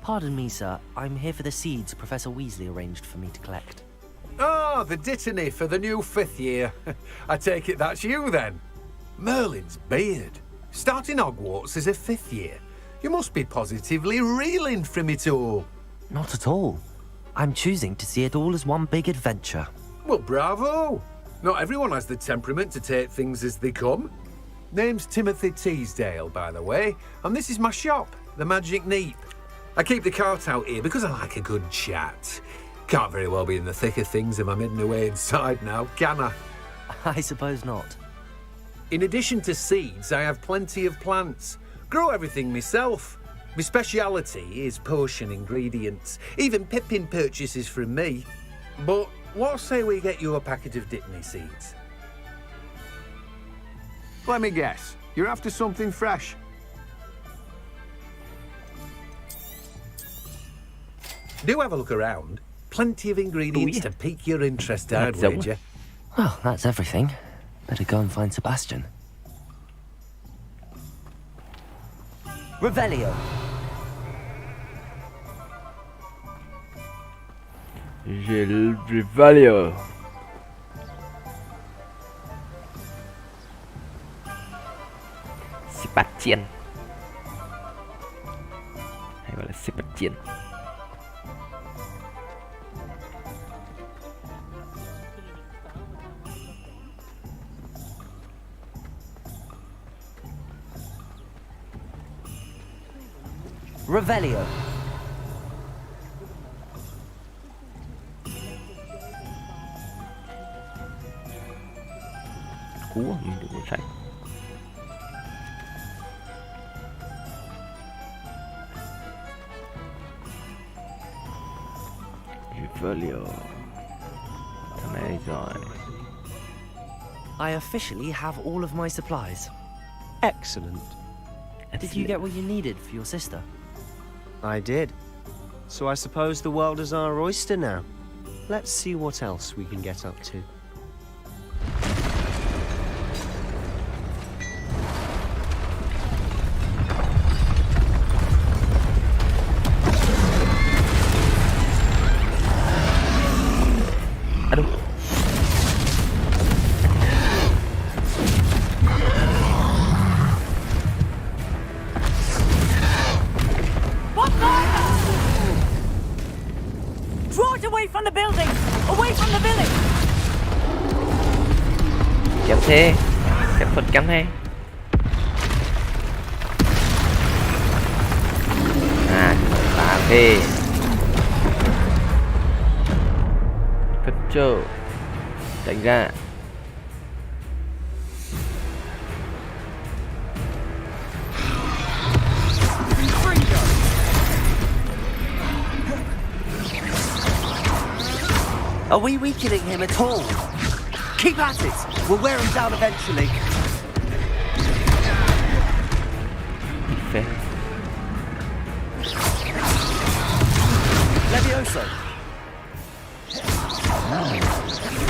Pardon me, sir. I'm here for the seeds Professor Weasley arranged for me to collect. Ah, the dittany for the new 5th year. I take it that's you then. Merlin's beard. Starting Hogwarts as a 5th year. You must be positively reeling from it all. Not at all. I'm choosing to see it all as one big adventure. Well, bravo. Not everyone has the temperament to take things as they come. Name's Timothy Teasdale, by the way, and this is my shop, the Magic Neep. I keep the cart out here because I like a good chat. Can't very well be in the thick of things if I'm hidden away inside now, can I? I suppose not. In addition to seeds, I have plenty of plants. Grow everything myself. My speciality is potion ingredients. Even Pippin purchases from me. But what say we get you a packet of dittany seeds? Let me guess. You're after something fresh. Do have a look around. Plenty of ingredients to pique your interest, I'd wager. Well, that's everything. Better go and find Sebastian. Revelio. J'ai le Revelio. Sebastian. Hay gọi là Sebastian. Revelio. Cú nhìn được một sách. Revelio. Thằng này rồi. I officially have all of my supplies. Excellent. Did you get what you needed for your sister? I did. So I suppose the world is our oyster now. Let's see what else we can get up to. Chém thế, phép thuật cắm thế. À, phá thế. Cất trơ. Tránh ra. Are we weakening him at all? Keep at it! We'll wear him down eventually. Phép. Levioso.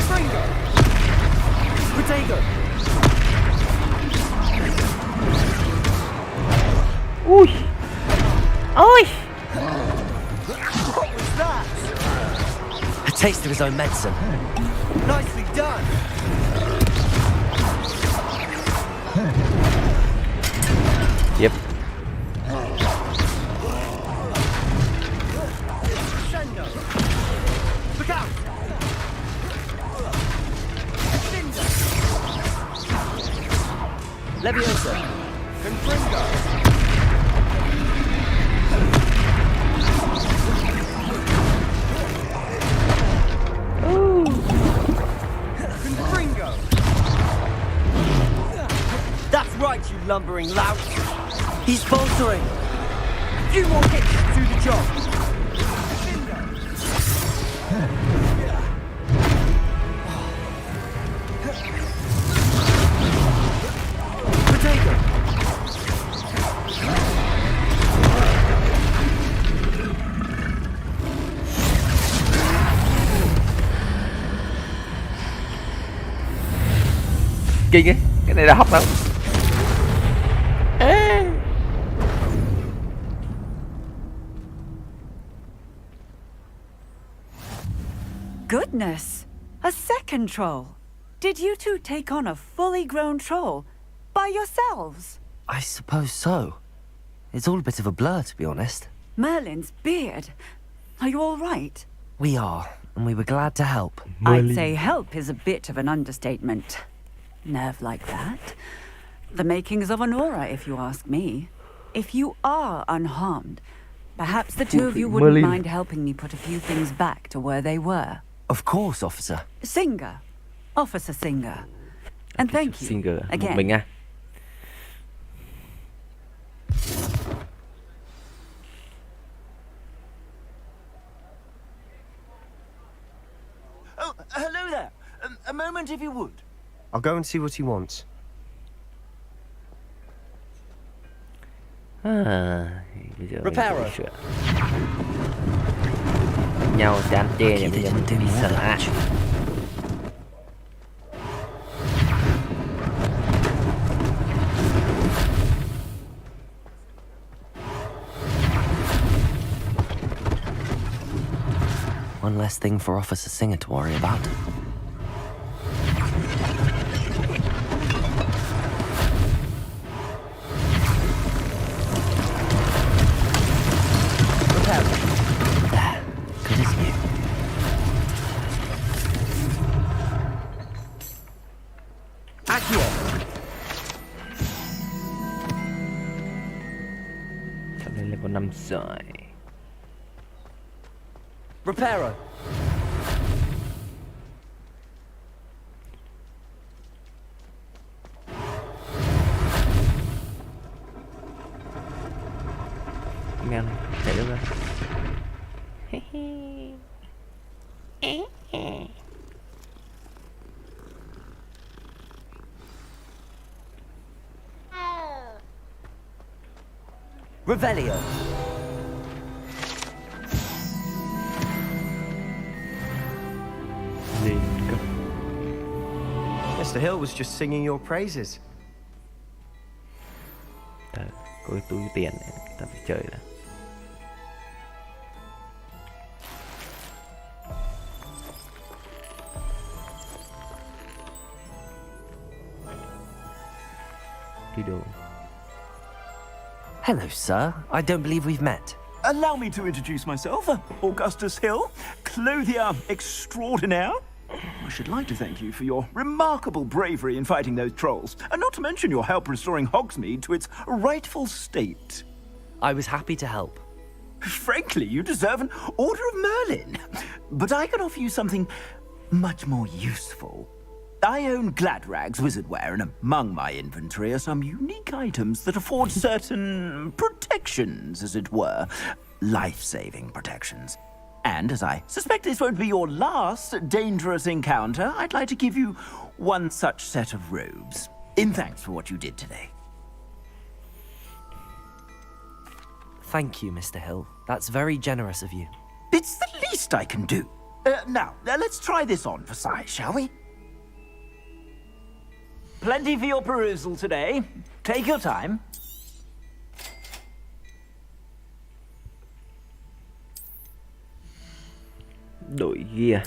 Fringo. Protego. Ui. Ôi. What was that? A taste of his own medicine. Nicely done. Yep. Look out. Leviosa. Confringo. Confringo. That's right, you lumbering lout. He's faltering. Few more hits to the job. Potato. Kinh ấy, cái này là hóc lắm. goodness! A second troll. Did you two take on a fully grown troll by yourselves? I suppose so. It's all a bit of a blur, to be honest. Merlin's beard. Are you all right? We are, and we were glad to help. I'd say help is a bit of an understatement. Nerve like that. The makings of an aura, if you ask me. If you are unharmed, perhaps the two of you wouldn't Merlin. mind helping me put a few things back to where they were. Of course, officer. Singer. Officer Singer. And thank you Singer. Một again. mình à. Oh, hello there. A moment if you would. I'll go and see what he wants. Bây giờ mình Reparo. phải sửa nhau chán chê Lucky nhà they bây giờ didn't do bị more sợ hãi. damage. One less thing for Officer Singer to worry about. There, good as new. Accio. Sau đây level 5 rồi. Reparo. Mèo này chạy được rồi. Revelio. Lên cấp. Mr. Hill was just singing your praises. Ta có cái túi tiền này, ta phải chơi đã. Đi đồ. Hello, sir. I don't believe we've met. Allow me to introduce myself, Augustus Hill, clothier extraordinaire. I should like to thank you for your remarkable bravery in fighting those trolls, and not to mention your help restoring Hogsmeade to its rightful state. I was happy to help. Frankly, you deserve an Order of Merlin. But I can offer you something much more useful. I own Gladrag's wizardware, and among my inventory are some unique items that afford certain protections, as it were. Life-saving protections. And as I suspect this won't be your last dangerous encounter, I'd like to give you one such set of robes, in thanks for what you did today. Thank you, Mr. Hill. That's very generous of you. It's the least I can do. Now, let's try this on for size, shall we? Plenty for your perusal today. Take your time. Đổi gear.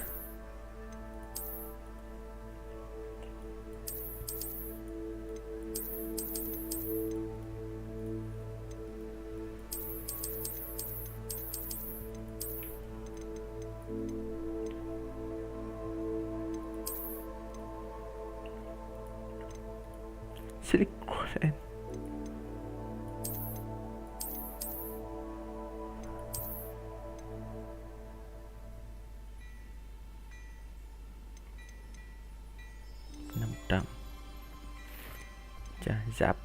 Silicon. Chà, giáp.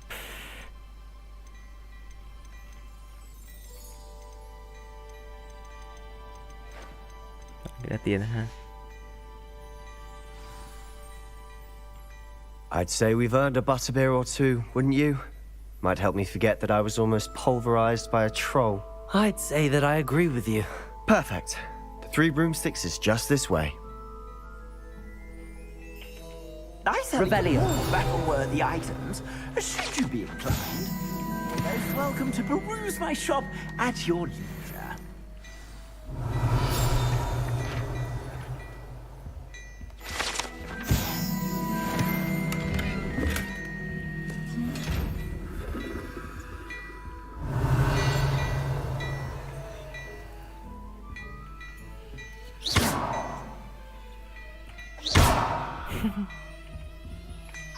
Cái là tiền ha. I'd say we've earned a butterbeer or two, wouldn't you? Might help me forget that I was almost pulverized by a troll. I'd say that I agree with you. Perfect. The 3 broomsticks is just this way. I sell Revelio. more battle-worthy items, should you be inclined. You're most welcome to peruse my shop at your leisure.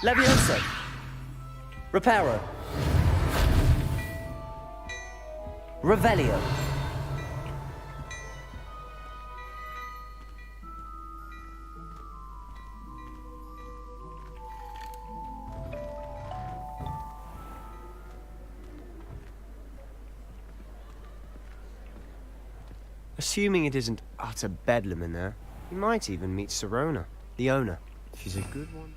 Levioso. Reparo. Revelio. Assuming it isn't utter bedlam in there, you might even meet Sirona, the owner. She's a good one.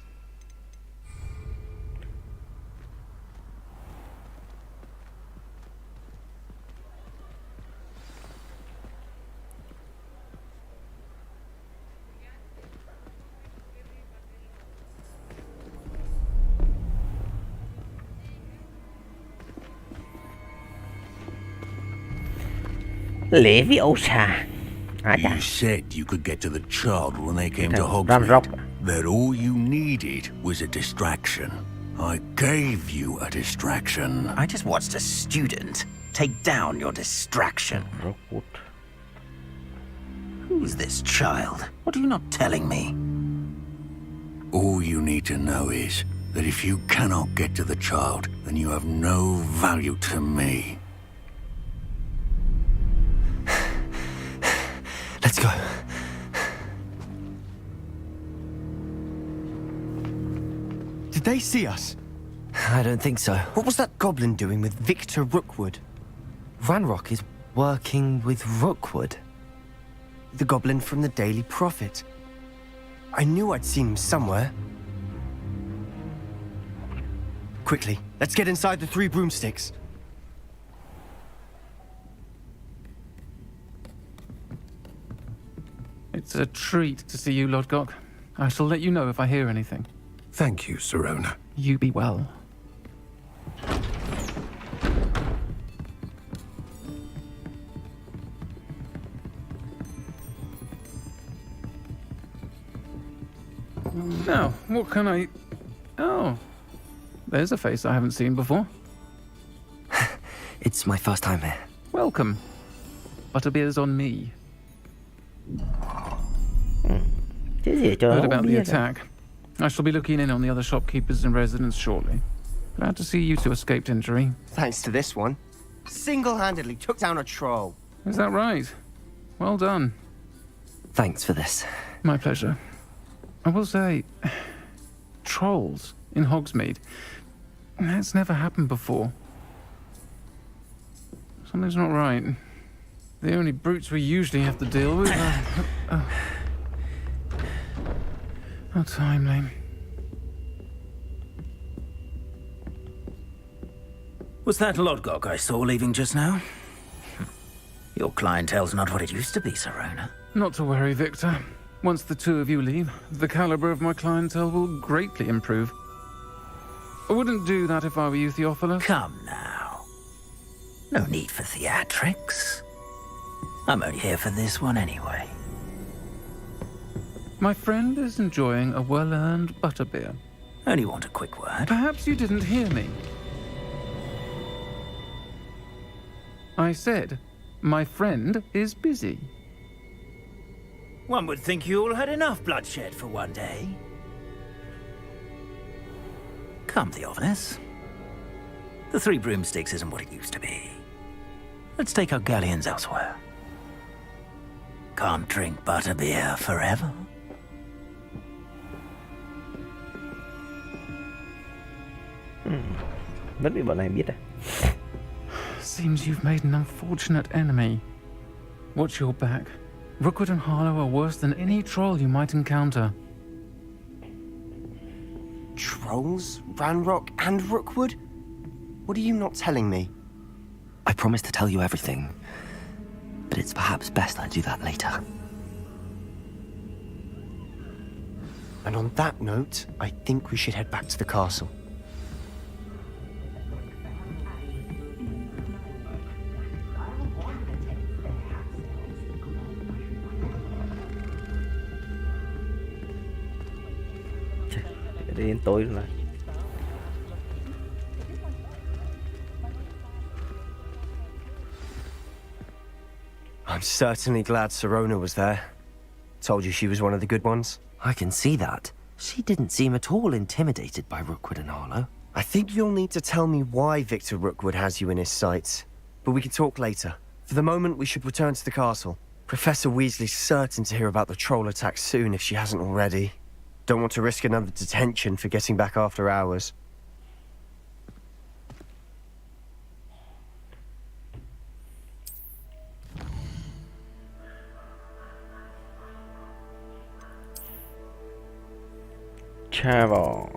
Leviosa. You said you could get to the child when they came to Run rock. Hogsmeade. That all you needed was a distraction. I gave you a distraction. I just watched a student take down your distraction. Rockwood. Who's this child? What are you not telling me? All you need to know is that if you cannot get to the child, then you have no value to me. Let's go. Did they see us? I don't think so. What was that goblin doing with Victor Rookwood? Ranrock is working with Rookwood. The goblin from the Daily Prophet. I knew I'd seen him somewhere. Quickly, let's get inside the 3 broomsticks. It's a treat to see you, Lodgok. I shall let you know if I hear anything. Thank you, Sirona. You be well. Now, what can I... Oh, there's a face I haven't seen before. It's my first time here. Welcome. Butterbeer's on me. Chứ gì cho Heard nó about uống the bia attack. I shall be looking in on the other shopkeepers and residents shortly. Glad to see you two escaped injury. Thanks to this one. Single-handedly took down a troll. Is that right? Well done. Thanks for this. My pleasure. I will say, trolls in Hogsmeade. That's never happened before. Something's not right. The only brutes we usually have to deal with are... How timely. Was that Lodgok I saw leaving just now? Your clientele's not what it used to be, Sirona. Not to worry, Victor. Once the two of you leave, the caliber of my clientele will greatly improve. I wouldn't do that if I were you, Theophilus. Come now. No need for theatrics. I'm only here for this one anyway. My friend is enjoying a well-earned butterbeer. Only want a quick word. Perhaps you didn't hear me. I said, my friend is busy. One would think you all had enough bloodshed for one day. Come, Theophilus. The 3 broomsticks isn't what it used to be. Let's take our galleons elsewhere. Can't drink butterbeer forever. Vẫn bị bọn này biết à. Seems you've made an unfortunate enemy. Watch your back. Rookwood and Harlow are worse than any troll you might encounter. Trolls? Ranrock and Rookwood? What are you not telling me? I promised to tell you everything, but it's perhaps best I do that later. And on that note, I think we should head back to the castle. Đến tối rồi. I'm certainly glad Sirona was there. Told you she was one of the good ones. I can see that. She didn't seem at all intimidated by Rookwood and Harlow. I think you'll need to tell me why Victor Rookwood has you in his sights. But we can talk later. For the moment, we should return to the castle. Professor Weasley's certain to hear about the troll attack soon if she hasn't already. Don't want to risk another detention for getting back after hours. Travel.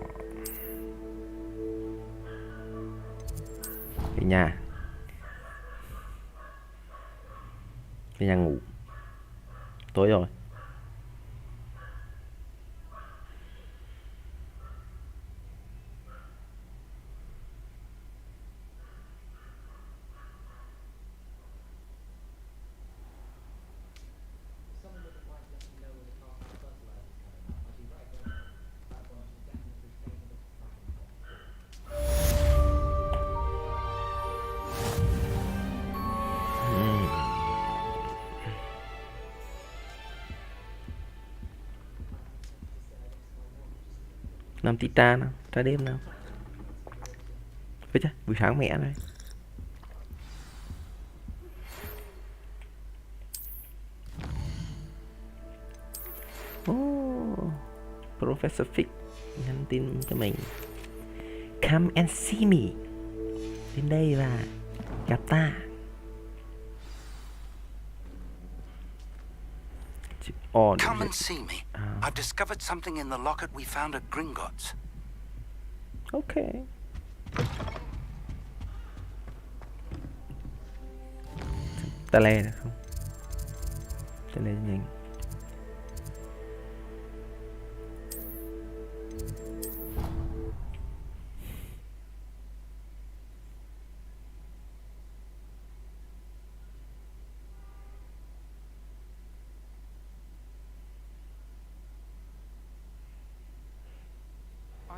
Về nhà. Về nhà ngủ. Tối rồi. Làm Titan nào, trái đêm nào. Với chứ, buổi sáng mẹ này. Oh, Professor Fig nhắn tin cho mình. Come and see me. Đến đây và gặp ta. Come and see me. I've discovered something in the locket we found at Gringotts. Okay. Ta le được không? Ta le nhanh.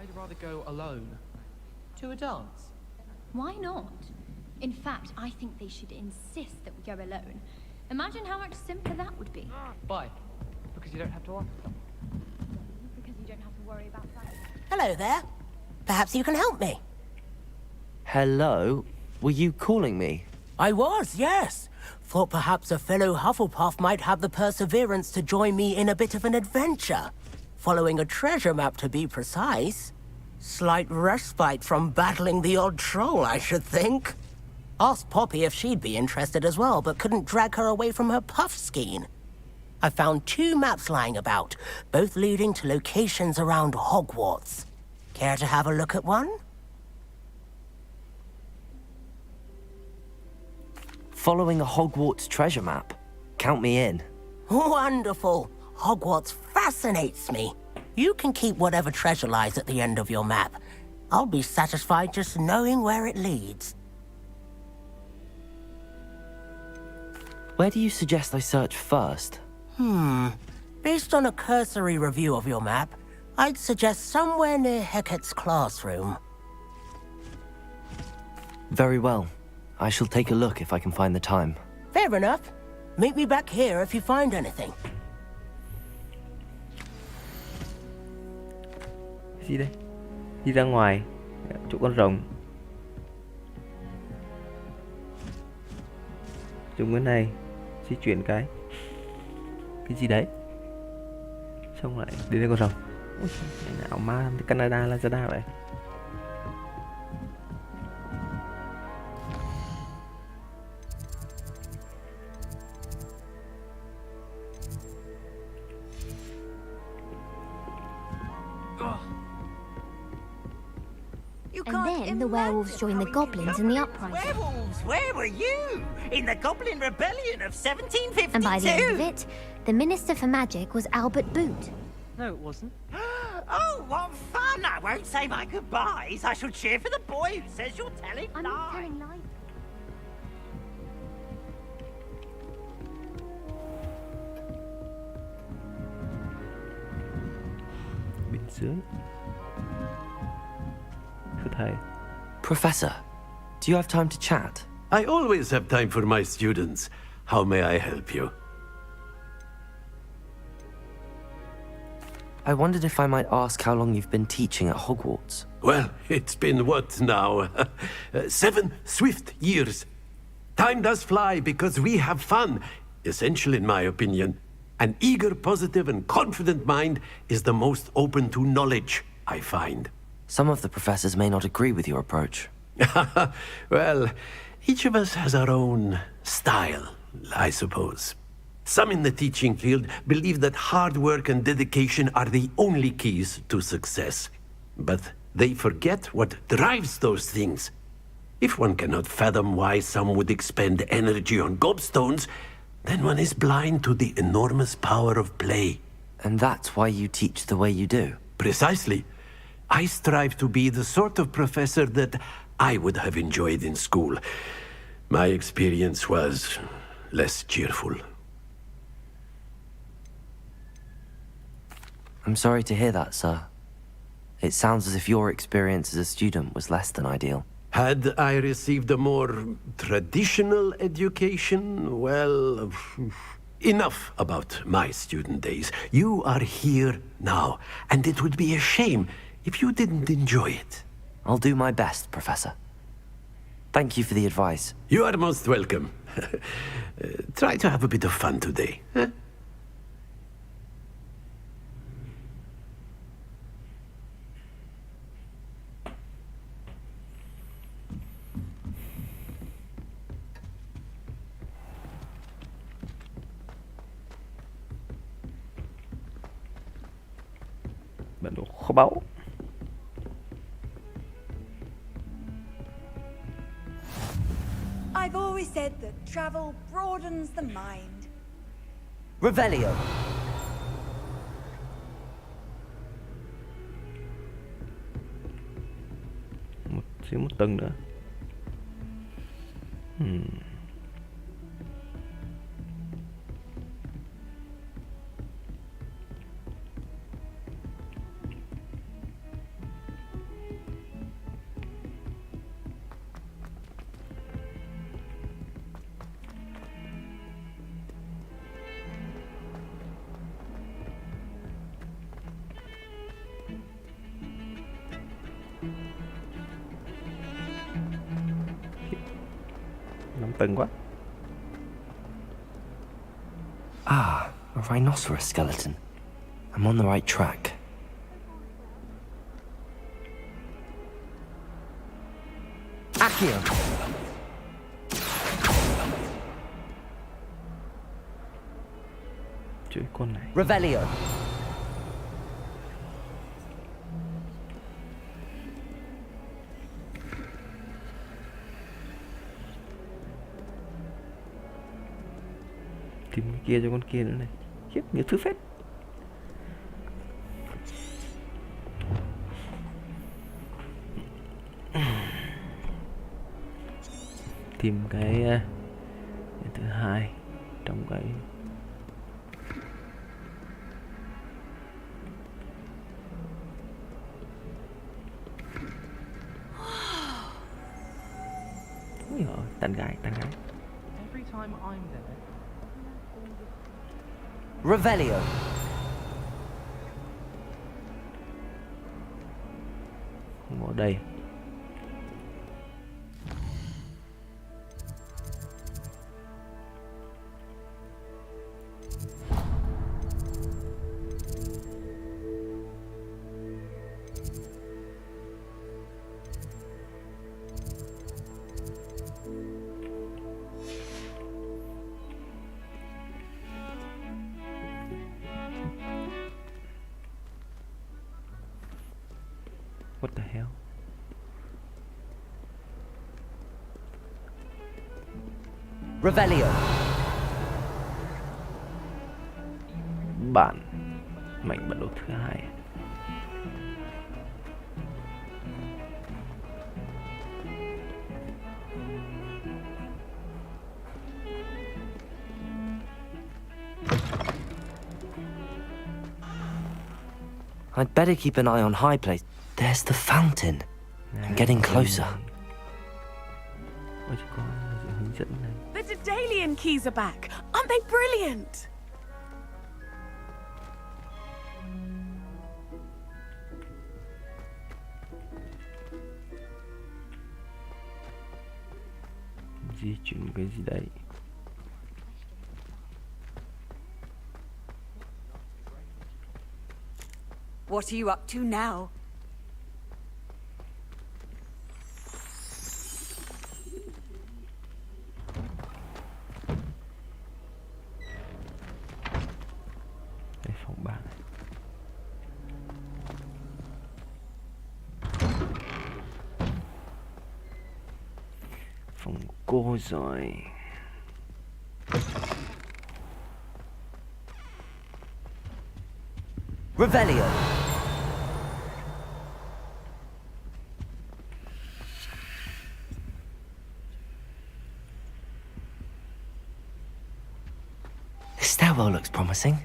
I'd rather go alone. To a dance? Why not? In fact, I think they should insist that we go alone. Imagine how much simpler that would be. Why? Because you don't have to ask them. Because you don't have to worry about that. Hello there. Perhaps you can help me. Hello? Were you calling me? I was, yes. Thought perhaps a fellow Hufflepuff might have the perseverance to join me in a bit of an adventure. Following a treasure map, to be precise. Slight respite from battling the odd troll, I should think. Asked Poppy if she'd be interested as well, but couldn't drag her away from her puff skein. I found 2 maps lying about, both leading to locations around Hogwarts. Care to have a look at one? Following a Hogwarts treasure map? Count me in. Wonderful. Hogwarts fascinates me. You can keep whatever treasure lies at the end of your map. I'll be satisfied just knowing where it leads. Where do you suggest I search first? Based on a cursory review of your map, I'd suggest somewhere near Hecat's classroom. Very well. I shall take a look if I can find the time. Fair enough. Meet me back here if you find anything. Gì đây? Đi ra ngoài chỗ con rồng. Dùng cái này di chuyển cái gì đấy. Xong lại đi đây con rồng. Ôi, nào ma Canada Lazada vậy. And then the werewolves joined the goblins in the uprising. Werewolves? Where were you? In the Goblin Rebellion of 1752? And by the end of it, the Minister for Magic was Albert Boot. No, it wasn't. Oh, what fun! I won't say my goodbyes. I shall cheer for the boy who says you're telling I'm not telling lies. Bên dưới. Thưa thầy. Professor, do you have time to chat? I always have time for my students. How may I help you? I wondered if I might ask how long you've been teaching at Hogwarts. Well, it's been what now? 7 swift years. Time does fly because we have fun. Essential, in my opinion. An eager, positive, and confident mind is the most open to knowledge, I find. Some of the professors may not agree with your approach. Well, each of us has our own style, I suppose. Some in the teaching field believe that hard work and dedication are the only keys to success. But they forget what drives those things. If one cannot fathom why some would expend energy on gobstones, then one is blind to the enormous power of play. And that's why you teach the way you do? Precisely. I strive to be the sort of professor that I would have enjoyed in school. My experience was less cheerful. I'm sorry to hear that, sir. It sounds as if your experience as a student was less than ideal. Had I received a more traditional education, well, enough about my student days. You are here now, and it would be a shame if you didn't enjoy it. I'll do my best, Professor. Thank you for the advice. You are most welcome. Try to have a bit of fun today, huh? Bản đồ kho báu. I've always said that travel broadens the mind. Revelio. Một tầng nữa. Tầng quá. Ah, a rhinoceros skeleton. I'm on the right track. Accio. Chửi con này. Revelio. Tìm cái kia cho con kia nữa này. Khiếp, nhiều thứ phết. Tìm cái thứ hai trong cái tán gái. Every time I'm there. Revelio. Không ở đây. What the hell? Revelio. Bản mảnh bản đồ thứ hai. I'd better keep an eye on high place. There's the fountain. I'm getting closer. The Daedalian keys are back. Aren't they brilliant? Di chuyển một cái gì đấy. What are you up to now? Đây, phòng 3 này. Phòng cô rồi. Revelio. The stairwell looks promising.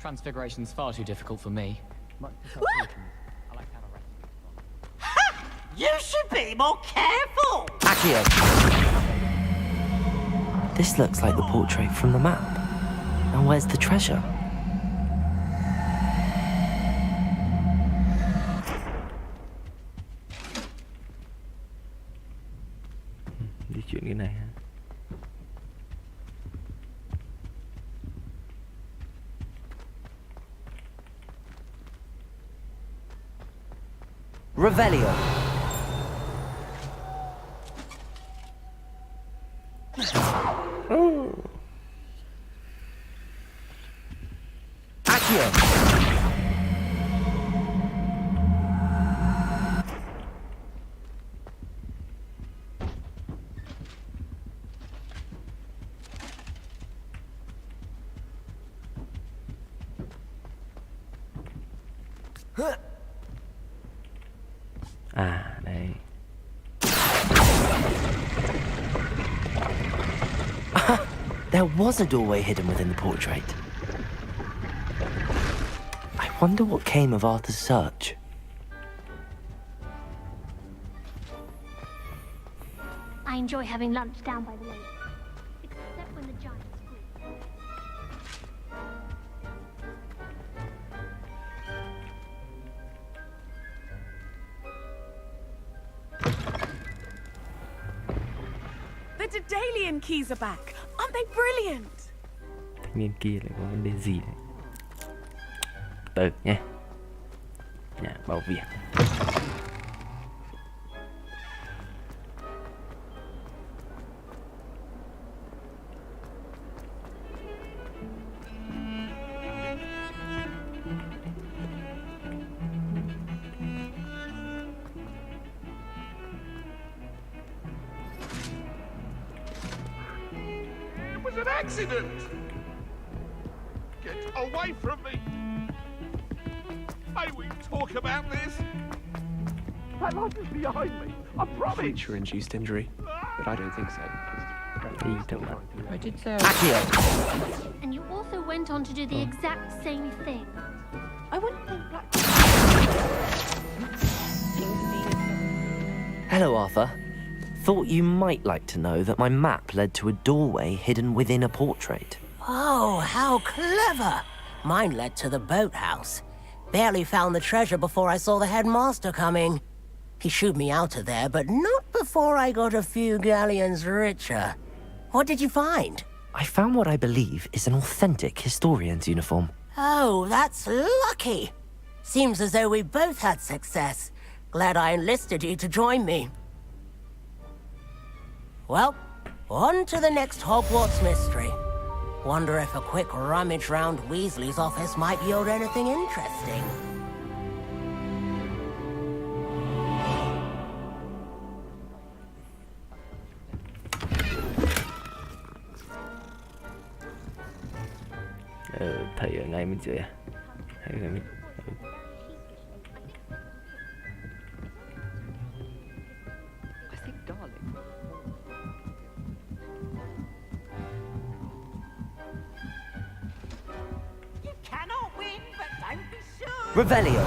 Transfiguration's far too difficult for me. You should be more careful! Accio. This looks like the portrait from the map. And where's the treasure? Di chuyển cái này ha. Revelio. Accio. À đây. There was a doorway hidden within the portrait. I wonder what came of Arthur's search. I enjoy having lunch down by the lake. Except when the giants scream. The Daedalian keys are back. Aren't they brilliant? Thanh niên kia lại có vấn đề gì đấy. Từ nhé. Nhà bảo việc. It was an accident! Get away from me! May we talk about this? That light is behind me, I promise! Nature-induced injury, but I don't think so. I did say And you also went on to do the exact same thing. I wouldn't think black. Hello, Arthur. Thought you might like to know that my map led to a doorway hidden within a portrait. Oh, how clever! Mine led to the boathouse. Barely found the treasure before I saw the headmaster coming. He shooed me out of there, but not before I got a few galleons richer. What did you find? I found what I believe is an authentic historian's uniform. Oh, that's lucky. Seems as though we both had success. Glad I enlisted you to join me. Well, on to the next Hogwarts mystery. Wonder if a quick rummage round Weasley's office might yield anything interesting. Thầy ở ngay bên dưới à? Hay là mình... You cannot win, but don't be sure. Revelio.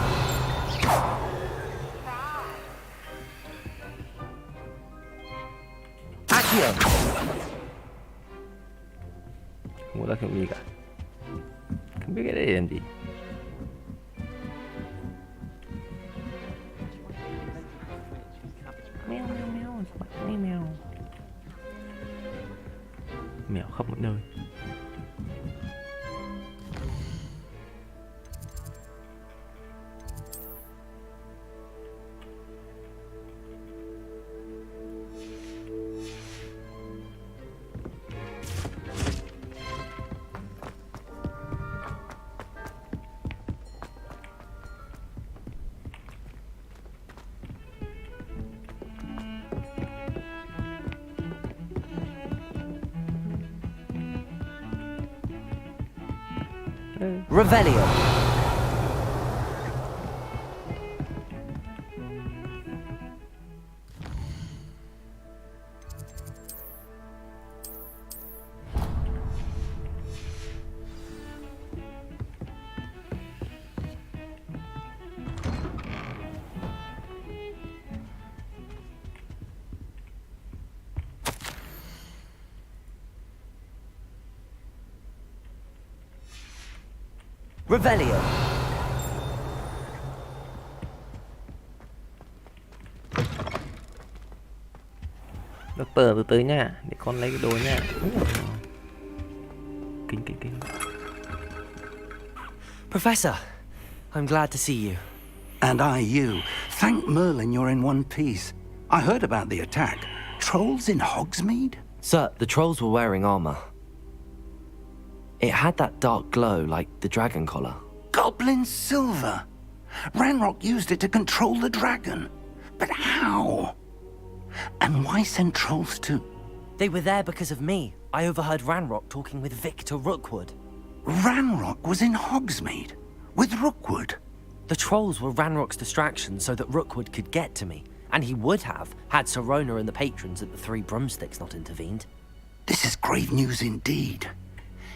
Accio. Không có tác dụng gì cả. Không biết cái đấy làm gì. Mèo mèo mèo, mèo mèo. Mèo khắp mọi nơi. Revelio. Revelio. Doctor từ từ nha, để con lấy cái đồ nha. Kinh. Professor, I'm glad to see you. And I you. Thank Merlin you're in one piece. I heard about the attack. Trolls in Hogsmeade? Sir, the trolls were wearing armor. It had that dark glow like the dragon collar. Goblin silver. Ranrock used it to control the dragon. But how? And why send trolls to... They were there because of me. I overheard Ranrock talking with Victor Rookwood. Ranrock was in Hogsmeade? With Rookwood? The trolls were Ranrock's distraction so that Rookwood could get to me. And he would have, had Sirona and the patrons at the Three Broomsticks not intervened. This is grave news indeed.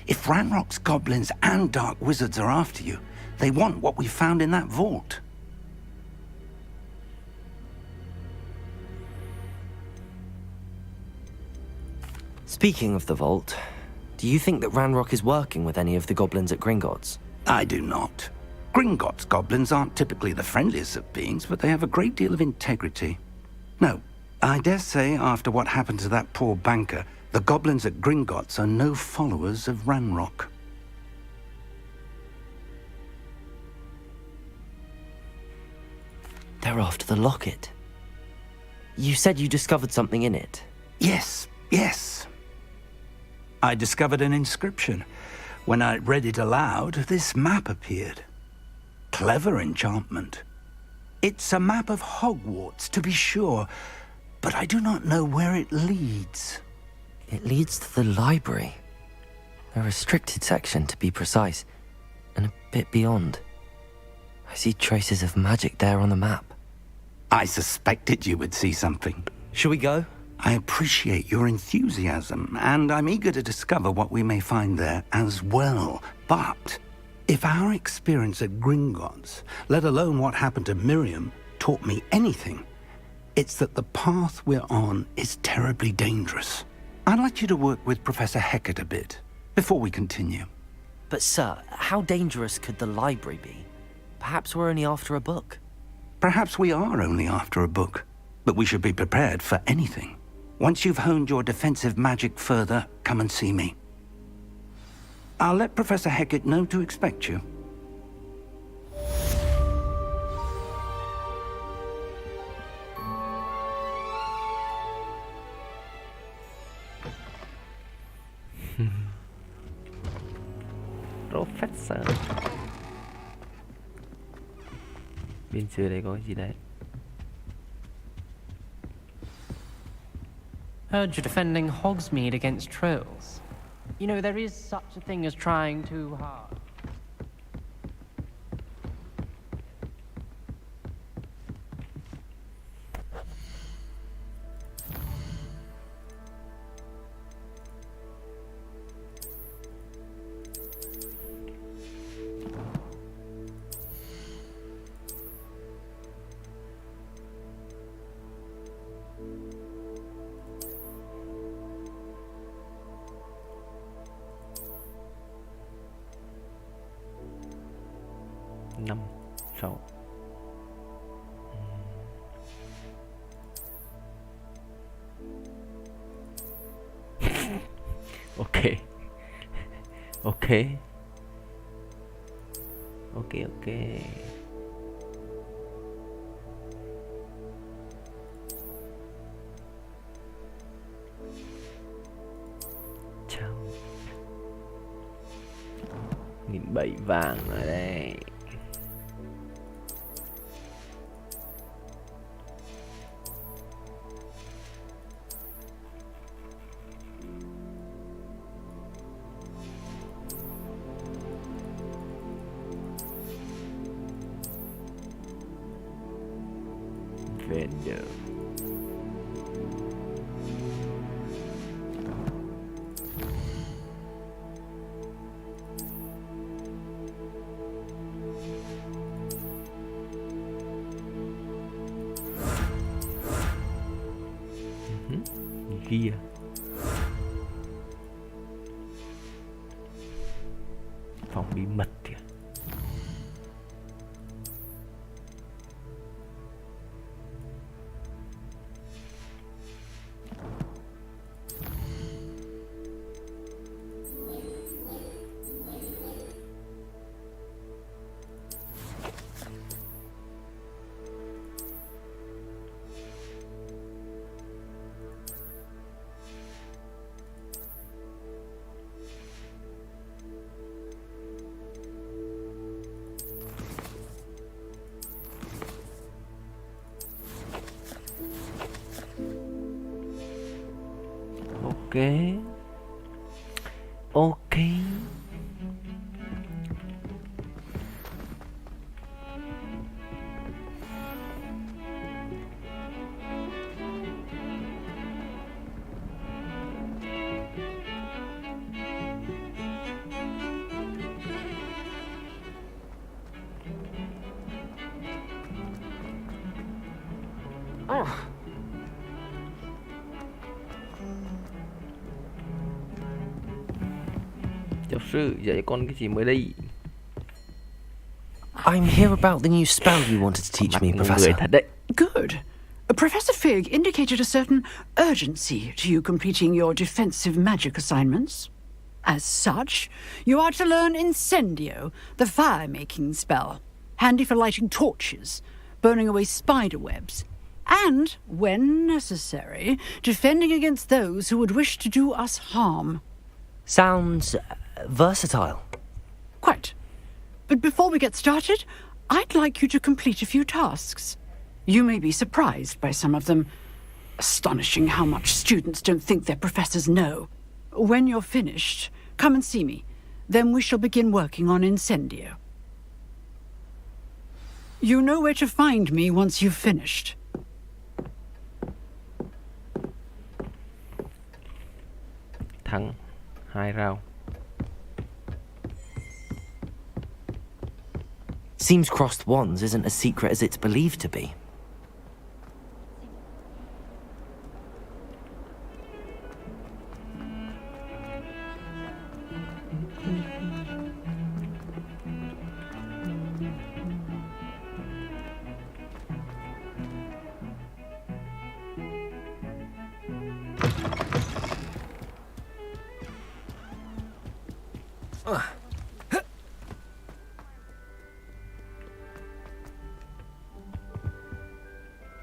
If Ranrock's goblins and dark wizards are after you, they want what we found in that vault. Speaking of the vault, do you think that Ranrock is working with any of the goblins at Gringotts? I do not. Gringotts goblins aren't typically the friendliest of beings, but they have a great deal of integrity. No, I dare say after what happened to that poor banker, the goblins at Gringotts are no followers of Ranrock. They're after the locket. You said you discovered something in it. Yes. I discovered an inscription. When I read it aloud, this map appeared. Clever enchantment. It's a map of Hogwarts, to be sure, but I do not know where it leads. It leads to the library. A restricted section, to be precise, and a bit beyond. I see traces of magic there on the map. I suspected you would see something. Shall we go? I appreciate your enthusiasm, and I'm eager to discover what we may find there as well. But if our experience at Gringotts, let alone what happened to Miriam, taught me anything, it's that the path we're on is terribly dangerous. I'd like you to work with Professor Hecat a bit before we continue. But sir, how dangerous could the library be? Perhaps we're only after a book. Perhaps we are only after a book, but we should be prepared for anything. Once you've honed your defensive magic further, come and see me. I'll let Professor Hecat know to expect you. Professor. Bên dưới đây có cái gì đấy? Heard you're defending Hogsmeade against trolls. You know, there is such a thing as trying too hard. Năm, sáu. Ok. Ok. Ok ok. Chào. 1.700 vàng ở đây. Vendor. Gear. Phòng bí mật kìa. Ok. Ok. Giáo sư dạy con cái gì mới đây? I'm here about the new spell you wanted to teach me, Professor. Good. Professor Fig indicated a certain urgency to you completing your defensive magic assignments. As such, you are to learn Incendio, the fire-making spell, handy for lighting torches, burning away spider webs, and, when necessary, defending against those who would wish to do us harm. Sounds versatile. Quite. But before we get started, I'd like you to complete a few tasks. You may be surprised by some of them. Astonishing how much students don't think their professors know. When you're finished, come and see me. Then we shall begin working on Incendio. You know where to find me once you've finished. Thắng 2 round. Seems crossed wands isn't as secret as it's believed to be.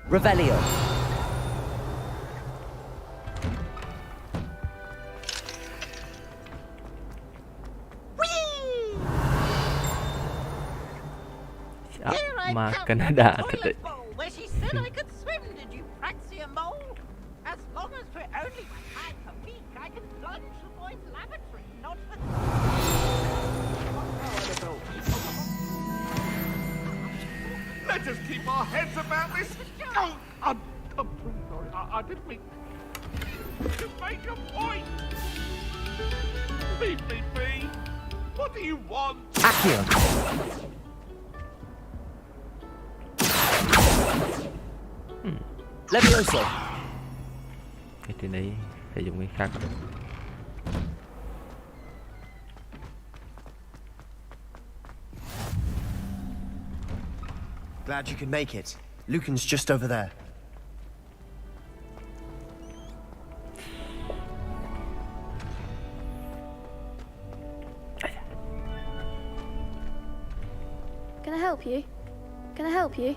Revelio. Mà Canada thật đấy. Where she said I could swim, did you praxia mole? As long as we're only behind a week, I can plunge the boys' lavatory, not for... Let us keep our heads about this. Oh, I'm pretty sorry. I didn't mean to make a point. Leave me be. What do you want? Accio. Levioso. Cái trên đấy phải dùng cái khác. Glad you could make it. Lucan's just over there. help you? Can I help you?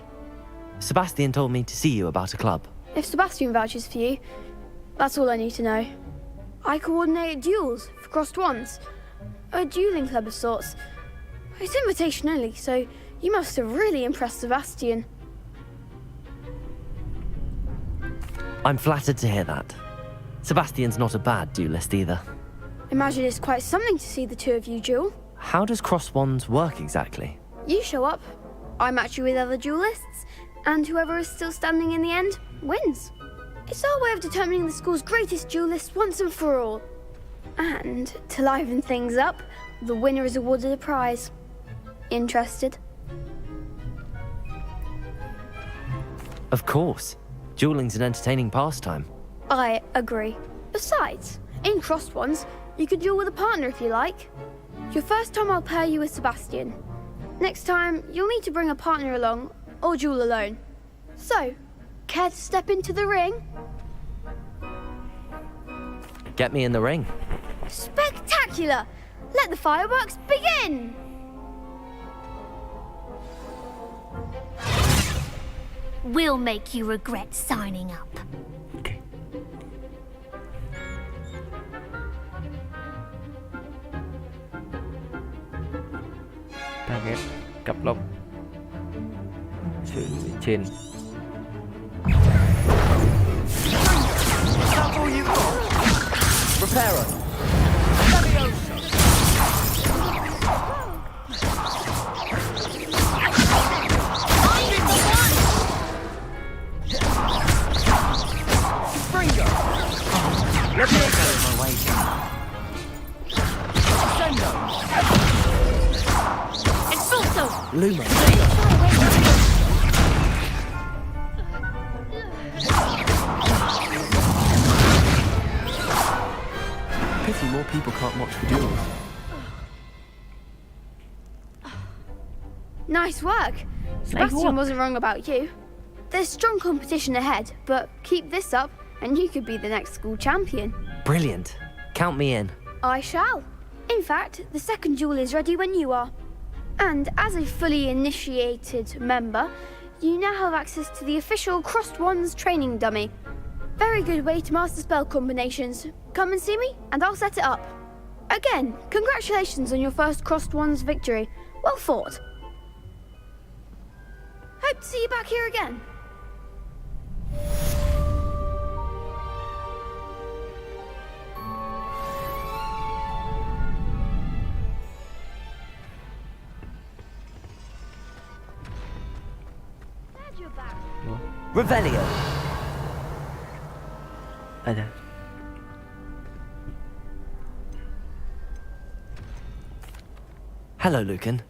Sebastian told me to see you about a club. If Sebastian vouches for you, that's all I need to know. I coordinate duels for crossed ones. A dueling club of sorts. It's invitation only, so you must have really impressed Sebastian. I'm flattered to hear that. Sebastian's not a bad duelist either. Imagine it's quite something to see the two of you duel. How does crossed wands work exactly? You show up, I match you with other duelists, and whoever is still standing in the end wins. It's our way of determining the school's greatest duelist once and for all. And to liven things up, the winner is awarded a prize. Interested? Of course. Dueling's an entertaining pastime. I agree. Besides, in crossed ones, you could duel with a partner if you like. Your first time I'll pair you with Sebastian. Next time, you'll need to bring a partner along, or duel alone. So, care to step into the ring? Get me in the ring. Spectacular! Let the fireworks begin! We'll make you regret signing up. Target cặp lộc xử lý trên. That's all you've got. Reparo. Leviosa. Springo. Leviosa. My way. Sendo. Expulso. Luma. Pity more people can't watch the duels. Nice work. Sebastian wasn't wrong about you. There's strong competition ahead, but keep this up and you could be the next school champion. Brilliant. Count me in. I shall. In fact, the second duel is ready when you are. And as a fully initiated member, you now have access to the official Crossed Wands training dummy. Very good way to master spell combinations. Come and see me, and I'll set it up. Again, congratulations on your first Crossed Wands victory. Well fought. Hope to see you back here again. Revelio. Ada. Hello, Lucan.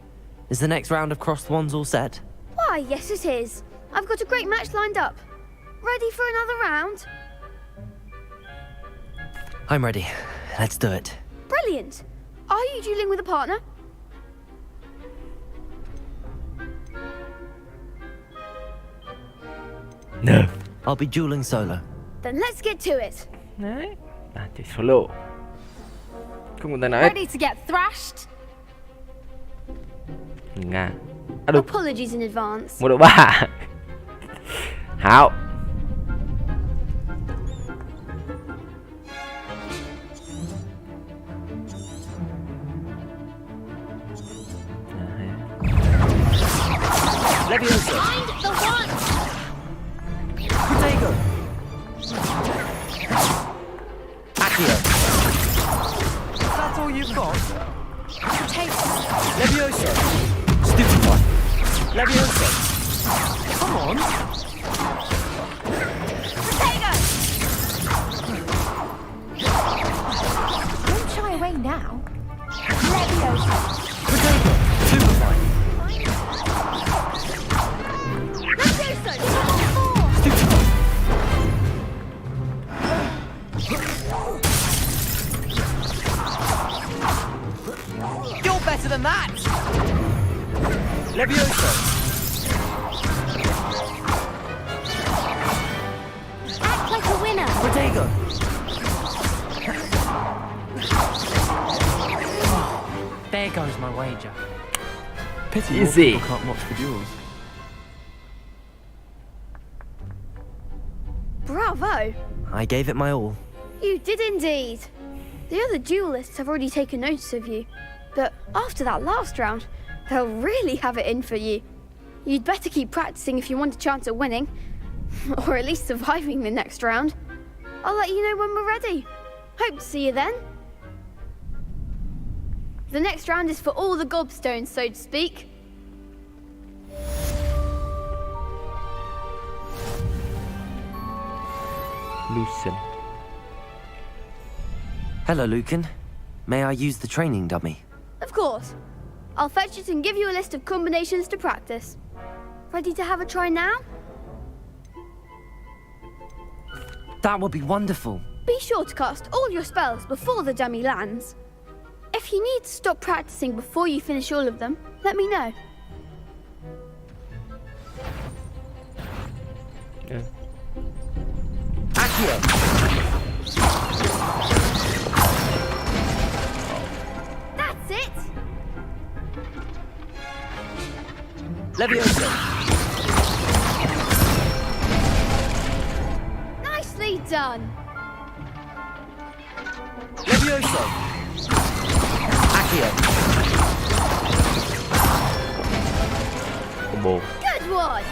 Is the next round of crossed wands all set? Why, yes it is. I've got a great match lined up. Ready for another round? I'm ready. Let's do it. Brilliant. Are you dueling with a partner? No. I'll be dueling solo. Then let's get to it. Đấy. Chỉ solo. Không có tay nào hết. Ready to get thrashed? Nga. À đúng. Apologies in advance. 1-3. Hảo. Leviosa. Find the one! Protego. Accio. That's all you've got? Potato. Leviosa. Stupid one. Leviosa. Come on. Potato! Don't shy away now. Leviosa. Protego. Superfine. Leviosa! Stupid one. You're better than that! Leviosa! Act like a winner! Protego! There goes my wager. Pity more Easy. people can't watch the duels. Bravo! I gave it my all. You did indeed. The other duelists have already taken notice of you, but after that last round, they'll really have it in for you. You'd better keep practicing if you want a chance at winning, or at least surviving the next round. I'll let you know when we're ready. Hope to see you then. The next round is for all the gobstones, so to speak. Lucian. Hello, Lucan. May I use the training dummy? Of course. I'll fetch it and give you a list of combinations to practice. Ready to have a try now? That would be wonderful. Be sure to cast all your spells before the dummy lands. If you need to stop practicing before you finish all of them, let me know. Yeah. Accio! That's it! Leviosa! Nicely done! Leviosa! Accio! Combo. Good one!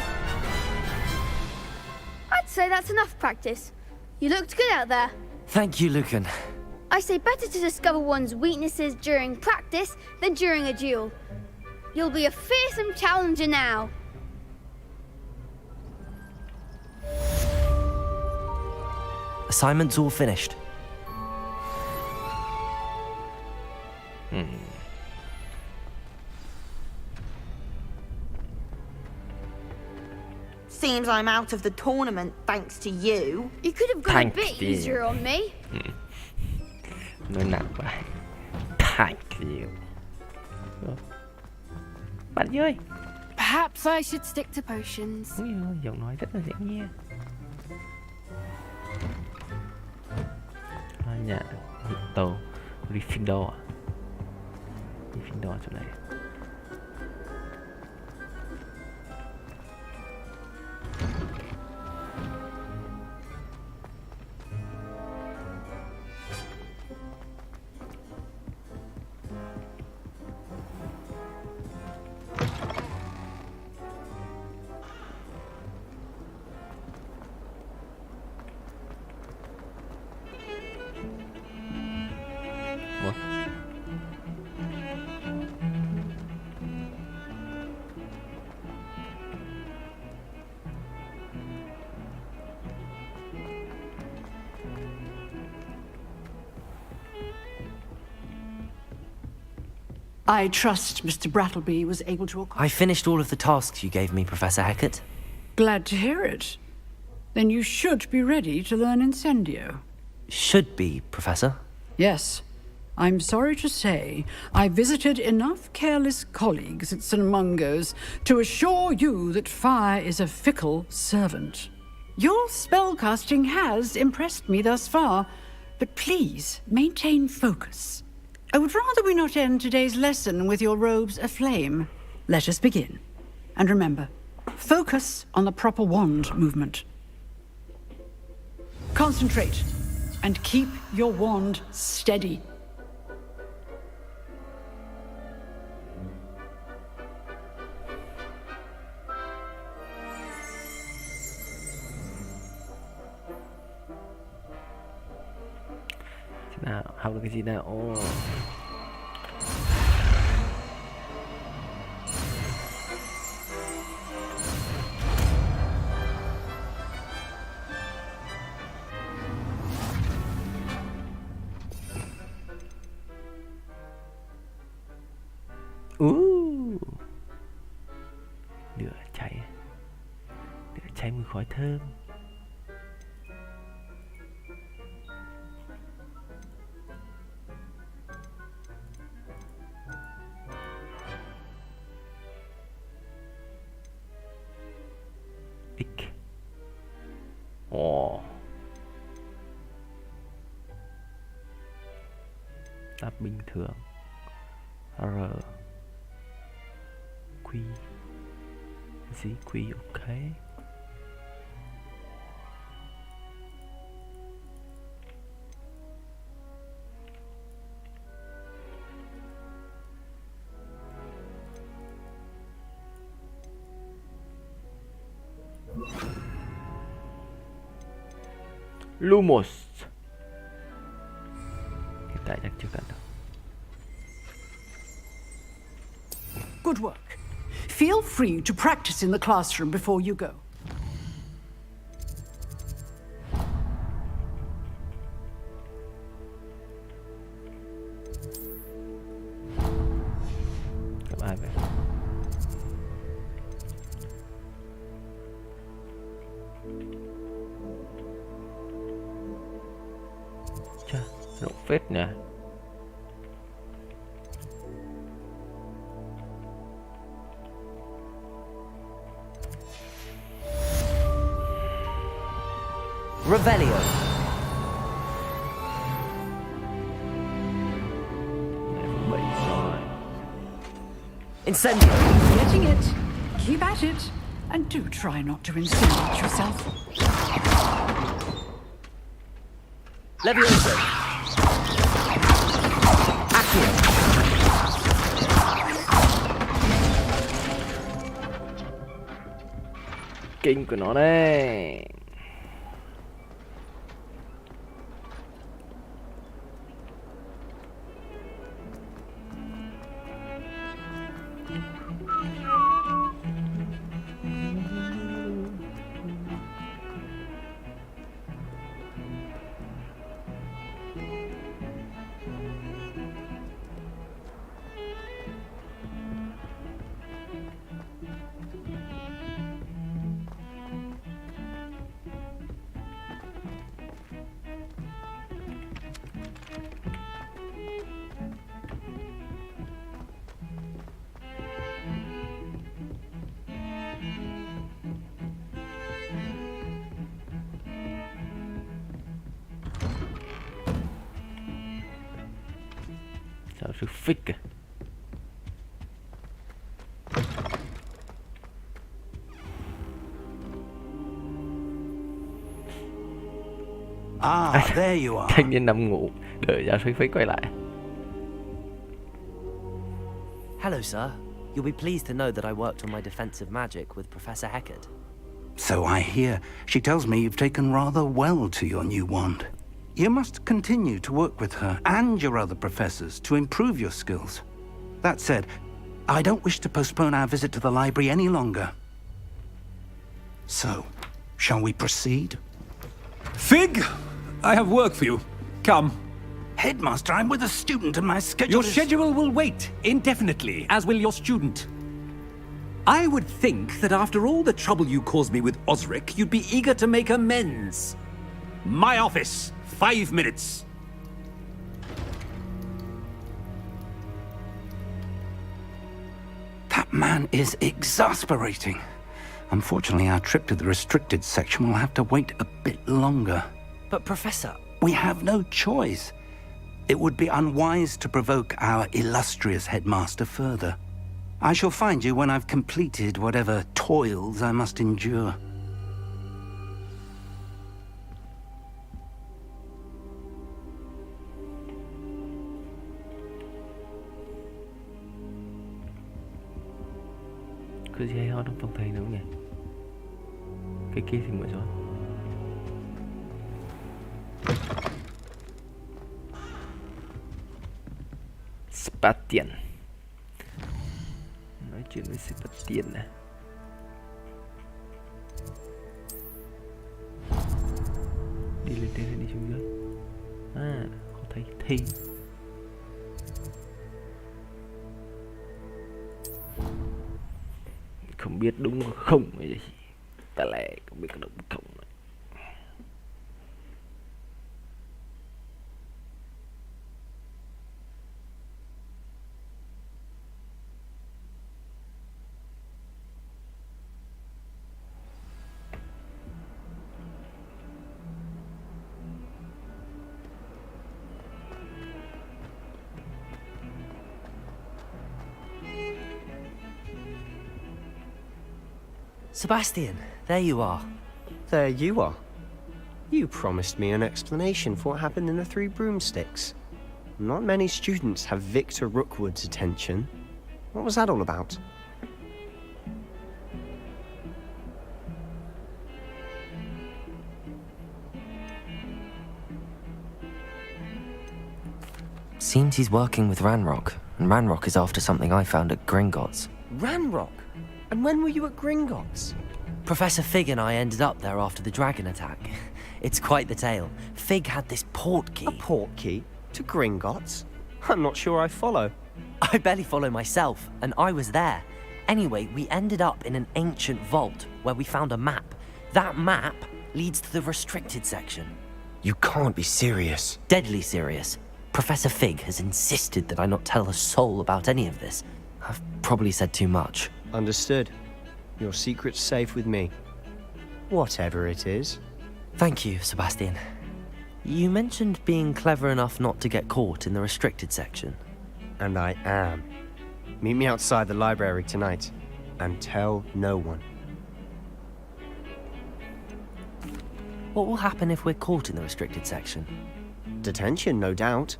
I'd say that's enough practice. You looked good out there. Thank you, Lucan. I say better to discover one's weaknesses during practice than during a duel. You'll be a fearsome challenger now. Assignment's all finished. Seems I'm out of the tournament thanks to you. You could have gone Thank a bit you. easier on me. Nói nặng quá. Thank you. Bạn ơi. Perhaps I should stick to potions. Ui ơi, giọng nói rất là dễ nghe. Nhà tàu Gryffindor. Gryffindor chỗ này. I trust Mr. Brattleby was able to accomplish. I finished all of the tasks you gave me, Professor Hecat. Glad to hear it. Then you should be ready to learn Incendio. Should be, Professor. Yes. I'm sorry to say, I visited enough careless colleagues at St. Mungo's to assure you that fire is a fickle servant. Your spellcasting has impressed me thus far, but please maintain focus. I would rather we not end today's lesson with your robes aflame. Let us begin. And remember, focus on the proper wand movement. Concentrate, and keep your wand steady. Nào, học được cái gì nào? Ồ. Lửa cháy. Lửa cháy mùi khói thơm. Ồ. Đáp bình thường. R. Quy. Gì quy, ok. Lumos. Hiện tại chắc chưa cần đâu. Good work. Feel free to practice in the classroom before you go. Gặp ai vậy? Chà, rộng phết nhỉ. Revelio. Incendio. Getting it. Keep at it. And do try not to insinuate yourself. Levioso. Accio. Kinh của nó đây. Giáo sư Fick kìa. Ah, there you are. Thanh niên nằm ngủ, đợi giáo sư Fick quay lại. Hello, sir. You'll be pleased to know that I worked on my defensive magic with Professor Heckard. So I hear. She tells me you've taken rather well to your new wand. You must continue to work with her and your other professors to improve your skills. That said, I don't wish to postpone our visit to the library any longer. So, shall we proceed? Fig, I have work for you. Come. Headmaster, I'm with a student and my schedule Your schedule will wait indefinitely, as will your student. I would think that after all the trouble you caused me with Osric, you'd be eager to make amends. My office. 5 minutes. That man is exasperating. Unfortunately, our trip to the restricted section will have to wait a bit longer. But, Professor... We have no choice. It would be unwise to provoke our illustrious headmaster further. I shall find you when I've completed whatever toils I must endure. Có gì hay ho trong phòng thầy nữa không nhỉ? Cái kia thì mới rồi. Sebastian. Nói chuyện với Sebastian nè. Đi lên trên hay đi xuống dưới? À, có thấy thi. Không biết đúng không hay gì. Ta lại không biết có đúng không. Sebastian, there you are. There you are. You promised me an explanation for what happened in the Three Broomsticks. Not many students have Victor Rookwood's attention. What was that all about? Seems he's working with Ranrock, and Ranrock is after something I found at Gringotts. Ranrock? And when were you at Gringotts? Professor Fig and I ended up there after the dragon attack. It's quite the tale. Fig had this portkey. A portkey? To Gringotts? I'm not sure I follow. I barely follow myself, and I was there. Anyway, we ended up in an ancient vault where we found a map. That map leads to the restricted section. You can't be serious. Deadly serious. Professor Fig has insisted that I not tell a soul about any of this. I've probably said too much. Understood. Your secret's safe with me. Whatever it is. Thank you, Sebastian. You mentioned being clever enough not to get caught in the restricted section. And I am. Meet me outside the library tonight, and tell no one. What will happen if we're caught in the restricted section? Detention, no doubt.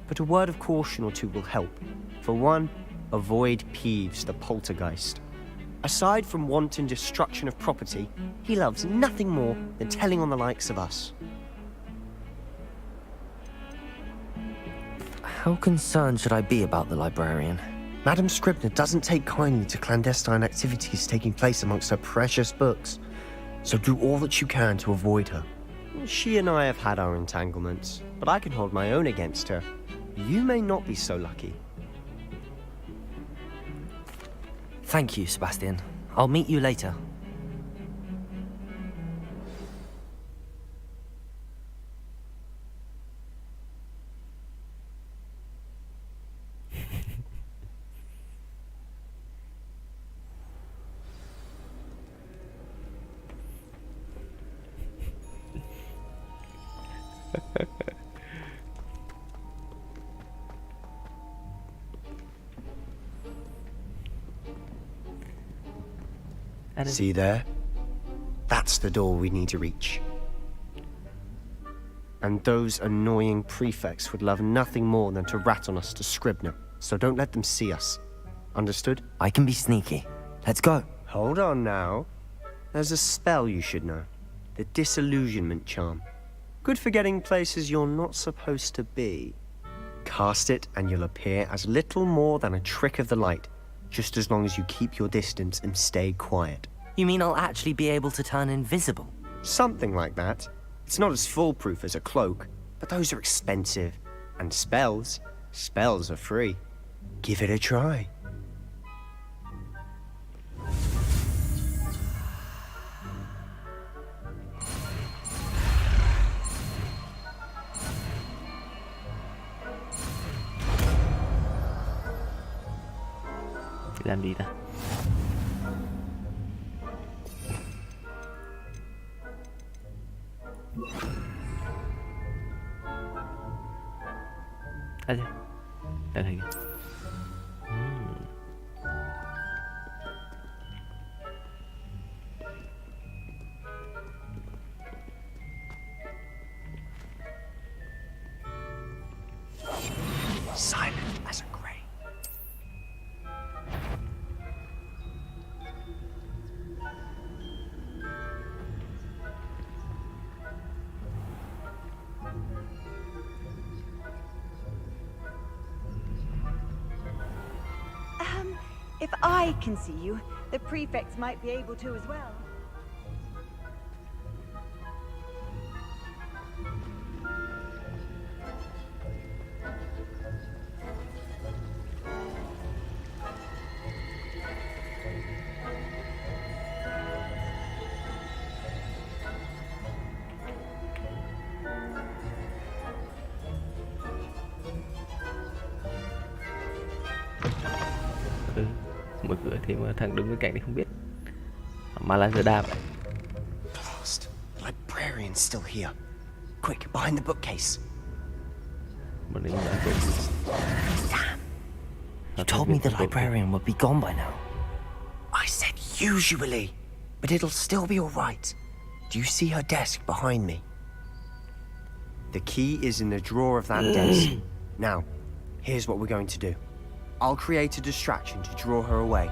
But a word of caution or two will help. For one, avoid Peeves, the poltergeist. Aside from wanton destruction of property, he loves nothing more than telling on the likes of us. How concerned should I be about the librarian? Madam Scribner doesn't take kindly to clandestine activities taking place amongst her precious books, so do all that you can to avoid her. She and I have had our entanglements, but I can hold my own against her. You may not be so lucky. Thank you, Sebastian. I'll meet you later. See there? That's the door we need to reach. And those annoying prefects would love nothing more than to rat on us to Scribner, so don't let them see us. Understood? I can be sneaky. Let's go. Hold on now. There's a spell you should know. The Disillusionment Charm. Good for getting places you're not supposed to be. Cast it and you'll appear as little more than a trick of the light, just as long as you keep your distance and stay quiet. You mean I'll actually be able to turn invisible? Something like that. It's not as foolproof as a cloak, but those are expensive. And spells are free. Give it a try. Làm gì ta? À, đây này. Silent as a grave. If I can see you, the prefects might be able to as well. Mở cửa thì mà thằng đứng bên cạnh thì không biết. Mà là giờ đạp. Blast. The librarian's still here. Quick, behind the bookcase. Sam, you told me the librarian would be gone by now. I said usually. but it'll still be all right. Do you see her desk behind me? The key is in the drawer of that desk. Now, here's what we're going to do. I'll create a distraction to draw her away.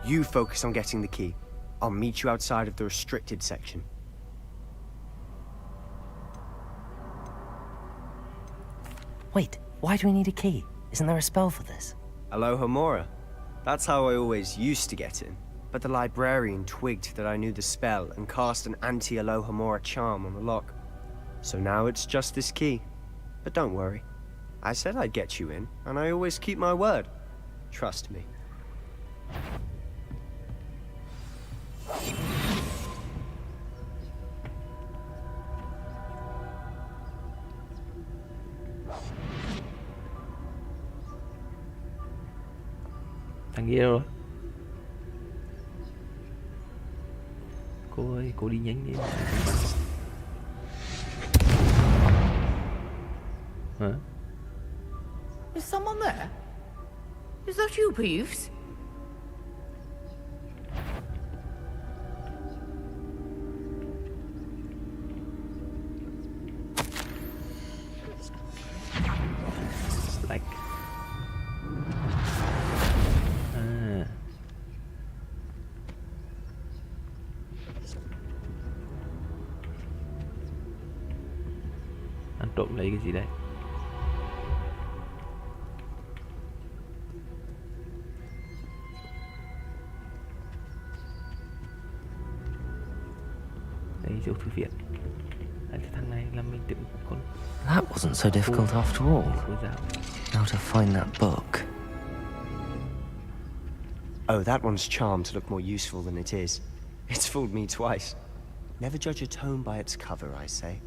You focus on getting the key. I'll meet you outside of the restricted section. Wait, why do we need a key? Isn't there a spell for this? Alohomora. That's how I always used to get in. But the librarian twigged that I knew the spell and cast an anti-Alohomora charm on the lock. So now it's just this key. But don't worry. I said I'd get you in, and I always keep my word. Trust me. Thằng kia rồi. Cô ơi, cô đi nhanh đi. Hả? Is someone there? Is that you, Peeves? Like. Anh trộm lấy cái gì đây? Đây dấu thư viện. Cái thằng này làm mình tưởng con. That wasn't so difficult after all. How to find that book? Oh, that one's charmed to look more useful than it is. It's fooled me twice. Never judge a tome by its cover, I say.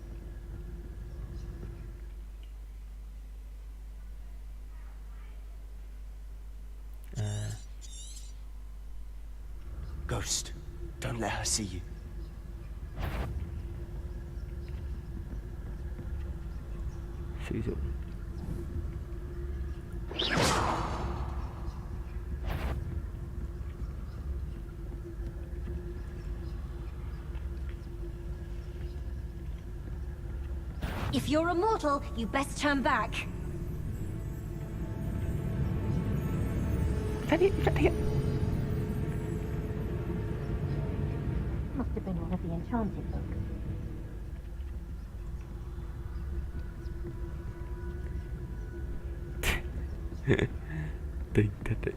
Ghost, don't let her see you. Sử dụng. If you're a mortal, you best turn back. Phát hiện. Must have been one of the enchanted book. Tỉnh thật đấy.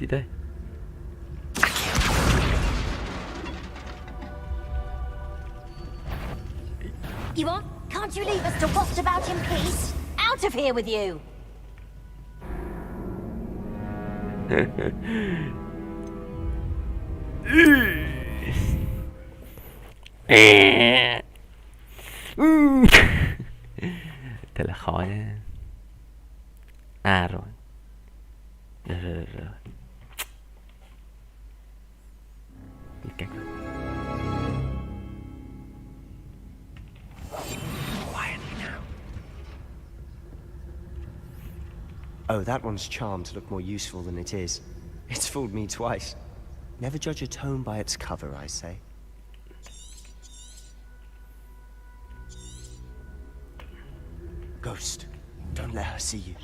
Gì đây? You can't you leave us to waft about in peace? Out of here with you! Thật là khó nha. À rồi. Rồi. Biết cách rồi. Quietly now. Oh, that one's charmed to look more useful than it is. It's fooled me twice. Never judge a tome by its cover, I say. Ghost, don't let her see you.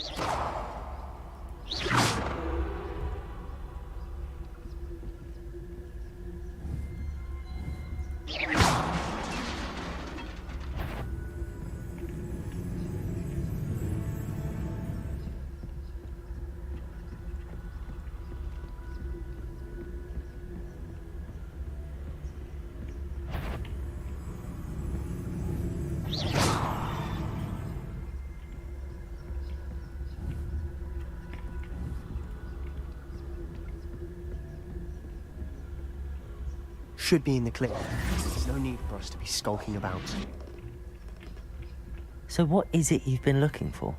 Should be in the clear. There's no need for us to be skulking about. So what is it you've been looking for?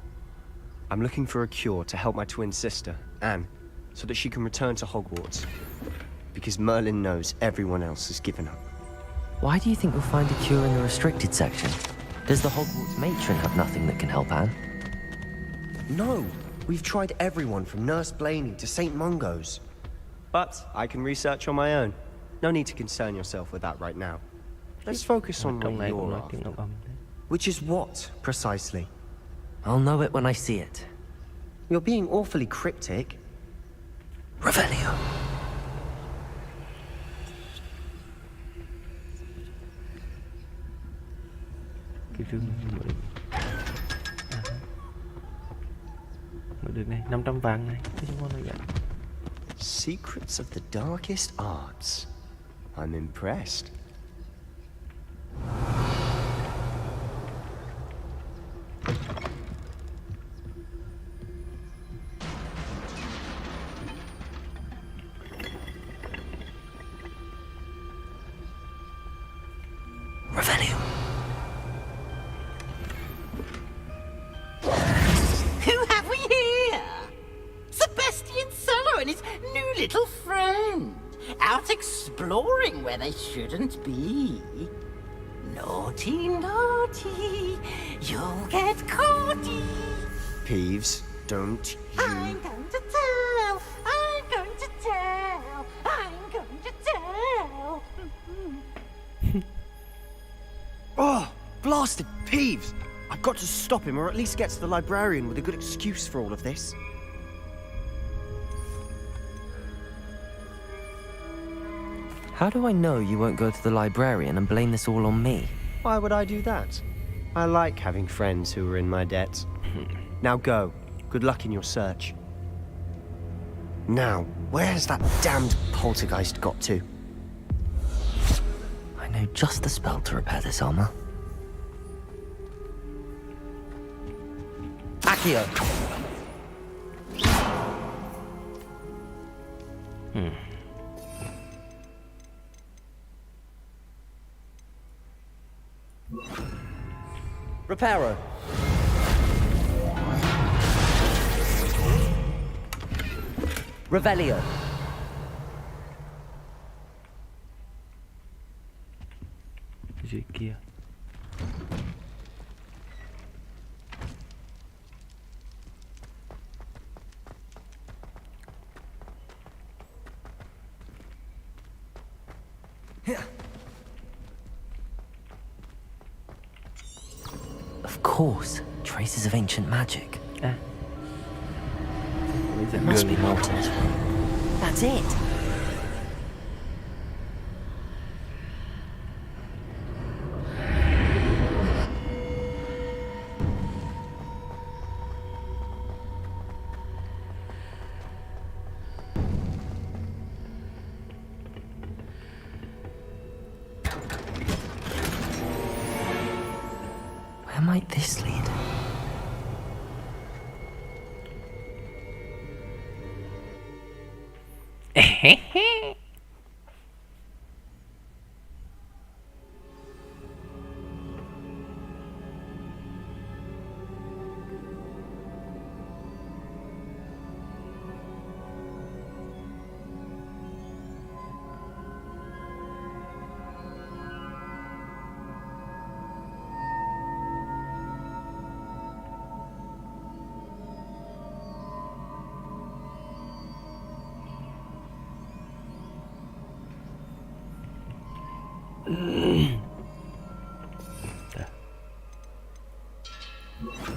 I'm looking for a cure to help my twin sister, Anne, so that she can return to Hogwarts. Because Merlin knows everyone else has given up. Why do you think you'll find a cure in the restricted section? Does the Hogwarts matron have nothing that can help Anne? No, we've tried everyone from Nurse Blaney to St. Mungo's. But I can research on my own. No need to concern yourself with that right now. Let's focus on what you're after. Which is what, precisely? I'll know it when I see it. You're being awfully cryptic. Revelio. Được này, 500 vàng này. Secrets of the darkest arts. I'm impressed. Revelio. Who have we here? Sebastian Cello and his new little friend. Out exploring where they shouldn't be. Naughty, naughty. You'll get caughty. Peeves, don't you... I'm going to tell. I'm going to tell. I'm going to tell. Oh, blasted Peeves! I've got to stop him, or at least get to the librarian with a good excuse for all of this. How do I know you won't go to the librarian and blame this all on me? Why would I do that? I like having friends who are in my debt. Now go. Good luck in your search. Now, where's that damned poltergeist got to? I know just the spell to repair this armor. Accio! Reparo. Revelio. Dưới kia. Of course, traces of ancient magic. There must be more to this room. That's it. Where might this lead?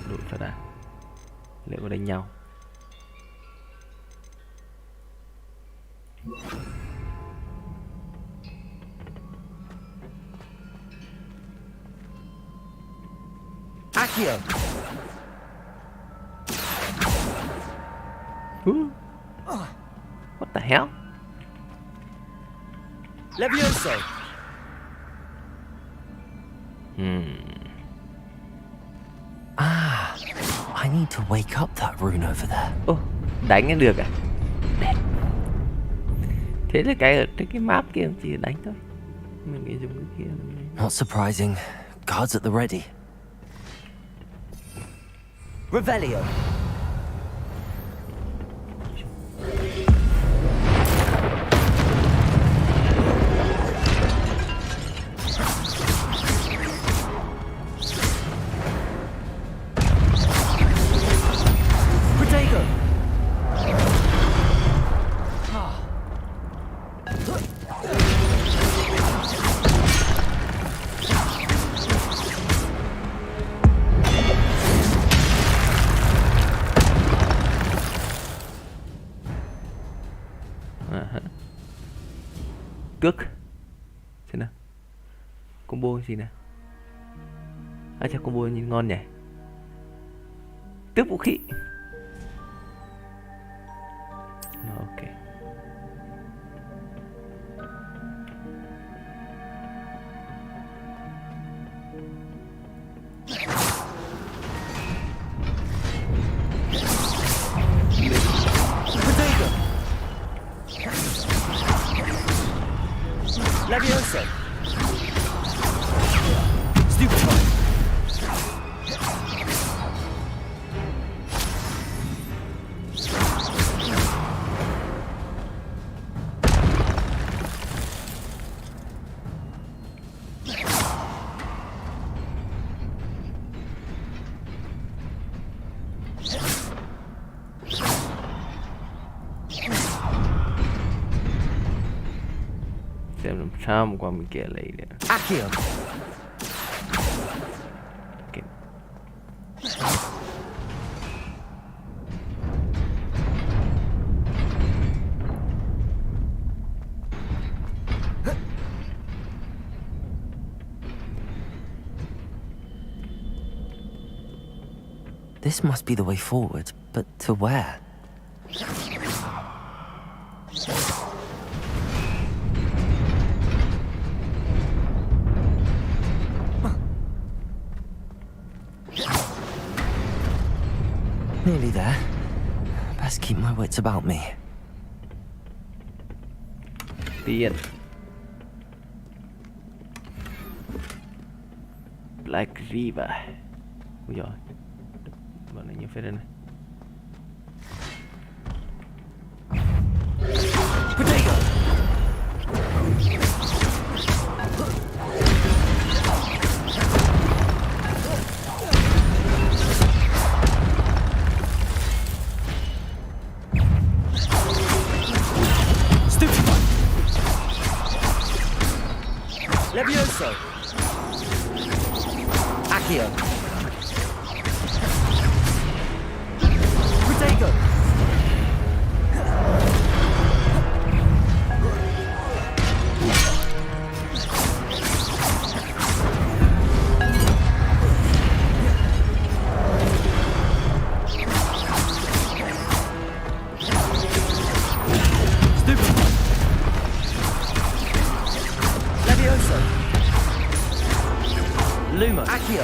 Đội phát đã. Liệu có đánh nhau? Accio. What the hell? Levioso. Ah, I need to wake up that rune over there. Đánh được à? Đẹp. Thế là cái ở trên cái map kia chỉ đánh thôi. Mình nghĩ dùng cái kia. Not surprising. Guards at the ready. Revelio. Tước. Xem nào. Combo gì nào. Chắc combo nhìn ngon nhỉ. Tước vũ khí. Ok. Levioso. Stupefy. Xem làm sao mà qua bên kia lấy được. Accio. Okay. This must be the way forward, but to where? Nearly there. Best keep my wits about me. Tiền. Black River. Ui giời. Bọn này nhiều phết đây này. Levioso. Accio. Protego. Levioso. Luma. Accio.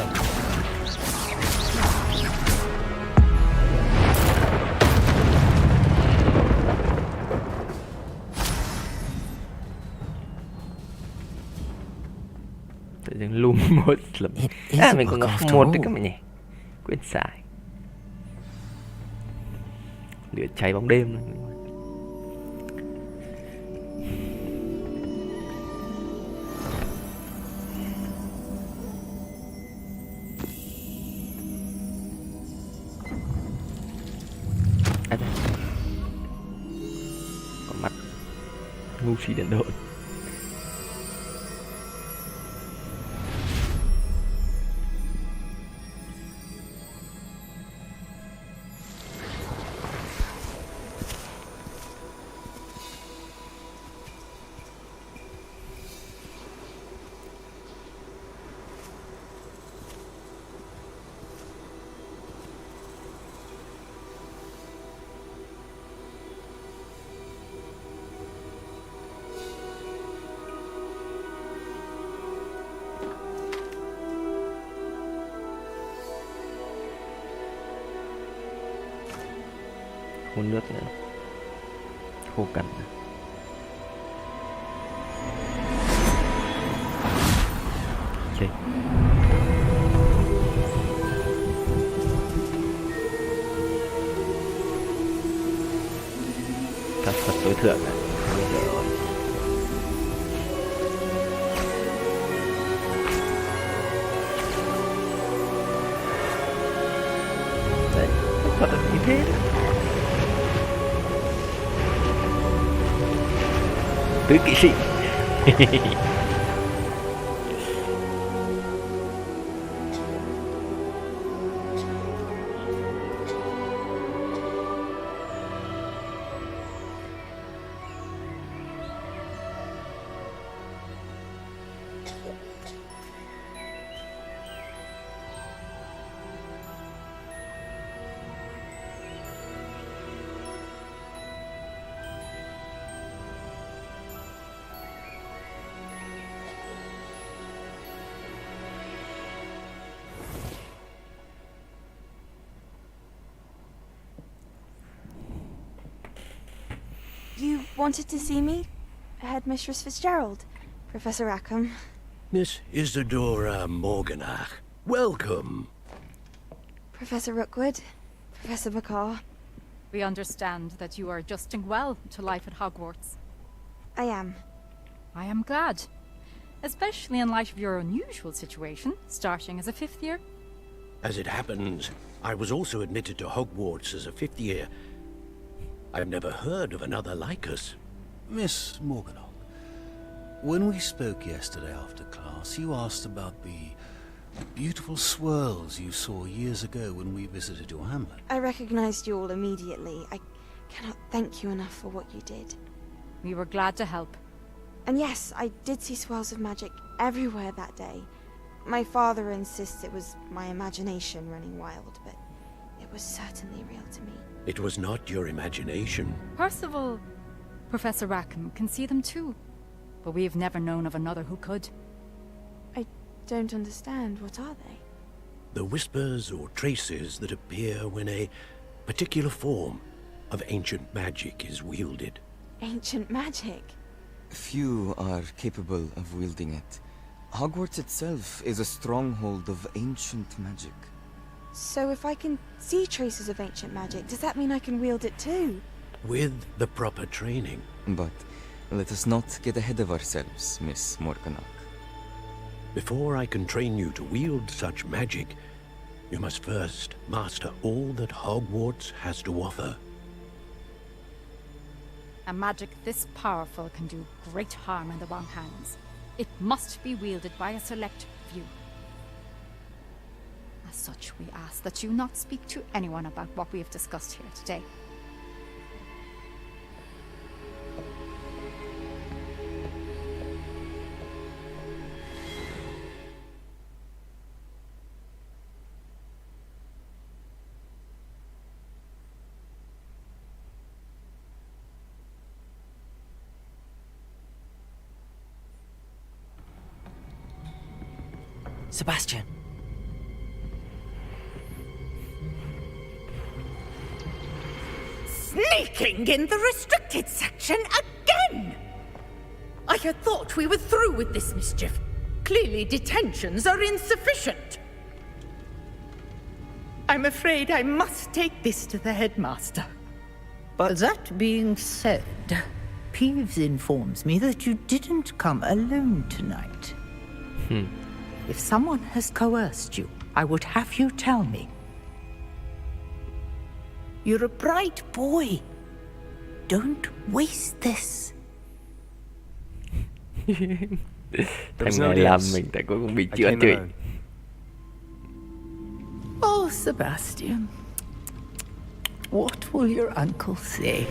Tự dưng lùm một lắm. Mình còn gặp một đấy các bạn nhỉ. Quên sai. Lửa cháy bóng đêm này. Có mặt ngu si đần độn. Hôn nước nữa. Khô cằn. Okay. Các Phật tối thượng này. Đấy, Phật là như thế đấy. Tứ kỵ sĩ. wanted to see me? Headmistress Fitzgerald, Professor Rackham. Miss Isadora Morganach, welcome. Professor Rookwood, Professor McCaw. We understand that you are adjusting well to life at Hogwarts. I am. I am glad. Especially in light of your unusual situation, starting as a 5th year. As it happens, I was also admitted to Hogwarts as a 5th year. I've never heard of another like us. Miss Morganach, when we spoke yesterday after class, you asked about the beautiful swirls you saw years ago when we visited your hamlet. I recognized you all immediately. I cannot thank you enough for what you did. We were glad to help. And yes, I did see swirls of magic everywhere that day. My father insists it was my imagination running wild, but it was certainly real to me. It was not your imagination. Percival, Professor Rackham can see them too. But we have never known of another who could. I don't understand. What are they? The whispers or traces that appear when a particular form of ancient magic is wielded. Ancient magic? Few are capable of wielding it. Hogwarts itself is a stronghold of ancient magic. So if I can see traces of ancient magic, does that mean I can wield it too? With the proper training. But let us not get ahead of ourselves, Miss Morganach. Before I can train you to wield such magic, you must first master all that Hogwarts has to offer. A magic this powerful can do great harm in the wrong hands. It must be wielded by a select few. As such, we ask that you not speak to anyone about what we have discussed here today. Sebastian. Sneaking in the restricted section again! I had thought we were through with this mischief. Clearly detentions are insufficient. I'm afraid I must take this to the headmaster. But that being said, Peeves informs me that you didn't come alone tonight. If someone has coerced you, I would have you tell me. You're a bright boy. Don't waste this. Thằng này làm mình tại cuối cùng bị chữa trị. Oh, Sebastian. What will your uncle say?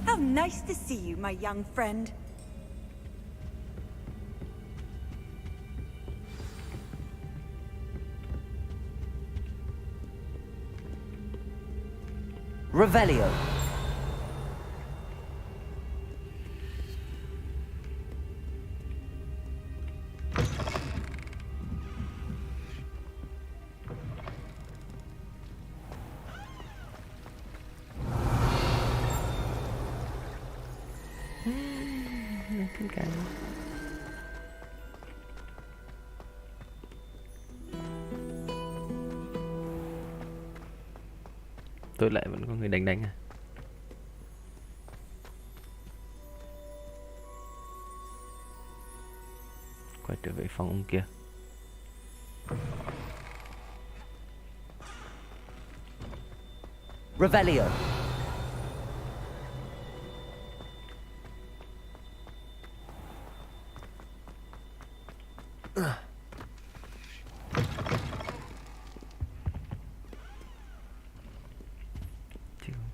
How nice to see you, my young friend. Revelio. Cái tôi lại vẫn có người đánh à. Quay trở về phòng ông kia. Revelio.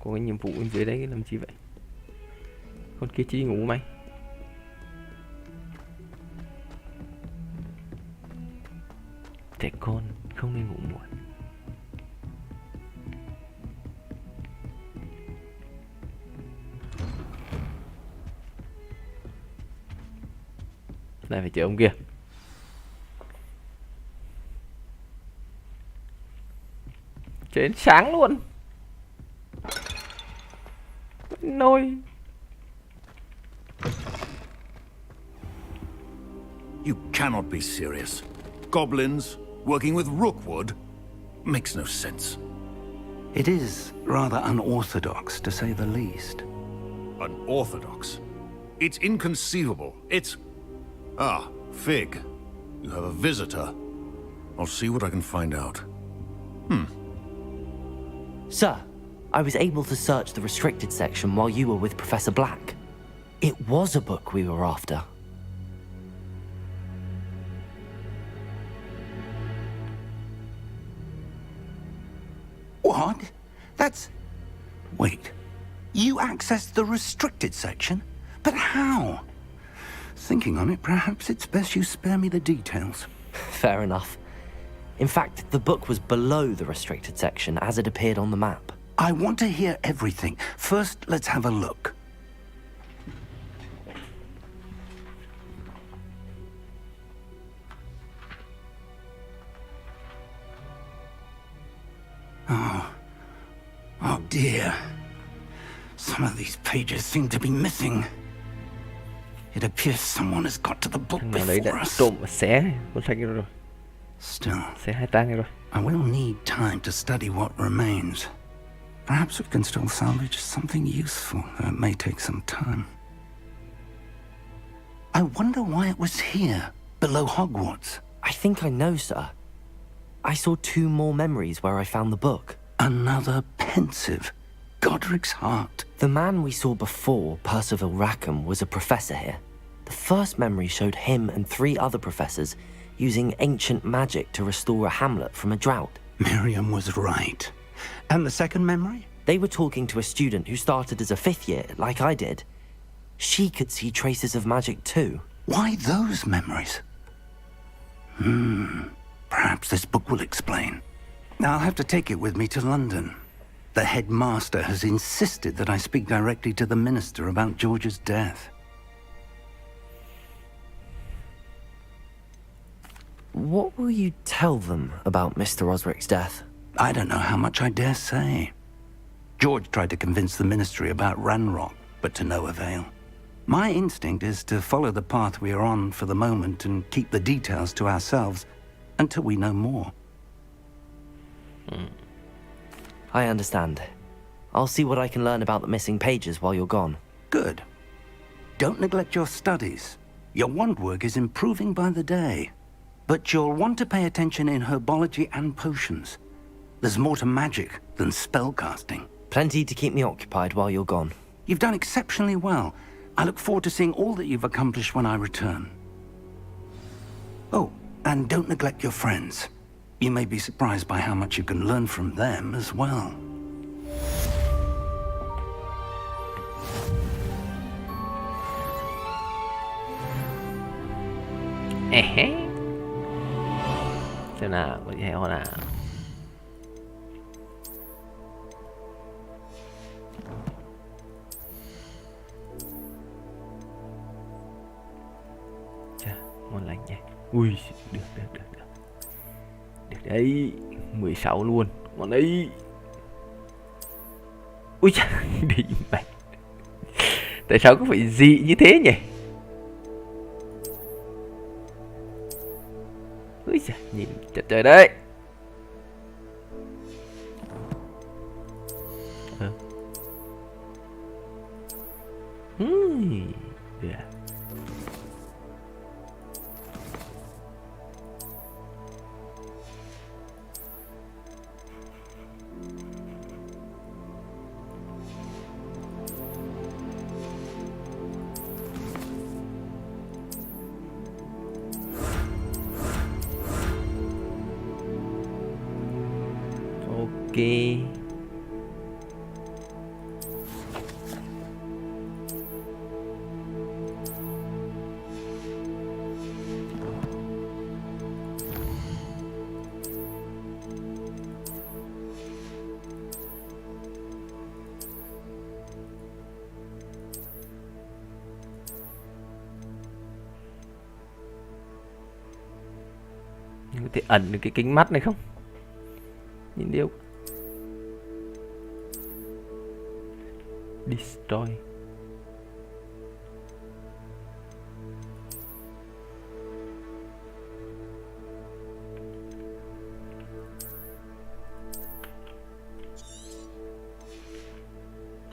Có cái nhiệm vụ bên dưới đấy làm chi vậy? Con kia chỉ ngủ mày. Trẻ con không nên ngủ muộn. Này phải chờ ông kia. Chờ đến sáng luôn. Nôi. You cannot be serious. Goblins working with Rookwood makes no sense. It is rather unorthodox, to say the least. Unorthodox? It's inconceivable. It's... Ah, Fig. You have a visitor. I'll see what I can find out. Sir, I was able to search the restricted section while you were with Professor Black. It was a book we were after. What? That's... Wait. You accessed the restricted section? But how? Thinking on it, perhaps it's best you spare me the details. Fair enough. In fact, the book was below the restricted section as it appeared on the map. I want to hear everything. First, let's have a look. Oh dear. Some of these pages seem to be missing. It appears someone has got to the book before us. Trộm và xé cuốn sách rồi. Still, Xé 2 trang rồi. I will need time to study what remains. Perhaps we can still salvage something useful, though it may take some time. I wonder why it was here, below Hogwarts. I think I know, sir. I saw 2 more memories where I found the book. Another pensive. Godric's heart. The man we saw before, Percival Rackham, was a professor here. The first memory showed him and 3 other professors using ancient magic to restore a hamlet from a drought. Miriam was right. And the second memory? They were talking to a student who started as a 5th year, like I did. She could see traces of magic too. Why those memories? Perhaps this book will explain. I'll have to take it with me to London. The headmaster has insisted that I speak directly to the minister about George's death. What will you tell them about Mr. Osric's death? I don't know how much I dare say. George tried to convince the ministry about Ranrock, but to no avail. My instinct is to follow the path we are on for the moment and keep the details to ourselves until we know more. I understand. I'll see what I can learn about the missing pages while you're gone. Good. Don't neglect your studies. Your wand work is improving by the day. But you'll want to pay attention in herbology and potions. There's more to magic than spellcasting. Plenty to keep me occupied while you're gone. You've done exceptionally well. I look forward to seeing all that you've accomplished when I return. Oh, and don't neglect your friends. You may be surprised by how much you can learn from them as well. Xem nào, có gì hay ho nào. Chà, ngon lành nha. Ui, được. Được đấy, 16 luôn. Ngon đấy. Ui chà, đi mày. Tại sao có phải dị như thế nhỉ? Ui giời, nhìn chật trời đấy. Yeah. Ok. Có thể ẩn được cái kính mắt này không? Nhìn điêu. Destroy.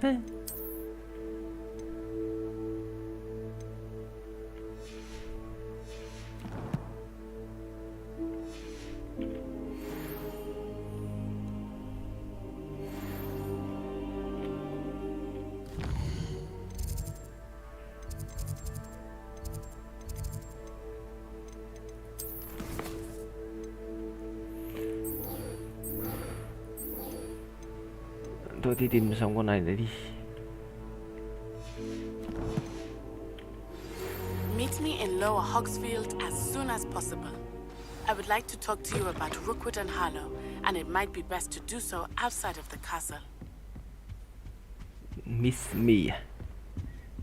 Thế. Tôi đi tìm xong con này để đi. Meet me in Lower Hogsfield as soon as possible. I would like to talk to you about Rookwood and Harlow, and it might be best to do so outside of the castle. Miss me.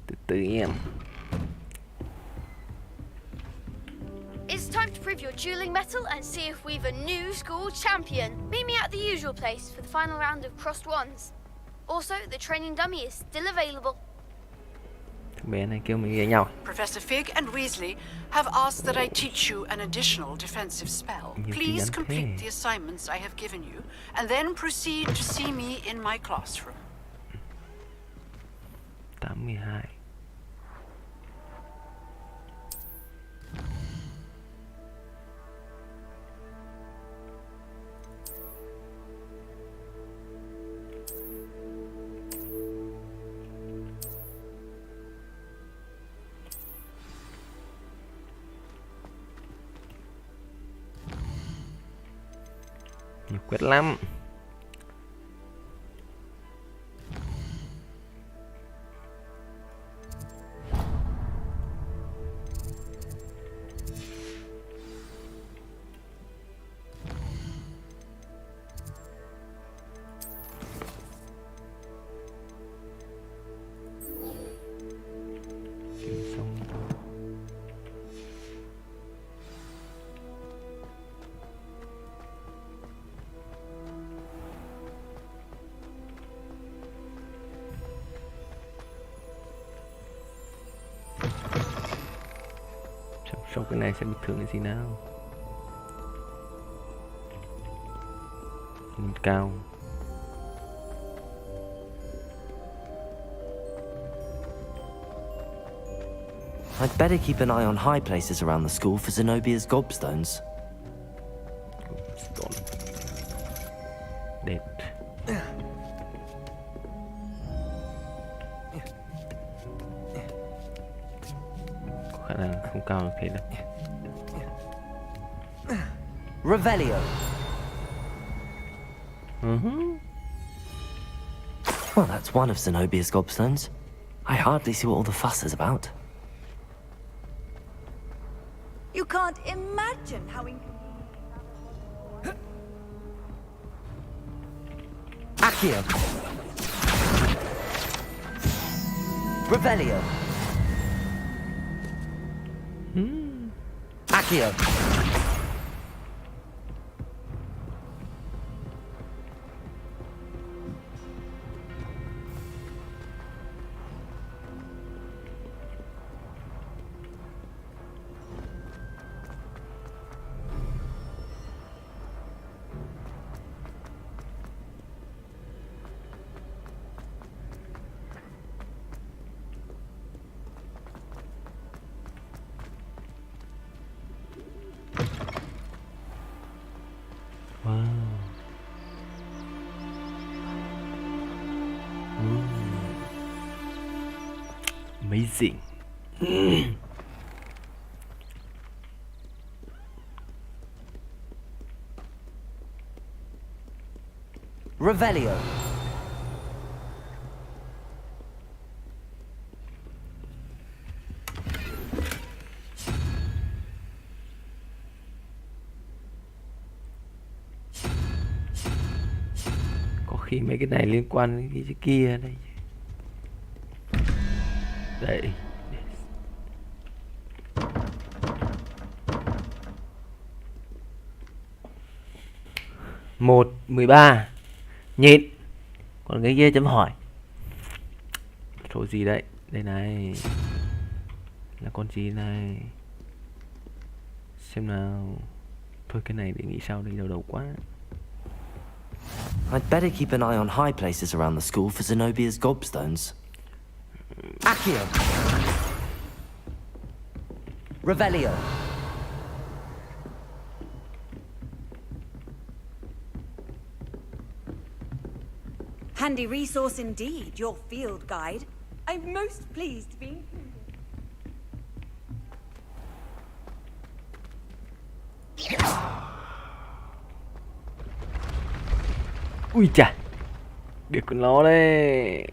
Từ từ em. It's time to prove your dueling mettle and see if we've a new school champion. Meet me at the usual place for the final round of crossed ones. Also, the training dummy is still available. Thằng bé này kêu mình ghé nhau. Professor Fig and Weasley have asked that I teach you an additional defensive spell. Please complete the assignments I have given you, and then proceed to see me in my classroom. 82. Nhiều quyết lắm. Sau cái này sẽ bị thương cái gì nào? Nhìn cao. I'd better keep an eye on high places around the school for Zenobia's gobstones. Gobstone. Đẹp. Khả năng không cao được thế đâu. Revelio. Well, that's one of Zenobia's gobstones. I hardly see what all the fuss is about. You can't imagine how Accio. Revelio. Accio. Amazing. Revelio. Có khi mấy cái này liên quan đến cái kia đây. Đây. 1-13. Nhịn. Còn cái kia chấm hỏi. Số gì đấy? Đây này. Là con gì này? Xem nào. Thôi cái này để nghĩ sau đây, đầu quá. I'd better keep an eye on high places around the school for Zenobia's gobstones. Accio. Revelio. Handy resource indeed, your field guide. I'm most pleased to be included. Ui chà. Được con nó đây.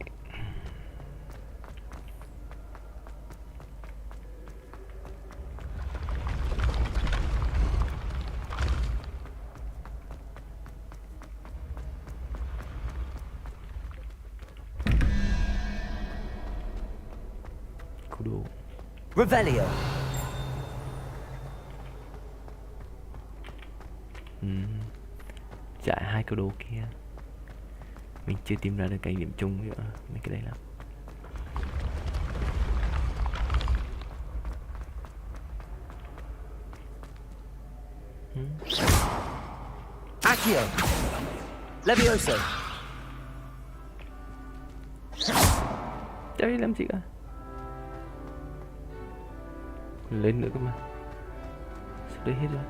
Revelio. Chạy 2 câu đố kia. Mình chưa tìm ra được cái điểm chung nữa. Mấy cái đây là Accio. Levioso. Chơi làm gì cả. Lên nữa cơ mà. Sao đây hết rồi.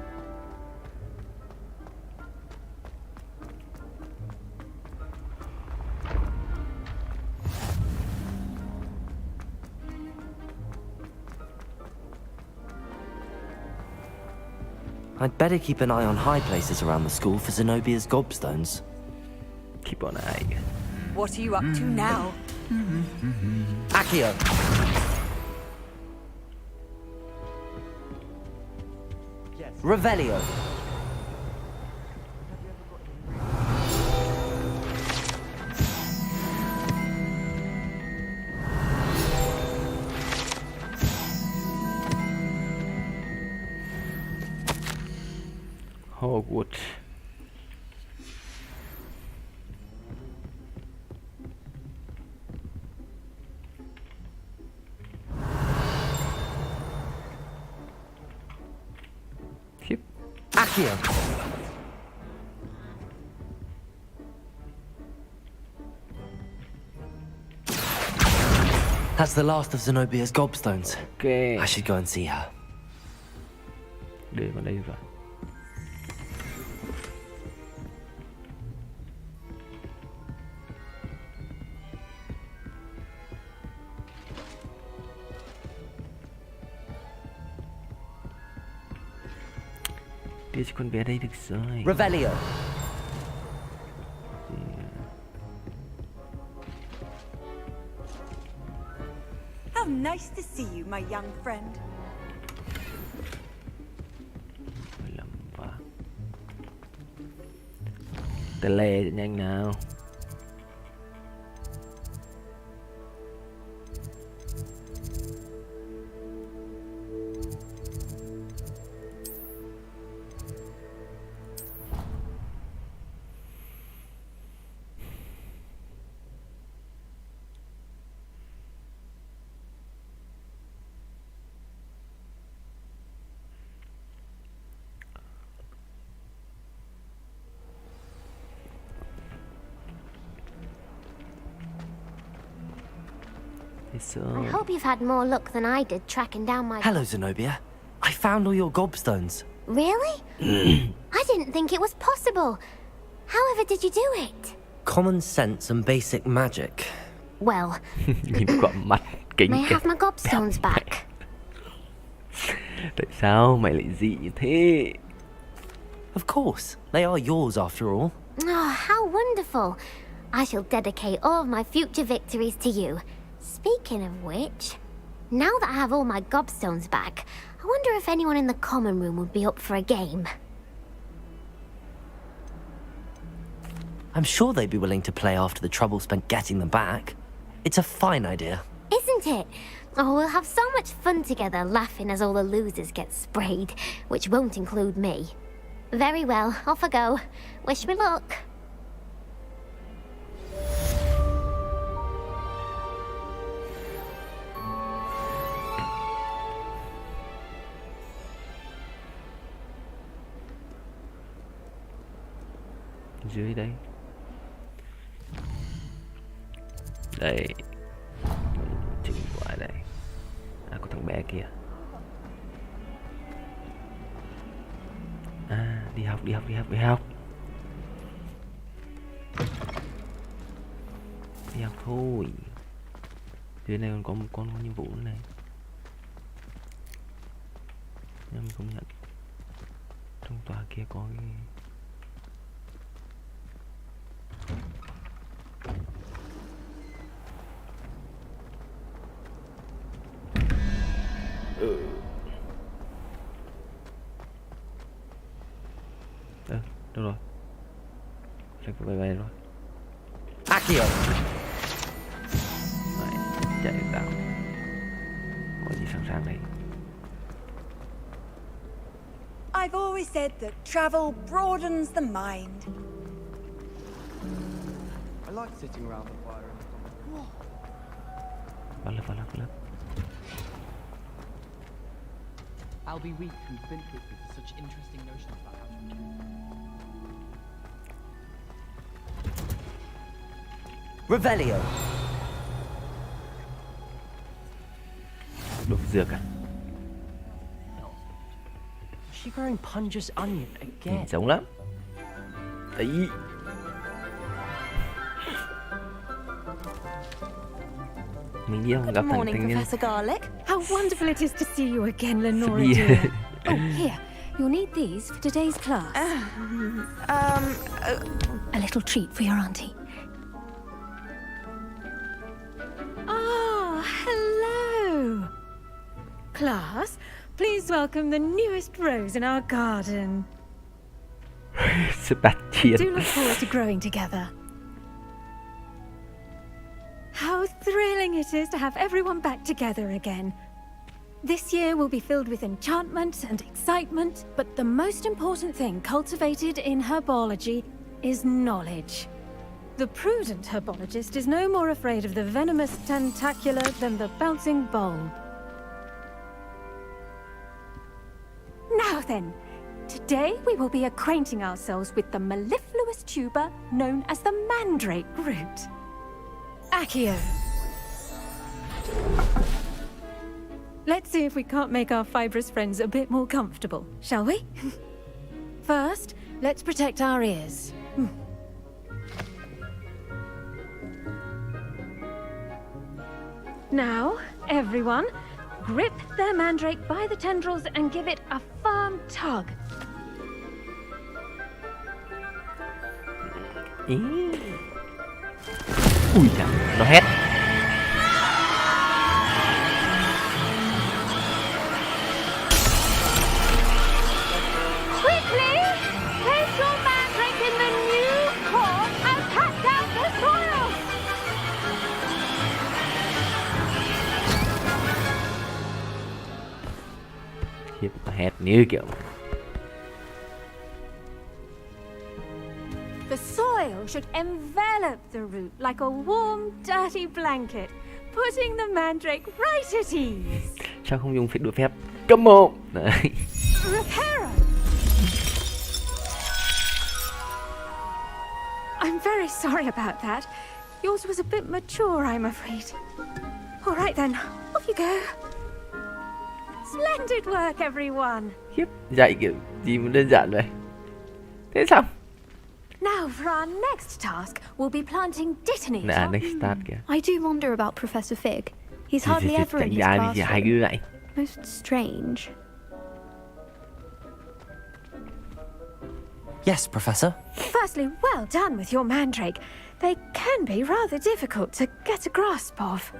I'd better keep an eye on high places around the school for Zenobia's gobstones. Keep an eye. What are you up to now? Accio. Revelio. Hogwarts. Accio. That's the last of Zenobia's gobstones. Okay. I should go and see her. Để vào đây rồi. Đưa cho con bé đây được rồi. Revelio. How nice to see you, my young friend. Tele cho nhanh nào. I hope you've had more luck than I did tracking down my... Hello, Zenobia. I found all your gobstones. Really? I didn't think it was possible. However did you do it? Common sense and basic magic. Well, Nhìn quả mặt kính may I kìa. have my gobstones back? Tại sao mày lại dị như thế? Of course. They are yours after all. Oh, how wonderful. I shall dedicate all of my future victories to you. Speaking of which, now that I have all my gobstones back, I wonder if anyone in the common room would be up for a game. I'm sure they'd be willing to play after the trouble spent getting them back. It's a fine idea. Isn't it? Oh, we'll have so much fun together laughing as all the losers get sprayed, which won't include me. Very well, off I go. Wish me luck. Dưới đây. Đây. Chừng quả đây. À, có thằng bé kìa. À, đi học. Đi học thôi. Dưới này còn có một con nhiệm vụ nữa này. Nhưng mình công nhận trong tòa kia có cái đâu rồi? Chắc phải bay rồi. Accio. Đấy, chạy vào. Có gì sẵn sàng đây. I've always said that travel broadens the mind. I like sitting around the fire. Vào lớp. I'll be weak and flint with such interesting notions about how to do. Revelio. Độc dược à? She growing Punja's onion again. Giống lắm. Đấy. Mình đi không gặp thằng Morning, thanh niên. Professor Garlic. How wonderful it is to see you again, Lenora dear. Oh, here. You'll need these for today's class. A little treat for your auntie. Ah, hello. Class, please welcome the newest rose in our garden. Sebastian. Do look forward to growing together. How thrilling it is to have everyone back together again. This year will be filled with enchantment and excitement, but the most important thing cultivated in herbology is knowledge. The prudent herbologist is no more afraid of the venomous tentacula than the bouncing bulb. Now then, today we will be acquainting ourselves with the mellifluous tuber known as the mandrake root. Accio. Let's see if we can't make our fibrous friends a bit more comfortable, shall we? First, let's protect our ears. Now, everyone, grip their mandrake by the tendrils and give it a firm tug. Ui chà, nó hét. Quickly, place your mandrake in the new pot and pat down the soil. Khiếp, nó hét như kiểu. The soil should envelop the root like a warm, dirty blanket, putting the mandrake right at ease. Sao không dùng phép đũa phép? Come on. Đấy. Reparo. I'm very sorry about that. Yours was a bit mature, I'm afraid. All right then, off you go. Splendid work, everyone. Khiếp, dạy kiểu gì mà đơn giản vậy? Thế xong. Now for our next task, we'll be planting detonators. Nè, next task kìa. I do wonder about Professor Fig. He's hardly ever in his Hai đứa này. Most strange. Yes, Professor. Firstly, well done with your mandrake. They can be rather difficult to get a grasp of.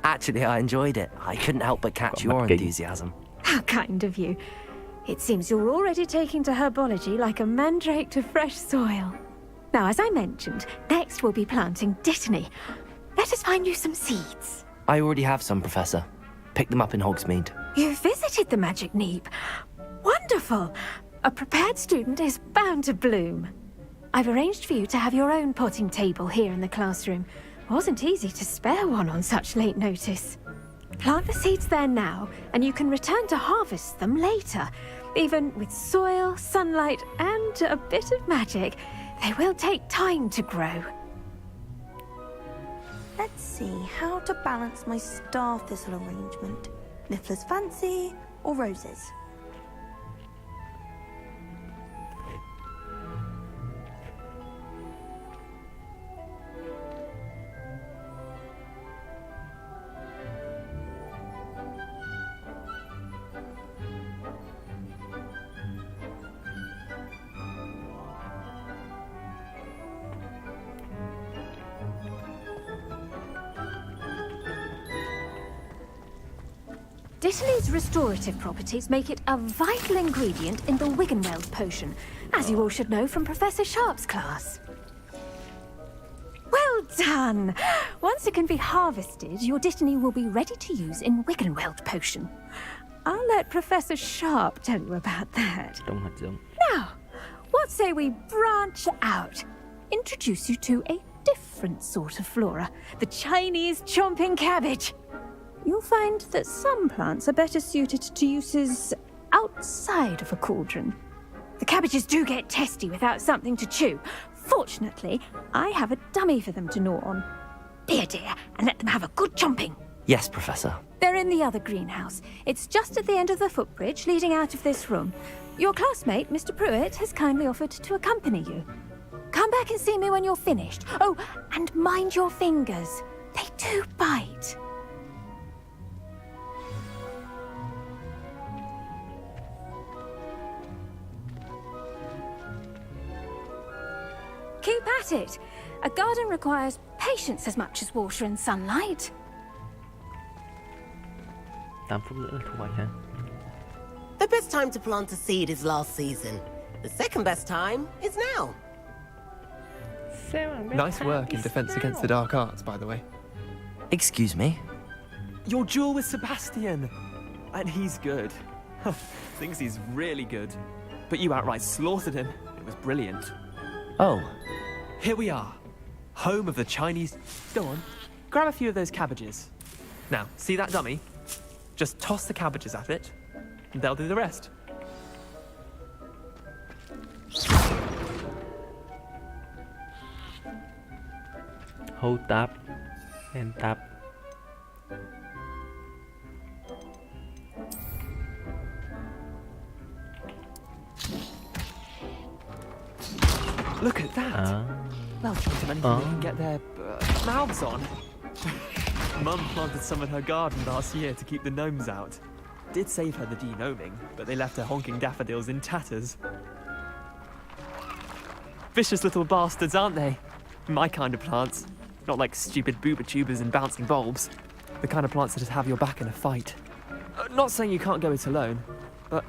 Actually, I enjoyed it. I couldn't help but catch your enthusiasm. How kind of you. It seems you're already taking to herbology like a mandrake to fresh soil. Now, as I mentioned, next we'll be planting dittany. Let us find you some seeds. I already have some, Professor. Picked them up in Hogsmeade. You visited the Magic Neep. Wonderful. A prepared student is bound to bloom. I've arranged for you to have your own potting table here in the classroom. Wasn't easy to spare one on such late notice. Plant the seeds there now, and you can return to harvest them later. Even with soil, sunlight, and a bit of magic, they will take time to grow. Let's see how to balance my star thistle arrangement. Niffler's fancy or roses? Dittany's restorative properties make it a vital ingredient in the Wiggenweld potion, as you all should know from Professor Sharp's class. Well done! Once it can be harvested, your Dittany will be ready to use in Wiggenweld potion. I'll let Professor Sharp tell you about that. Now, what say we branch out? Introduce you to a different sort of flora, the Chinese chomping cabbage. You'll find that some plants are better suited to uses outside of a cauldron. The cabbages do get testy without something to chew. Fortunately, I have a dummy for them to gnaw on. Be a dear and let them have a good chomping. Yes, Professor. They're in the other greenhouse. It's just at the end of the footbridge leading out of this room. Your classmate, Mr. Pruitt, has kindly offered to accompany you. Come back and see me when you're finished. Oh, and mind your fingers. They do bite. Keep at it. A garden requires patience as much as water and sunlight. 8 phút nữa là thu hoạch ha. The best time to plant a seed is last season. The second best time is now. Nice work in defense against the dark arts, by the way. Excuse me? Your duel with Sebastian. And he's good. Thinks he's really good. But you outright slaughtered him. It was brilliant. Oh. Here we are. Home of the Chinese... Go on. Grab a few of those cabbages. Now, see that dummy? Just toss the cabbages at it, and they'll do the rest. Hold tab and tab. Look at that! Well, gentlemen, they can get their mouths on. Mum planted some in her garden last year to keep the gnomes out. Did save her the de-gnoming, but they left her honking daffodils in tatters. Vicious little bastards, aren't they? My kind of plants. Not like stupid booba tubers and bouncing bulbs. The kind of plants that just have your back in a fight. Not saying you can't go it alone, but...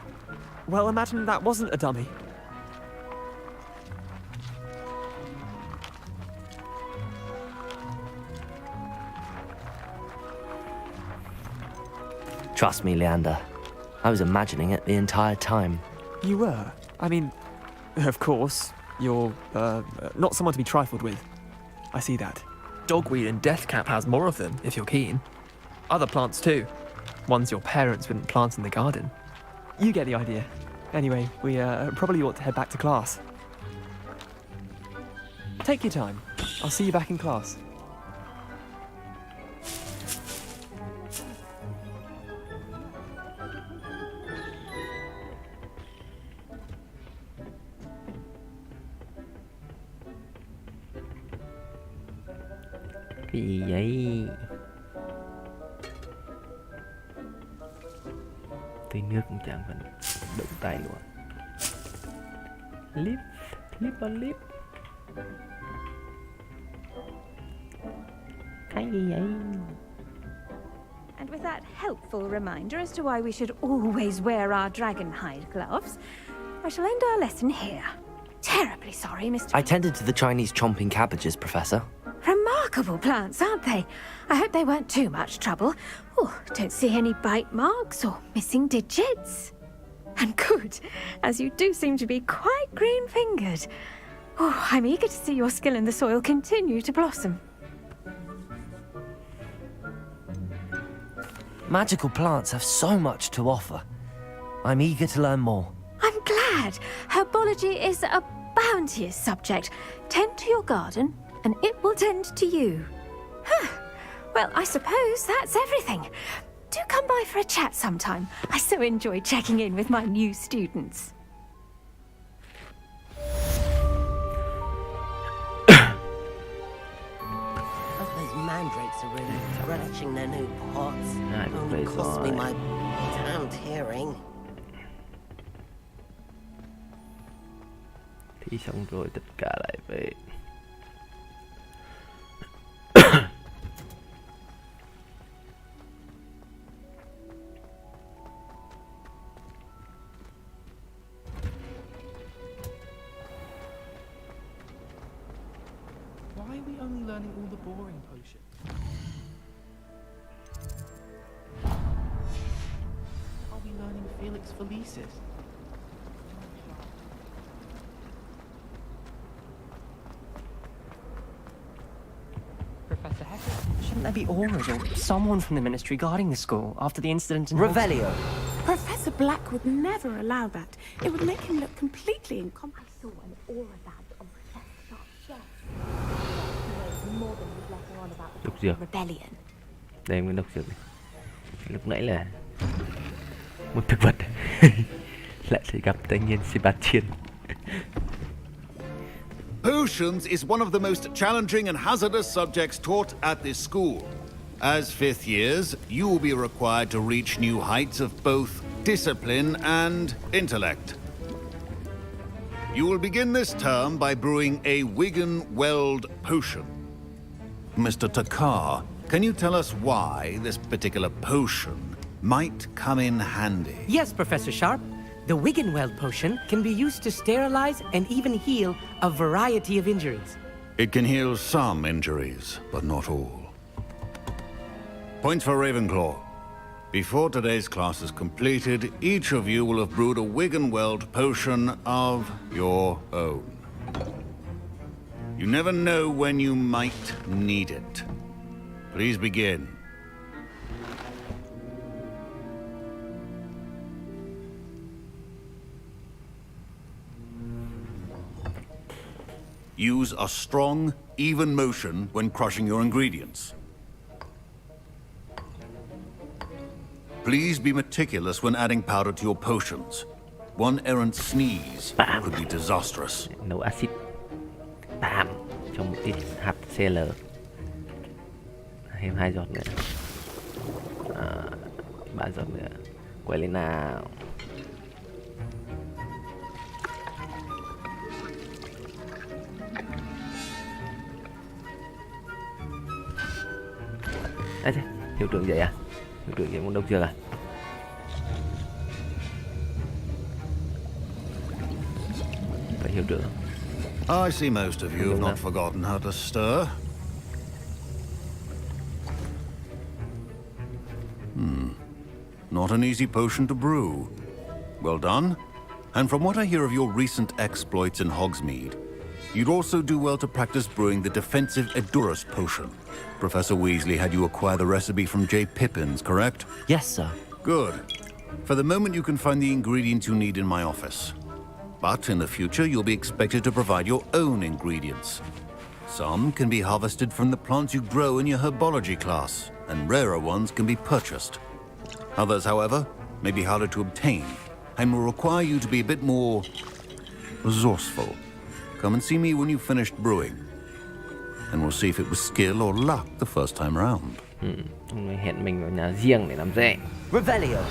Well, imagine that wasn't a dummy. Trust me, Leander. I was imagining it the entire time. You were? I mean, of course, you're, not someone to be trifled with. I see that. Dogweed and deathcap has more of them, if you're keen. Other plants too. Ones your parents wouldn't plant in the garden. You get the idea. Anyway, we, probably ought to head back to class. Take your time. I'll see you back in class. Cái gì vậy? Tuy nước cũng chẳng phải đụng tay luôn. Lip, lip on lip. Cái gì vậy? And with that helpful reminder as to why we should always wear our dragon hide gloves, I shall end our lesson here. Terribly sorry, Mr. I tended to the Chinese chomping cabbages, Professor. Remarkable. remarkable plants, aren't they? I hope they weren't too much trouble. Oh, don't see any bite marks or missing digits. And good, as you do seem to be quite green-fingered. Oh, I'm eager to see your skill in the soil continue to blossom. Magical plants have so much to offer. I'm eager to learn more. I'm glad. Herbology is a bounteous subject. Tend to your garden, and it will tend to you. Huh. Well, I suppose that's everything. Do come by for a chat sometime. I so enjoy checking in with my new students. Those mandrakes are really scratching their new pots. Only cost me my damned hearing. Thì xong rồi tất cả lại về. Why are we only learning all the boring potions? Are we learning Felix Felicis? Professor Hecker, shouldn't there be auras or someone from the ministry guarding the school after the incident in Revelio. Professor Black would never allow that. It would make him look completely incompetent. I saw an aura badge on Professor Sharp's chest. He knows more than he's letting on about Độc dược. rebellion. Đây cái độc dược này. Lúc nãy là một thực vật. Lại sẽ gặp tự nhiên Sebastian. Potions is one of the most challenging and hazardous subjects taught at this school. As fifth years, you will be required to reach new heights of both discipline and intellect. You will begin this term by brewing a Wigan-Weld potion. Mr. Takar, can you tell us why this particular potion might come in handy? Yes, Professor Sharp. The Wigan-Weld potion can be used to sterilize and even heal a variety of injuries. It can heal some injuries, but not all. Points for Ravenclaw. Before today's class is completed, each of you will have brewed a Wigan-Weld potion of your own. You never know when you might need it. Please begin. Use a strong, even motion when crushing your ingredients. Please be meticulous when adding powder to your potions. One errant sneeze could be disastrous. Nấu axit bam trong một ít hạt CL. Thêm 2 giọt nữa. 3 giọt nữa. Quay lên nào. À, hiệu trưởng vậy à? Hiệu trưởng vậy muốn độc dược à? Phải hiệu trưởng. I see most of you have not forgotten how to stir. Not an easy potion to brew. Well done. And from what I hear of your recent exploits in Hogsmeade, you'd also do well to practice brewing the defensive Edurus potion. Professor Weasley had you acquire the recipe from J. Pippin's, correct? Yes, sir. Good. For the moment, you can find the ingredients you need in my office. But in the future, you'll be expected to provide your own ingredients. Some can be harvested from the plants you grow in your herbology class, and rarer ones can be purchased. Others, however, may be harder to obtain, and will require you to be a bit more resourceful. Come and see me when you've finished brewing, and we'll see if it was skill or luck the first time around. Hẹn mình vào nhà riêng để làm rẻ. Revelio.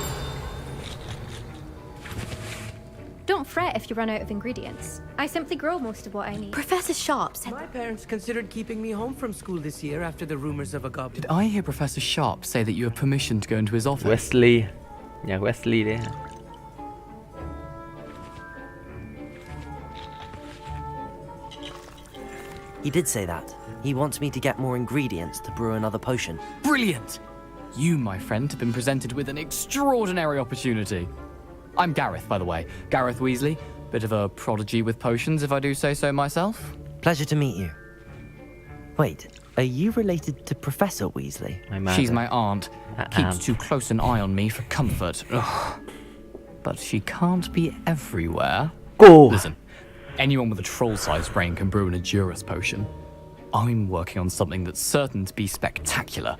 Don't fret if you run out of ingredients. I simply grow most of what I need. Professor Sharp said My parents considered keeping me home from school this year after the rumors of a goblin. Did I hear Professor Sharp say that you have permission to go into his office? Wesley. Nhà Wesley đấy hả? He did say that. He wants me to get more ingredients to brew another potion. Brilliant! You, my friend, have been presented with an extraordinary opportunity. I'm Gareth, by the way. Gareth Weasley. Bit of a prodigy with potions, if I do say so myself. Pleasure to meet you. Wait, are you related to Professor Weasley? She's my aunt. Keeps too close an eye on me for comfort. Ugh. But she can't be everywhere. Go! Listen, anyone with a troll-sized brain can brew an Edurus potion. I'm working on something that's certain to be spectacular.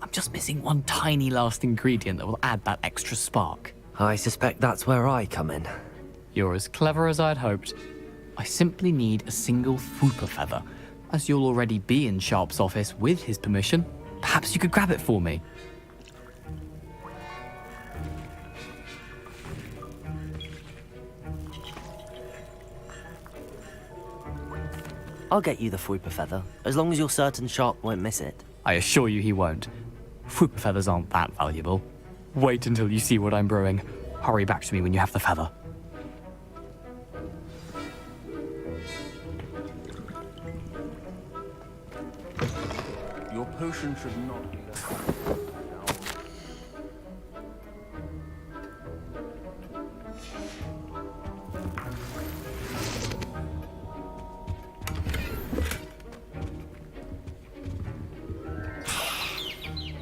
I'm just missing one tiny last ingredient that will add that extra spark. I suspect that's where I come in. You're as clever as I'd hoped. I simply need a single Fwooper feather. As you'll already be in Sharp's office with his permission, perhaps you could grab it for me. I'll get you the Fwooper feather, as long as you're certain Sharp won't miss it. I assure you he won't. Fwooper feathers aren't that valuable. Wait until you see what I'm brewing. Hurry back to me when you have the feather. Your potion should not be left.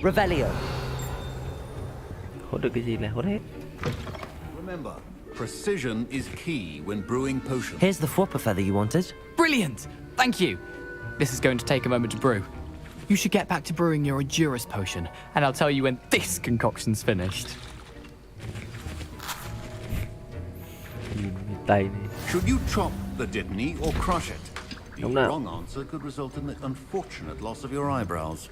Revelio. Hốt được cái gì là hốt hết. Remember, precision is key when brewing potions. Here's the Fwooper feather you wanted. Brilliant! Thank you. This is going to take a moment to brew. You should get back to brewing your Edurus potion, and I'll tell you when this concoction's finished. Should you chop the Dittany or crush it? The wrong answer could result in the unfortunate loss of your eyebrows.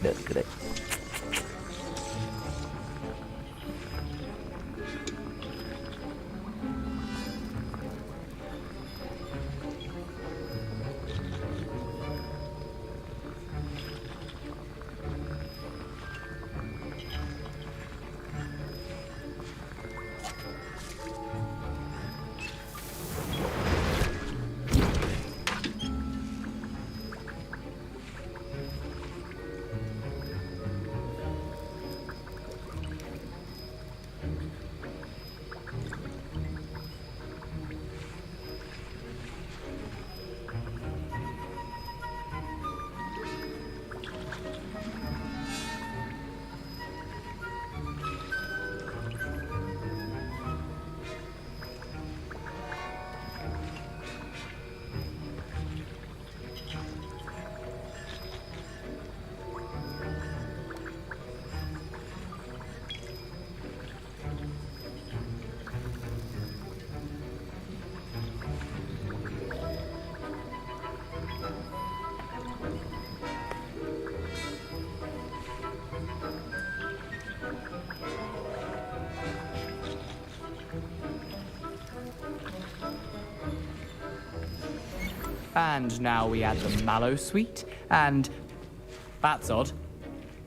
Cái đấy. And now we add the mallow sweet, and... That's odd.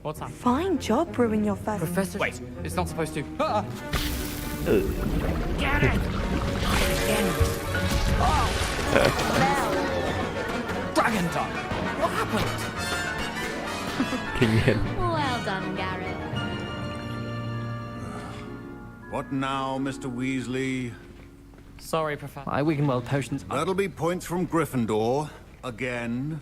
What's that? Fine job brewing your first... Professor... Wait, it's not supposed to... Get it! Dragon tongue! What happened? Well done, Gareth. What now, Mr. Weasley? Sorry, Professor. My Wiggenweld potions... That'll be points from Gryffindor. Again.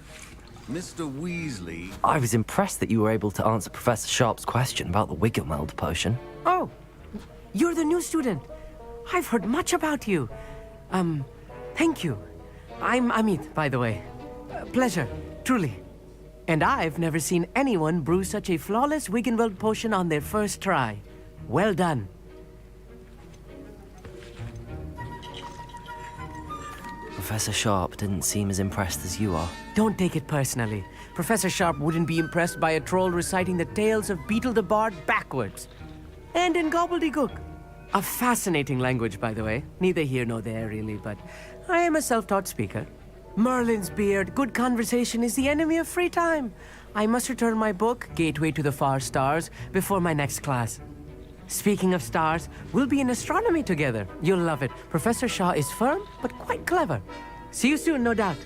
Mr. Weasley... I was impressed that you were able to answer Professor Sharp's question about the Wiggenweld potion. Oh, you're the new student. I've heard much about you. Thank you. I'm Amit, by the way. Pleasure, truly. And I've never seen anyone brew such a flawless Wiggenweld potion on their first try. Well done. Professor Sharp didn't seem as impressed as you are. Don't take it personally. Professor Sharp wouldn't be impressed by a troll reciting the tales of Beetle the Bard backwards. And in gobbledygook. A fascinating language, by the way. Neither here nor there, really, but I am a self-taught speaker. Merlin's beard, good conversation is the enemy of free time. I must return my book, Gateway to the Far Stars, before my next class. Speaking of stars, we'll be in astronomy together. You'll love it. Professor Shaw is firm, but quite clever. See you soon, no doubt.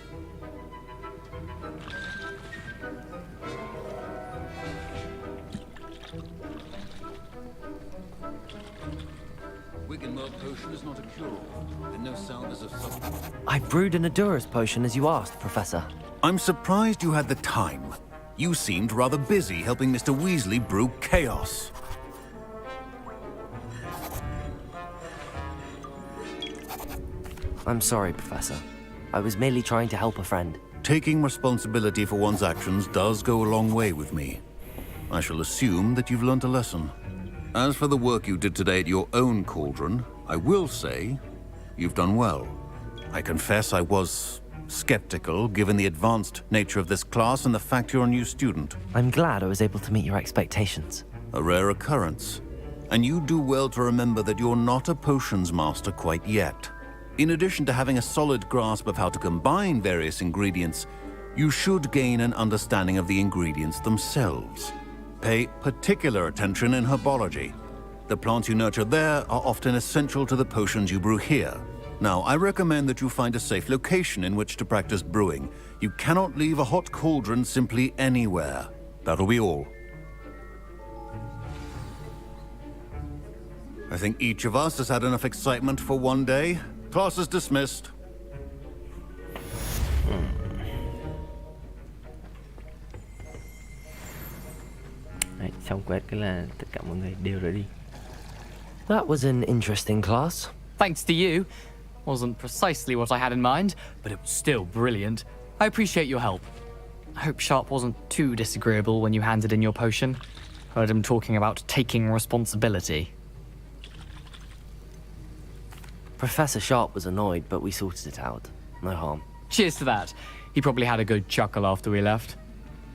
Wiggenweld potion is not a cure-all, and no salvers of substance. I brewed an Adurus potion as you asked, Professor. I'm surprised you had the time. You seemed rather busy helping Mr. Weasley brew chaos. I'm sorry, Professor. I was merely trying to help a friend. Taking responsibility for one's actions does go a long way with me. I shall assume that you've learnt a lesson. As for the work you did today at your own cauldron, I will say you've done well. I confess I was skeptical, given the advanced nature of this class and the fact you're a new student. I'm glad I was able to meet your expectations. A rare occurrence. And you do well to remember that you're not a potions master quite yet. In addition to having a solid grasp of how to combine various ingredients, you should gain an understanding of the ingredients themselves. Pay particular attention in herbology. The plants you nurture there are often essential to the potions you brew here. Now, I recommend that you find a safe location in which to practice brewing. You cannot leave a hot cauldron simply anywhere. That'll be all. I think each of us has had enough excitement for one day. Class is dismissed. Đấy, xong quét cái là tất cả mọi người đều rời đi. That was an interesting class. Thanks to you. Wasn't precisely what I had in mind, but it was still brilliant. I appreciate your help. I hope Sharp wasn't too disagreeable when you handed in your potion. Heard him talking about taking responsibility. Professor Sharp was annoyed, but we sorted it out. No harm. Cheers to that. He probably had a good chuckle after we left.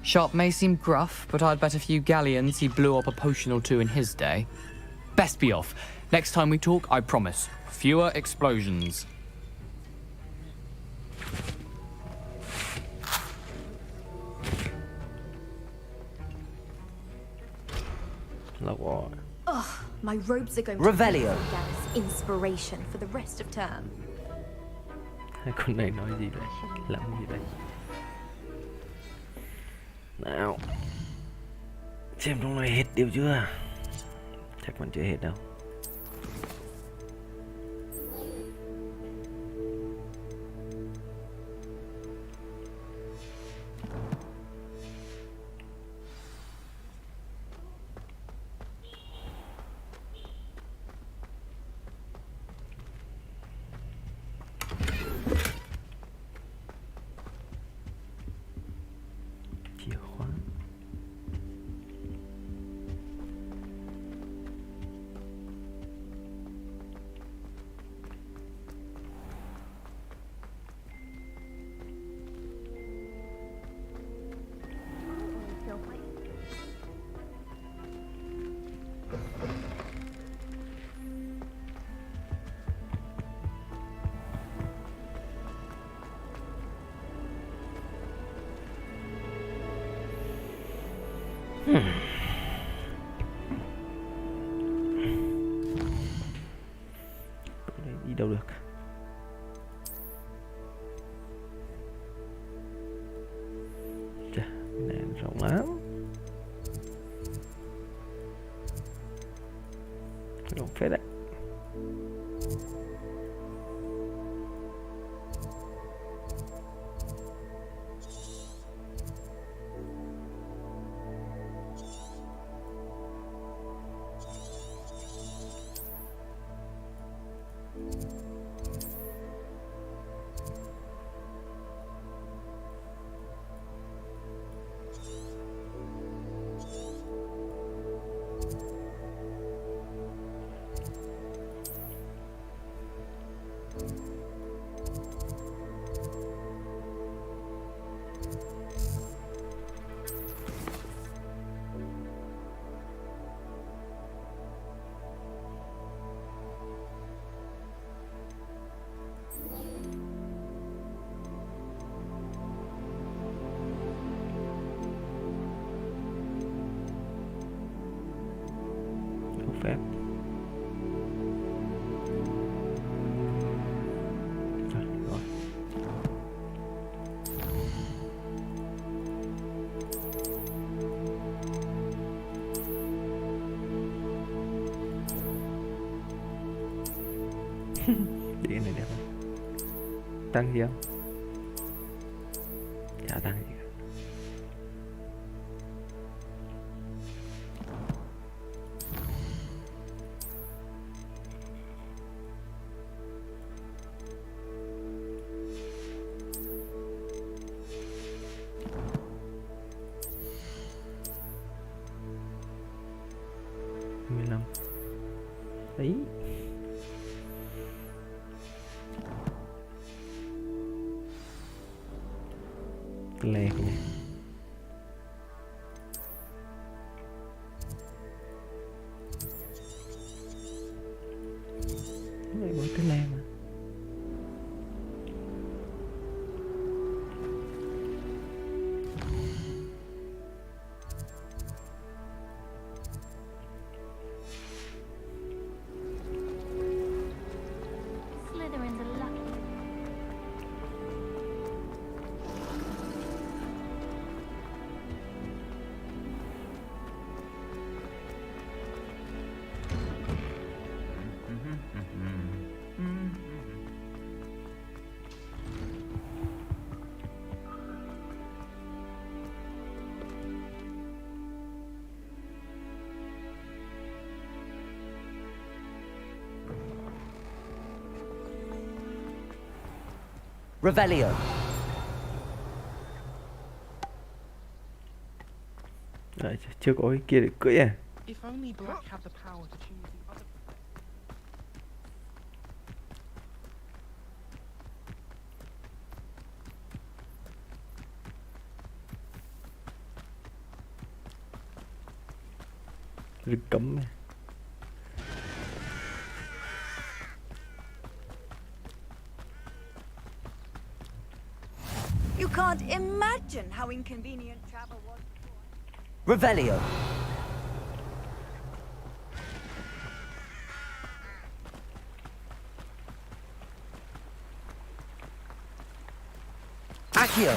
Sharp may seem gruff, but I'd bet a few galleons he blew up a potion or two in his day. Best be off. Next time we talk, I promise, fewer explosions. Ugh, my robes are going to Revelio. be as inspiration for the rest of term. Hai con này nói gì vậy? Làm gì vậy? Nào, xem trong này hết điều chưa? Chắc còn chưa hết đâu. Chìa khóa. Đi đâu được? Chà, cái này rộng lắm. Rộng phết đấy. Đi cái này đẹp không? Tăng gì không? Chả tăng gì cả. Đấy. Lẹ nhỉ. Này mỗi cái lẹ mà. Revelio. Đấy, chưa có cái kia để cưỡi à? If only Black had the power to choose the other. Rừng cấm này. You can't imagine how inconvenient travel was. Revelio. Accio.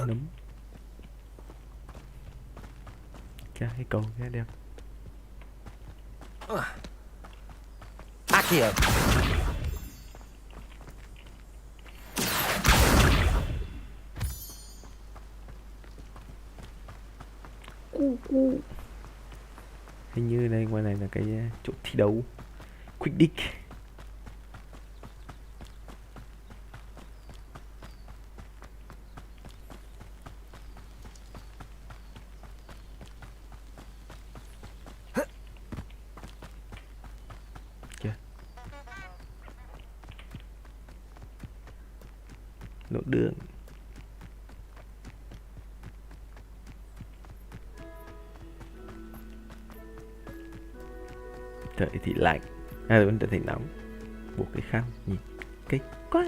Đúng. Cái cầu kia đẹp. Accio. Hình như đây ngoài này là cái chỗ thi đấu Quidditch. Lộ đường. Trời thì lạnh, vẫn trời thì nóng. Buộc cái khăn nhìn cái quá.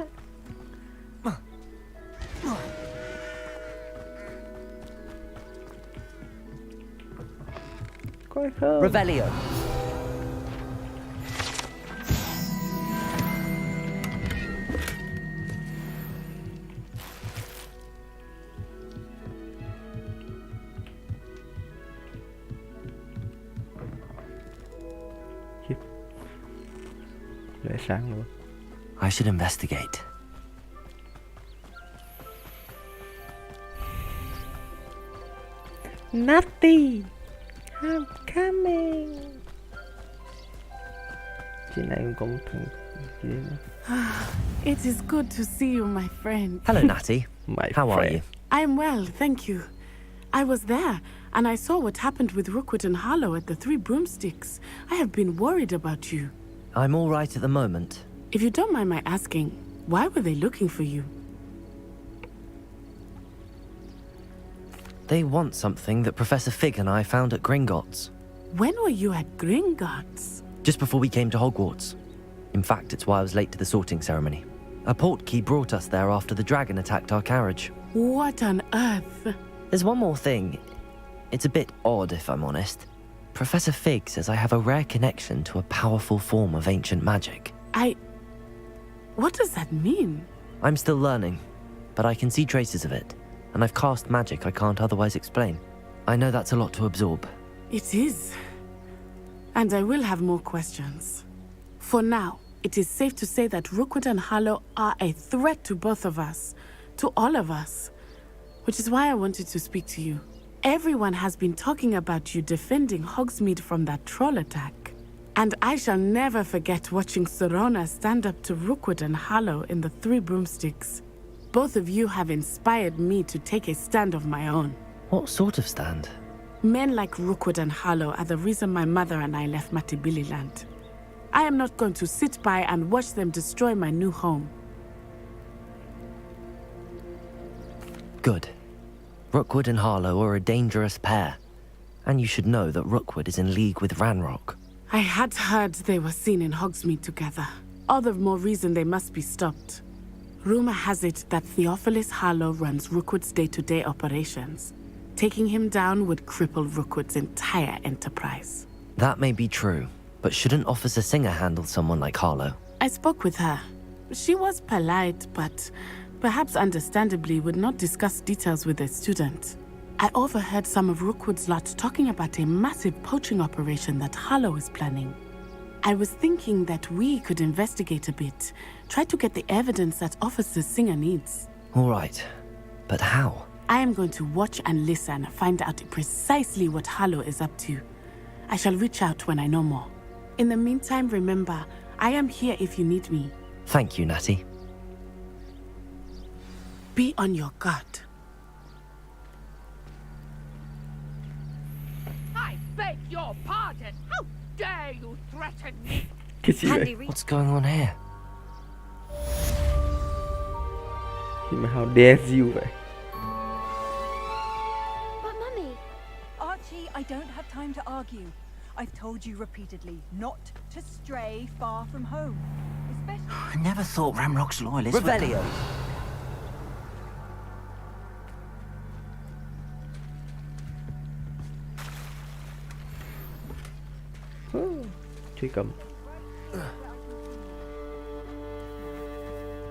Có không? Revelio. I should investigate. Natty, I'm coming. Trên này cũng có một thằng gì đấy nữa. It is good to see you, my friend. Hello, Natty. How are you? I'm well, thank you. I was there, and I saw what happened with Rookwood and Harlow at the Three Broomsticks. I have been worried about you. I'm all right at the moment. If you don't mind my asking, why were they looking for you? They want something that Professor Fig and I found at Gringotts. When were you at Gringotts? Just before we came to Hogwarts. In fact, it's why I was late to the sorting ceremony. A Portkey brought us there after the dragon attacked our carriage. What on earth? There's one more thing. It's a bit odd, if I'm honest. Professor Fig says I have a rare connection to a powerful form of ancient magic. What does that mean? I'm still learning, but I can see traces of it, and I've cast magic I can't otherwise explain. I know that's a lot to absorb. It is. And I will have more questions. For now, it is safe to say that Rookwood and Harlow are a threat to both of us, to all of us, which is why I wanted to speak to you. Everyone has been talking about you defending Hogsmeade from that troll attack. And I shall never forget watching Sorona stand up to Rookwood and Harlow in the Three Broomsticks. Both of you have inspired me to take a stand of my own. What sort of stand? Men like Rookwood and Harlow are the reason my mother and I left Matibili-land. I am not going to sit by and watch them destroy my new home. Good. Rookwood and Harlow are a dangerous pair. And you should know that Rookwood is in league with Ranrock. I had heard they were seen in Hogsmeade together. All the more reason they must be stopped. Rumor has it that Theophilus Harlow runs Rookwood's day-to-day operations. Taking him down would cripple Rookwood's entire enterprise. That may be true, but shouldn't Officer Singer handle someone like Harlow? I spoke with her. She was polite, but perhaps understandably would not discuss details with a student. I overheard some of Rookwood's lot talking about a massive poaching operation that Harlow is planning. I was thinking that we could investigate a bit, try to get the evidence that Officer Singer needs. All right, but how? I am going to watch and listen, find out precisely what Harlow is up to. I shall reach out when I know more. In the meantime, remember, I am here if you need me. Thank you, Natty. Be on your guard. I beg your pardon. How dare you threaten me? What's going on here? How dare you vậy? But Mummy... Archie, I don't have time to argue. I've told you repeatedly not to stray far from home. Especially... I never thought Ramrock's loyalists Revelio! Truy cầm.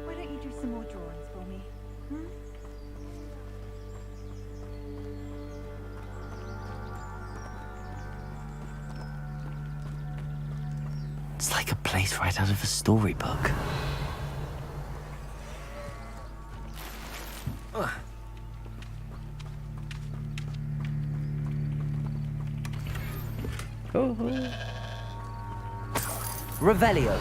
Why don't you do some more drawings for me? It's like a place right out of a storybook. Revelio.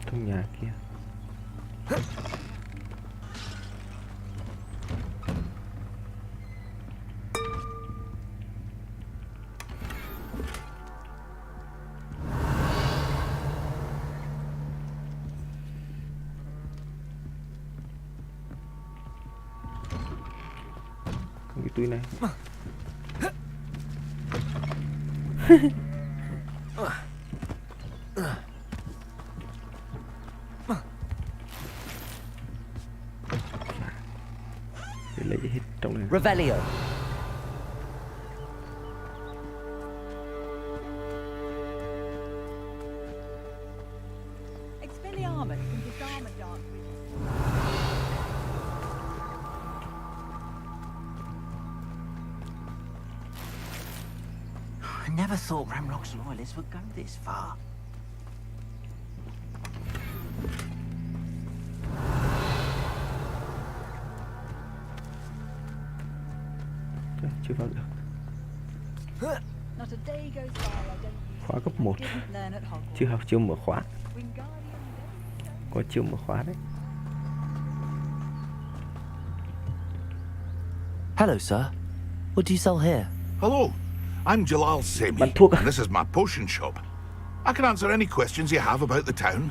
Trong nhà kia. Còn cái túi này. Để lấy hết trong này. Revelio. Expelliarmus can disarm a dark wizard. I never thought Ramrock's loyalists would go this far. Chưa vào được. Not a day goes by I don't Khóa cấp 1. learn at Hogwarts. Chưa học chưa mở khóa. Có chưa mở khóa đấy. Hello, sir. What do you sell here? Hello, I'm Jalal Semi, and this is my potion shop. I can answer any questions you have about the town.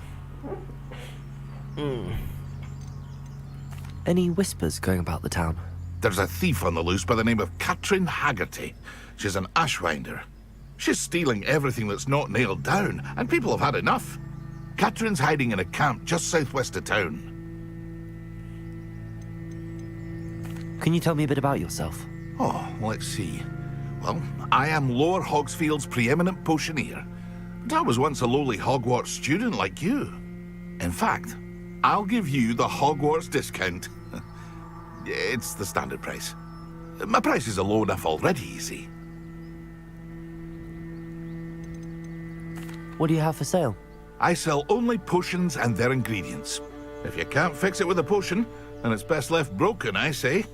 Any whispers going about the town? There's a thief on the loose by the name of Katrin Haggerty. She's an ashwinder. She's stealing everything that's not nailed down, and people have had enough. Katrin's hiding in a camp just southwest of town. Can you tell me a bit about yourself? Oh, let's see. Well, I am Lower Hogsfield's preeminent potioneer. And I was once a lowly Hogwarts student like you. In fact, I'll give you the Hogwarts discount. It's the standard price. My prices are low enough already, you see. What do you have for sale? I sell only potions and their ingredients. If you can't fix it with a potion, then it's best left broken, I say.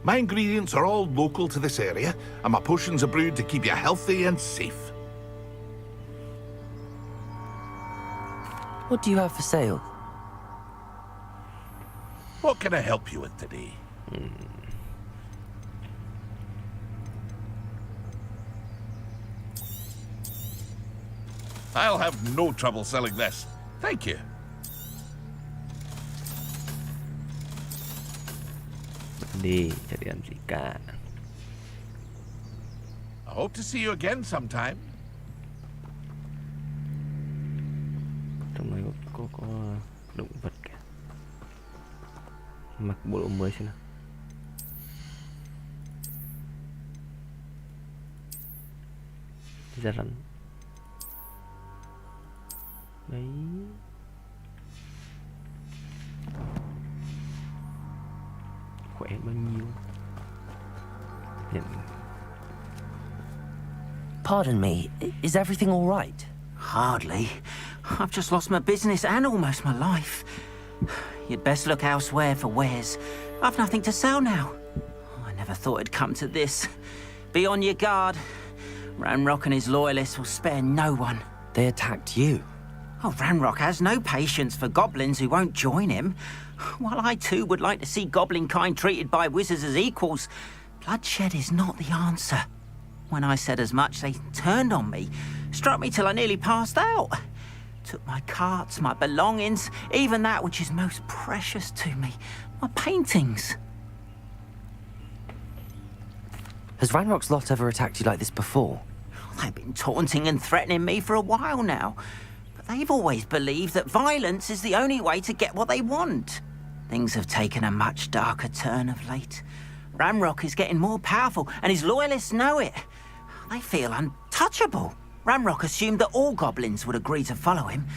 My ingredients are all local to this area, and my potions are brewed to keep you healthy and safe. What do you have for sale? What can I help you with today? I'll have no trouble selling this. Thank you. Đi, chả đi làm gì cả. I hope to see you again sometime. Trong này có động vật kìa. Mặc bộ đồ mới xem nào. Da rắn. Đấy. Khỏe bao nhiêu. Nhận. Pardon me, is everything all right? Hardly. I've just lost my business and almost my life. You'd best look elsewhere for wares. I've nothing to sell now. I never thought it'd come to this. Be on your guard. Ranrock and his loyalists will spare no one. They attacked you? Oh, Ranrock has no patience for goblins who won't join him. While I too would like to see goblin kind treated by wizards as equals, bloodshed is not the answer. When I said as much, they turned on me, struck me till I nearly passed out. Took my carts, my belongings, even that which is most precious to me, my paintings. Has Ranrock's lot ever attacked you like this before? They've been taunting and threatening me for a while now. But they've always believed that violence is the only way to get what they want. Things have taken a much darker turn of late. Ranrock is getting more powerful, and his loyalists know it. They feel untouchable. Ranrock assumed that all goblins would agree to follow him,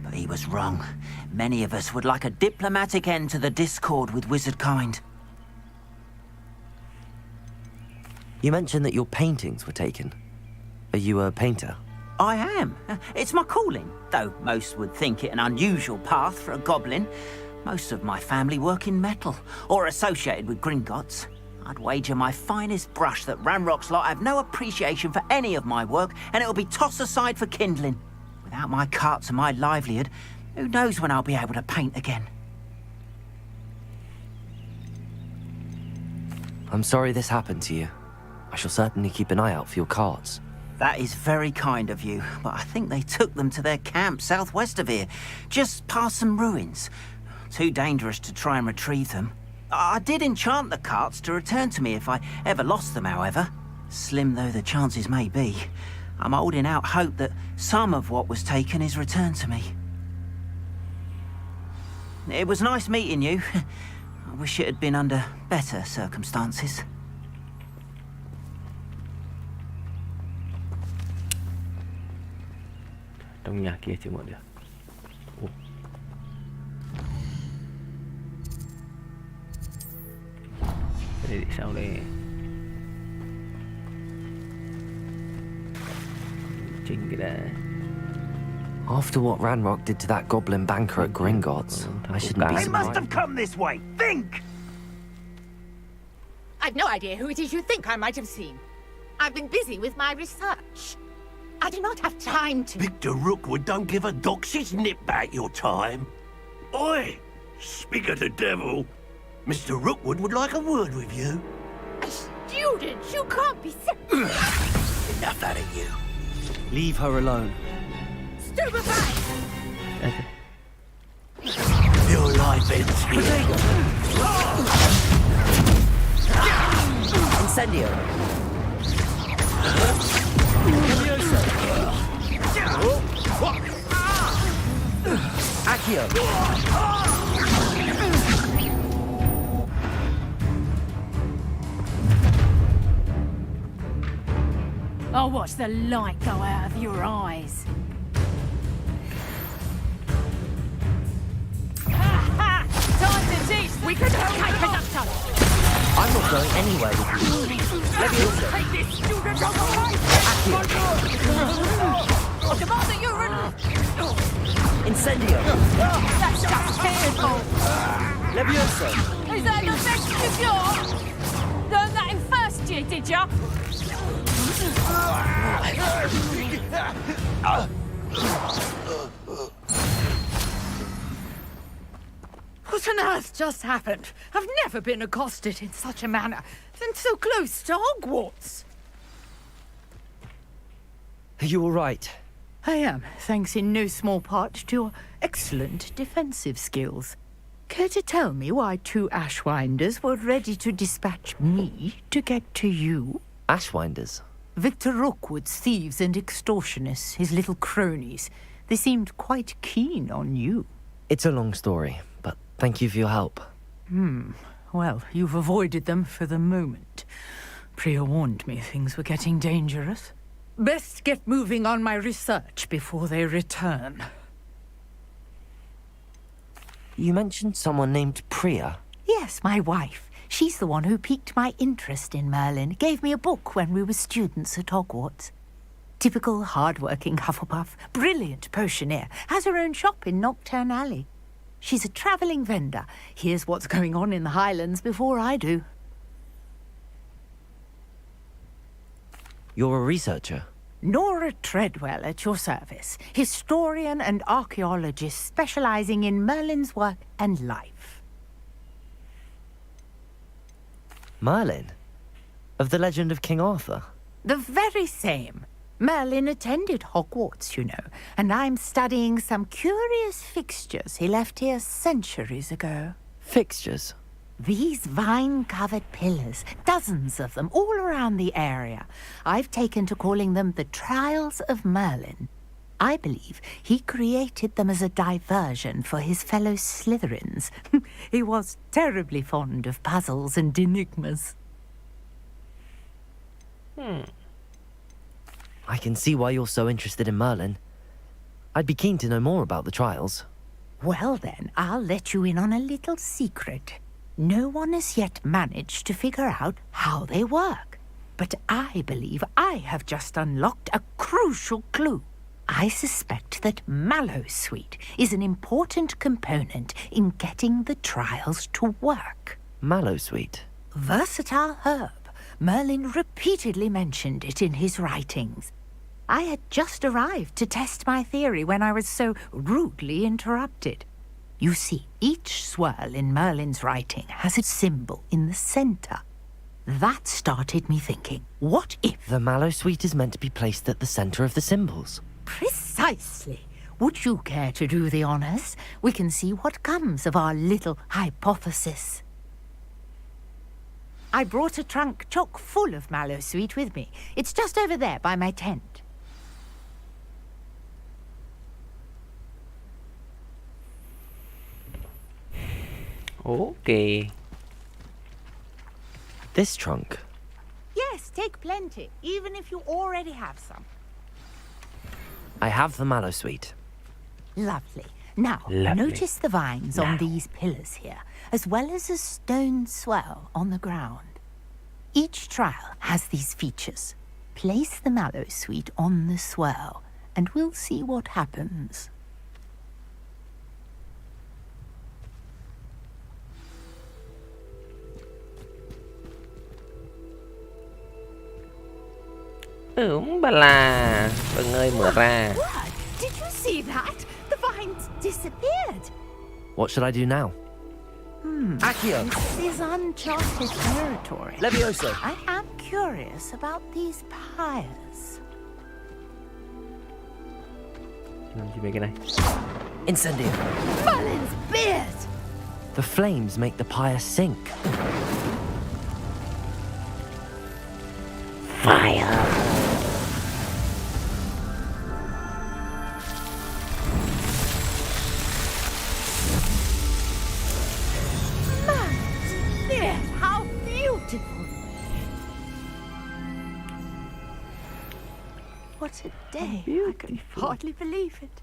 but he was wrong. Many of us would like a diplomatic end to the discord with wizard kind. You mentioned that your paintings were taken. Are you a painter? I am. It's my calling, though most would think it an unusual path for a goblin. Most of my family work in metal, or associated with Gringotts. I'd wager my finest brush that Ranrock's lot have no appreciation for any of my work, and it'll be tossed aside for kindling. Without my carts and my livelihood, who knows when I'll be able to paint again. I'm sorry this happened to you. I shall certainly keep an eye out for your carts. That is very kind of you, but I think they took them to their camp southwest of here, just past some ruins. Too dangerous to try and retrieve them. I did enchant the carts to return to me if I ever lost them, however. Slim though the chances may be, I'm holding out hope that some of what was taken is returned to me. It was nice meeting you. I wish it had been under better circumstances. Trong nhà kia chưa mở được. Ủa. Cái này để sao đây? Chỉnh cái đã. After what Ranrock did to that goblin banker at Gringotts, I shouldn't be They surprised. must have come this way. Think! I've no idea who it is you think I might have seen. I've been busy with my research. I do not have time to... Victor Rookwood don't give a dox's nip back your time. Oi! Speak of the devil. Mr. Rookwood would like a word with you. A student? You can't be so... Enough out of you. Leave her alone. Stupefy! Your life ends here. Incendio. Accio. I'll watch the light go out of your eyes. Ha! Time to teach we can take conductor. I'm not going anywhere with you. Leviosa. Take this student on the right. I demand that you Incendio. That's just fearful. Leviosa. Is that the best you've got? Learned that in first year, did ya? What on earth just happened? I've never been accosted in such a manner, and so close to Hogwarts. Are you all right? I am, thanks in no small part to your excellent defensive skills. Care to tell me why 2 Ashwinders were ready to dispatch me to get to you? Ashwinders? Victor Rookwood's thieves and extortionists, his little cronies. They seemed quite keen on you. It's a long story, but thank you for your help. Well, you've avoided them for the moment. Priya warned me things were getting dangerous. Best get moving on my research before they return. You mentioned someone named Priya. Yes, my wife. She's the one who piqued my interest in Merlin. Gave me a book when we were students at Hogwarts. Typical hard-working Hufflepuff. Brilliant potioneer. Has her own shop in Nocturne Alley. She's a travelling vendor. Hears what's going on in the Highlands before I do. You're a researcher? Nora Treadwell at your service. Historian and archaeologist specialising in Merlin's work and life. Merlin? Of the legend of King Arthur? The very same. Merlin attended Hogwarts, you know, and I'm studying some curious fixtures he left here centuries ago. Fixtures? These vine-covered pillars, dozens of them, all around the area. I've taken to calling them the Trials of Merlin. I believe he created them as a diversion for his fellow Slytherins. He was terribly fond of puzzles and enigmas. I can see why you're so interested in Merlin. I'd be keen to know more about the trials. Well then, I'll let you in on a little secret. No one has yet managed to figure out how they work. But I believe I have just unlocked a crucial clue. I suspect that Mallowsweet is an important component in getting the trials to work. Mallowsweet? Versatile herb. Merlin repeatedly mentioned it in his writings. I had just arrived to test my theory when I was so rudely interrupted. You see, each swirl in Merlin's writing has a symbol in the centre. That started me thinking, what if... The Mallowsweet is meant to be placed at the centre of the symbols. Precisely. Would you care to do the honours? We can see what comes of our little hypothesis. I brought a trunk chock full of Mallowsweet with me. It's just over there by my tent. Okay. This trunk? Yes, take plenty, even if you already have some. I have the Mallowsweet. Lovely. Now, notice the vines on these pillars here, as well as a stone swell on the ground. Each trial has these features. Place the Mallowsweet on the swell, and we'll see what happens. Bà là Vâng ơi, mở ra. What? Did you see that? The vines disappeared. What should I do now? Accio! This is uncharted territory. Levioso! I am curious about these pyres. Làm gì về cái này? Incendio! Merlin's beard! The flames make the pyre sink. Fire! day. I can hardly believe it.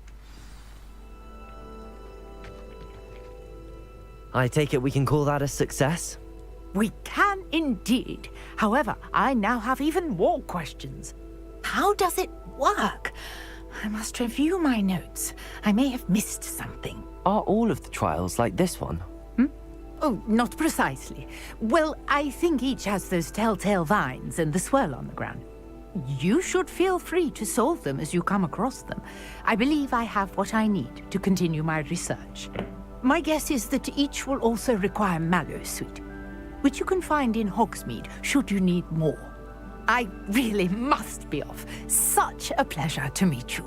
I take it we can call that a success? We can indeed. However, I now have even more questions. How does it work? I must review my notes. I may have missed something. Are all of the trials like this one? Oh, not precisely. Well, I think each has those telltale vines and the swirl on the ground. You should feel free to solve them as you come across them. I believe I have what I need to continue my research. My guess is that each will also require mallow sweet, which you can find in Hogsmeade should you need more. I really must be off. Such a pleasure to meet you.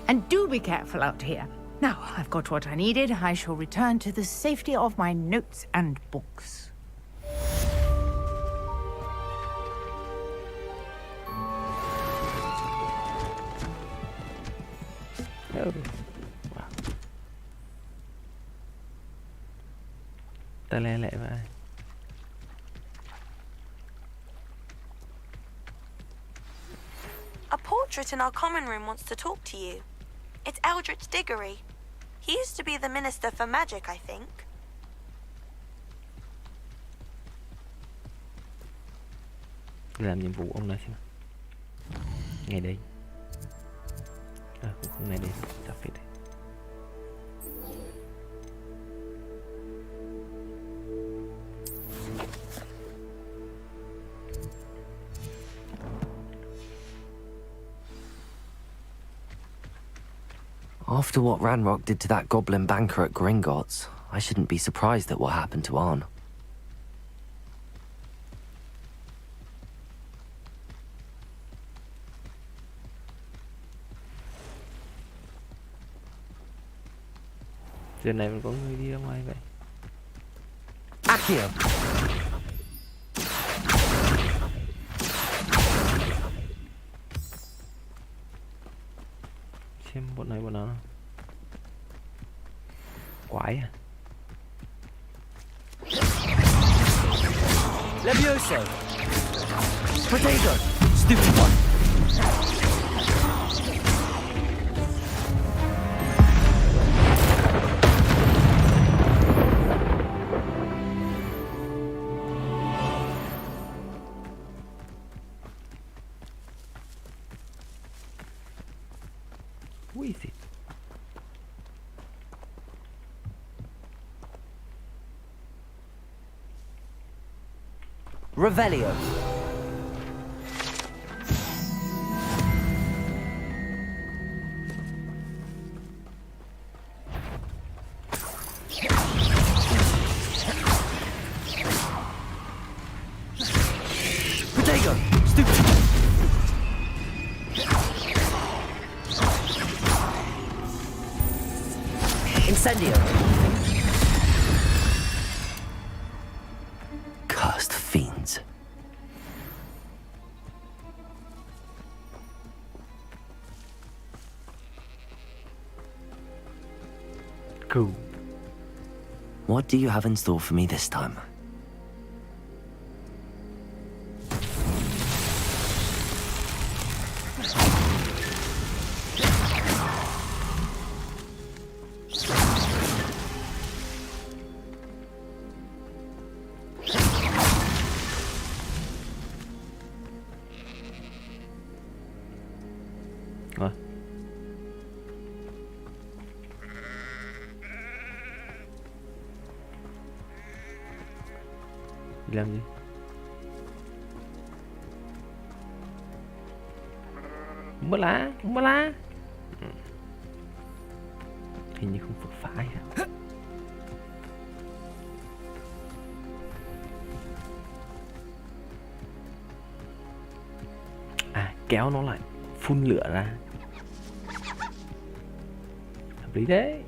And do be careful out here. Now, I've got what I needed. I shall return to the safety of my notes and books. Oh. Wow. Ta le lẹ vậy. A portrait in our common room wants to talk to you. It's Eldritch Diggory. He used to be the Minister for Magic, I think. Làm nhiệm vụ ông này xem. Ngày đây. À, cũng không ngày đây. Chắc phải đây. After what Ranrock did to that goblin banker at Gringotts, I shouldn't be surprised at what happened to Arn. Giờ này vẫn có người đi ra ngoài vậy. Accio! Xem bọn này bọn nó quái à. Levioso! Potato! Stupid one! Who is it? Revelio. Potato! Stupid! Incendio! Cursed fiends. Cool. What do you have in store for me this time? Rồi. Đi làm gì? Không bắt lá, không bắt lá. Hình như không phức phải hả? À, kéo nó lại, phun lửa ra. Hợp lý đấy.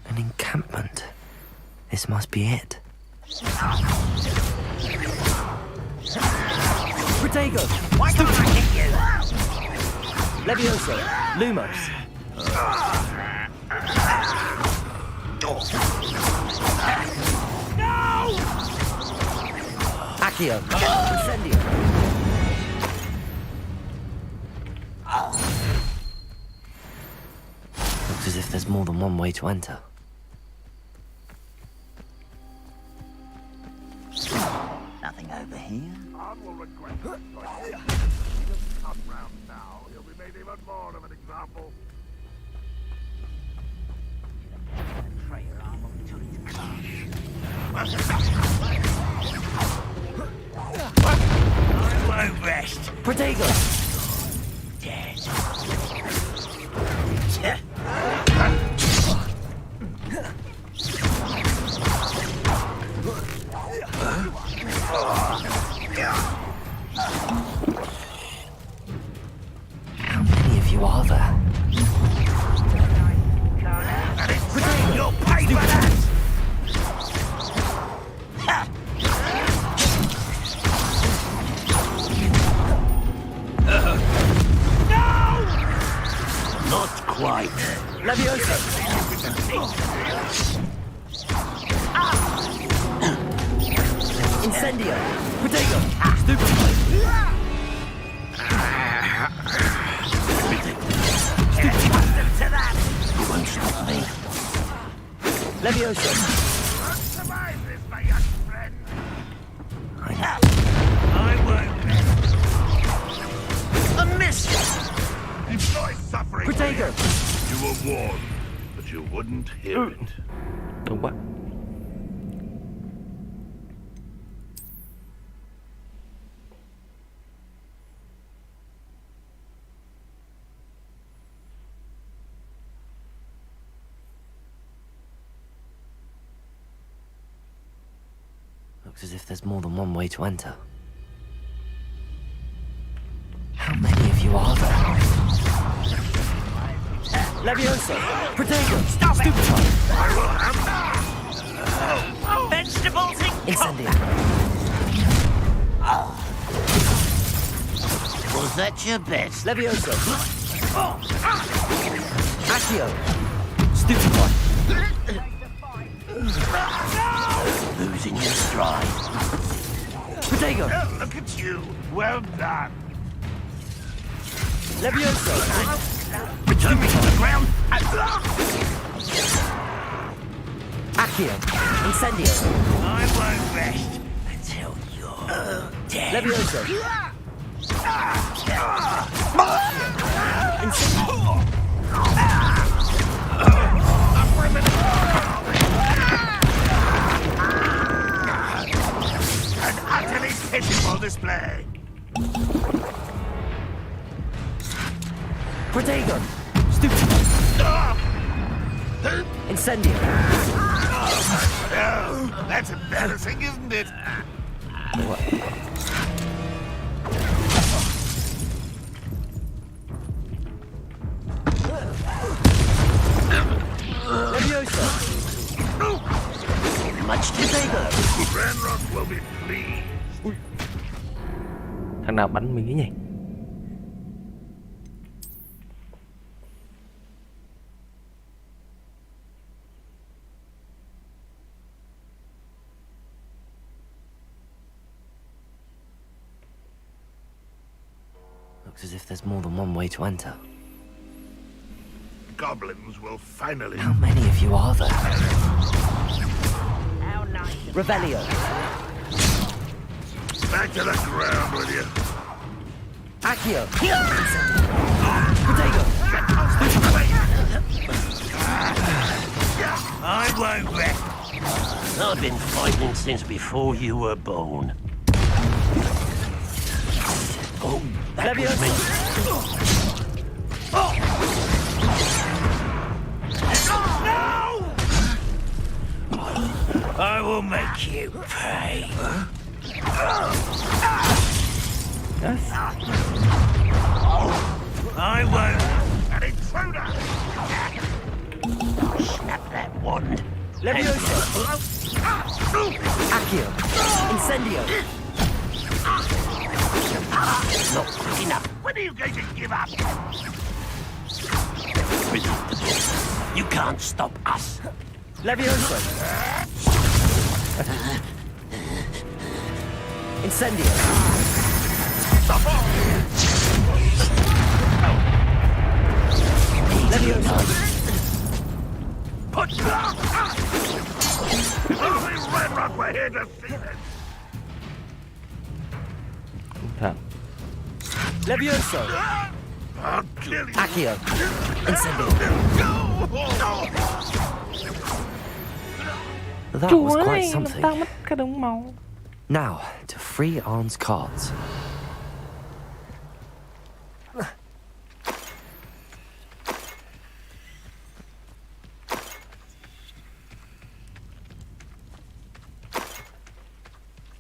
An encampment. This must be it. Protego! Why can't I hit you? Levioso! Lumos! No! Accio! Incendio! Looks as if there's more than one way to enter. Nothing over here. Will regret it. If he doesn't come round now, he'll be made even more of an example. I won't rest. Protego! Dead. How many of you are there? You'll pay for that! Not quite. Levioso! Incendio! Protego! To that! You won't stop me. Levioso! Survive this, my young friend. I won't rest. A miss! Enjoy suffering. Protego! You were warned, but you wouldn't hear it. Đúng vậy. Looks as if there's more than one way to enter. How many of you are there? Levioso! Protego! Stop it! Stupid one! I will have vegetables in Incendio! Was that your best? Levioso! Accio! Stupid one! Losing your stride. Protego! Oh, look at you. Well done. Levioso! Return me to the ground. Accio! Incendio! I won't rest until you're dead. Levioso! An utterly pitiful display. Protego! Stupid! Incendio! Oh, that's embarrassing, isn't it? Levioso! Much too bigger. Ranrock will be pleased. Thằng nào bắn mình ấy nhỉ? Looks as if there's more than one way to enter. Goblins will finally... How many of you are there? Revelio! Back to the ground with you. Accio! Protego! I won't rest. I've been fighting since before you were born. Oh, that was me. I will make you pay. Yes. I won't. An intruder! Snap that wand. Levioso! Accio! Incendio! Not quick enough. When are you going to give up? You can't stop us. Levioso. Incendio. Levioso. Put down! Only Red Rock were here to see this. Thật. Levioso. I'll kill you. Accio. Incendio. That was quite something. Tao mất cái đống máu. Now, to free Arn's cards.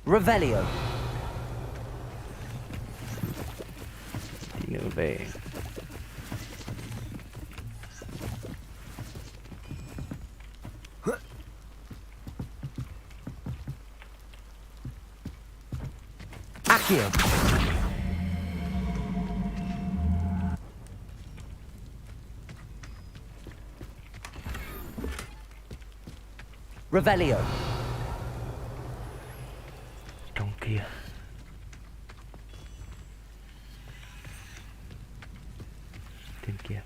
Revelio. Tí nữa về. Accio. Revelio. Trong kia. Trên kia.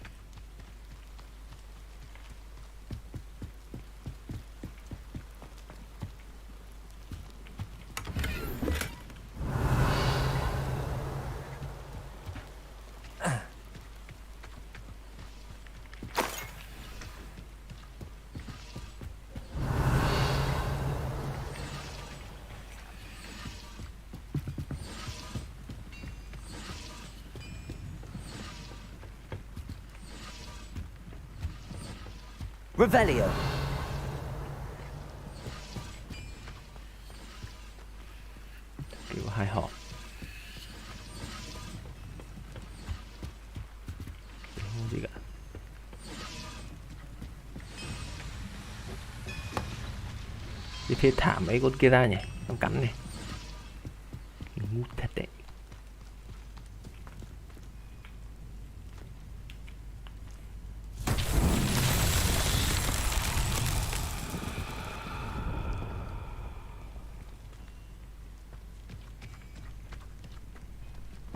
Revelio. Kiểu hai họ. Không gì cả. Đi phía thả mấy con kia ra nhỉ, nó cắn này. Ngu thật đấy.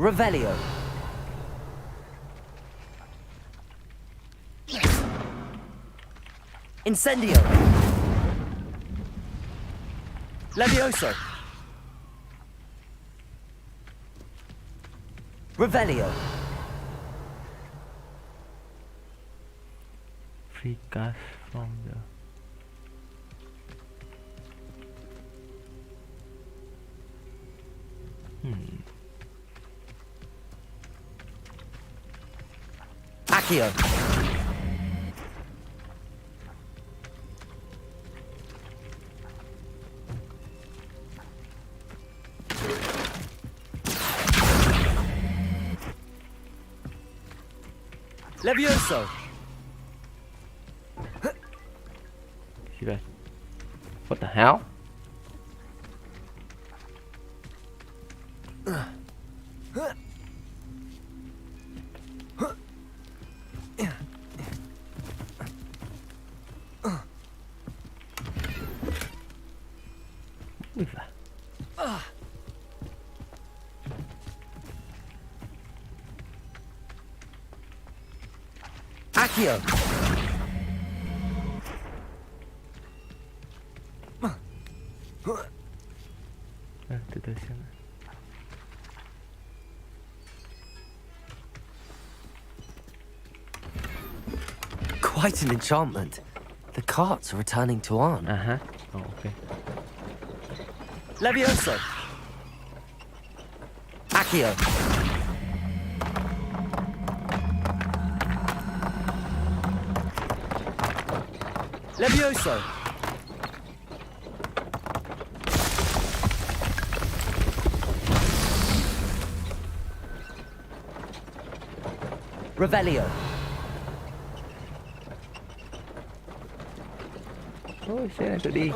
Revelio. Incendio. Levioso. Revelio. Free cash from the Accio. Levioso. Gì đây? What the hell? Accio. Từ từ xem. Quite an enchantment. The carts are returning to Arn. Oh, okay. Levioso. Accio. Levioso. Revelio. Ôi, xe này tự đi.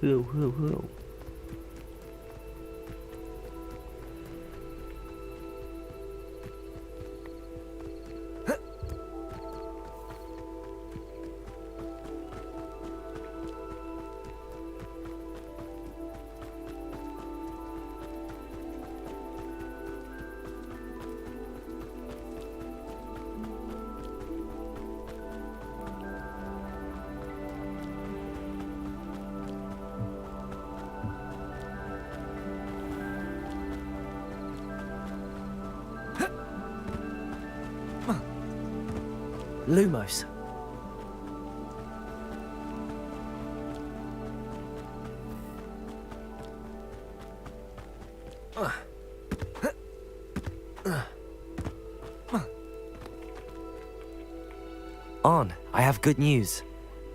Hươu. Lumos. On, I have good news.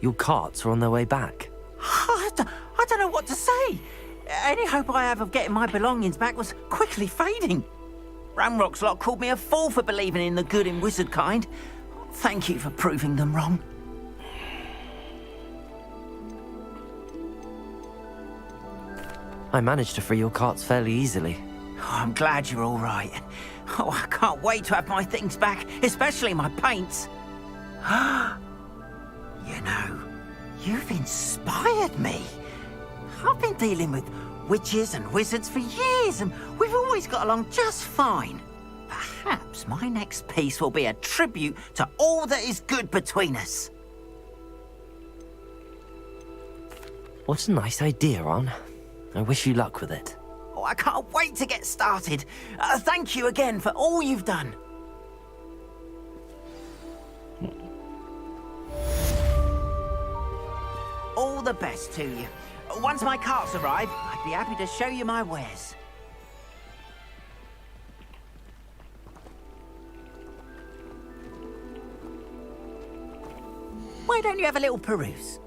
Your carts are on their way back. I don't know what to say. Any hope I have of getting my belongings back was quickly fading. Ramrock's lot called me a fool for believing in the good in wizard kind. Thank you for proving them wrong. I managed to free your carts fairly easily. Oh, I'm glad you're all right. Oh, I can't wait to have my things back, especially my paints. You know, you've inspired me. I've been dealing with witches and wizards for years, and we've always got along just fine. Perhaps my next piece will be a tribute to all that is good between us. What a nice idea, On. I wish you luck with it. Oh, I can't wait to get started. Thank you again for all you've done. All the best to you. Once my carts arrive, I'd be happy to show you my wares. Why don't you have a little peruse?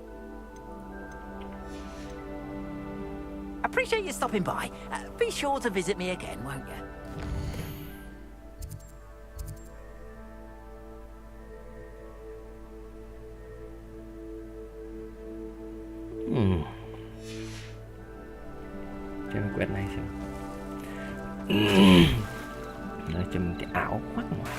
Appreciate you stopping by. Be sure to visit me again, won't you? Cho cái quyển này xem. Nói chùm cái ảo khoác ngoài.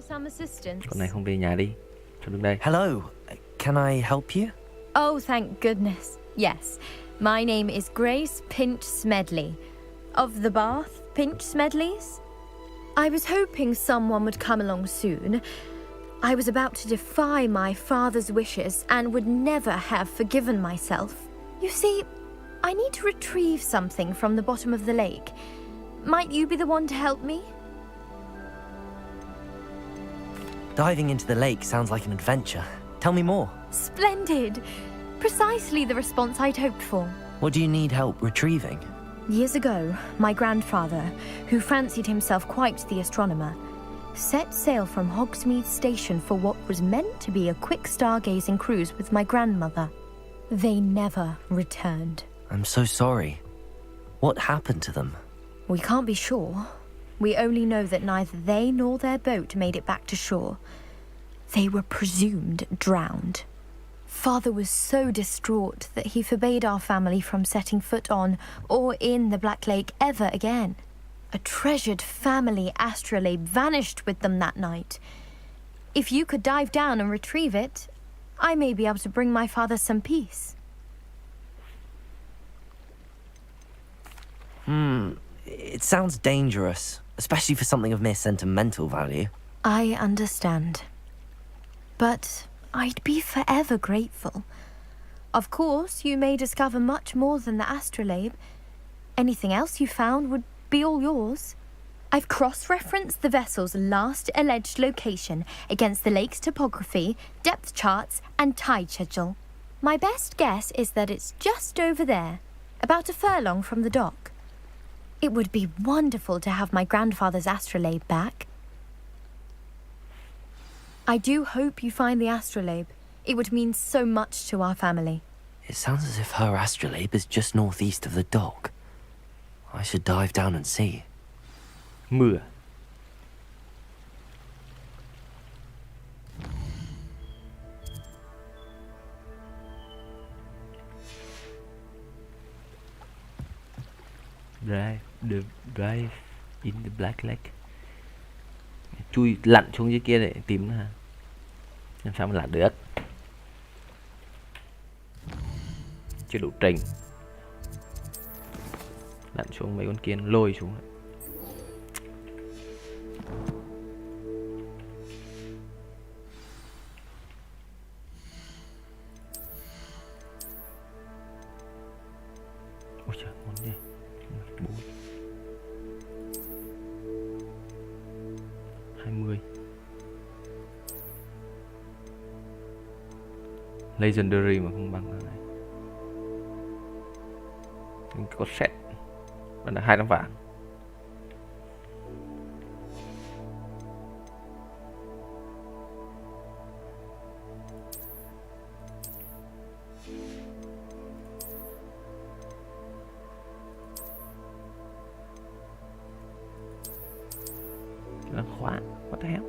Some assistance. Con này không về nhà đi. Cho đứng đây. Hello. Can I help you? Oh, thank goodness. Yes. My name is Grace Pinch Smedley. Of the Bath Pinch Smedleys. I was hoping someone would come along soon. I was about to defy my father's wishes and would never have forgiven myself. You see, I need to retrieve something from the bottom of the lake. Might you be the one to help me? Diving into the lake sounds like an adventure. Tell me more. Splendid. Precisely the response I'd hoped for. What do you need help retrieving? Years ago, my grandfather, who fancied himself quite the astronomer, set sail from Hogsmeade Station for what was meant to be a quick stargazing cruise with my grandmother. They never returned. I'm so sorry. What happened to them? We can't be sure. We only know that neither they nor their boat made it back to shore. They were presumed drowned. Father was so distraught that he forbade our family from setting foot on or in the Black Lake ever again. A treasured family astrolabe vanished with them that night. If you could dive down and retrieve it, I may be able to bring my father some peace. It sounds dangerous, especially for something of mere sentimental value. I understand. But I'd be forever grateful. Of course, you may discover much more than the astrolabe. Anything else you found would be all yours. I've cross-referenced the vessel's last alleged location against the lake's topography, depth charts, and tide schedule. My best guess is that it's just over there, about a furlong from the dock. It would be wonderful to have my grandfather's astrolabe back. I do hope you find the astrolabe. It would mean so much to our family. It sounds as if her astrolabe is just northeast of the dock. I should dive down and see. Mưa. Drive in the Black Lake. Chui lặn xuống dưới kia để tìm nó hả? Làm sao mà lặn được? Chưa đủ trình. Lặn xuống mấy con kia nó lôi xuống. Ôi trời, ngon nhỉ. 4 20 Legendary mà không bằng này. Có set vẫn là 200 vàng. Khóa, what the hell?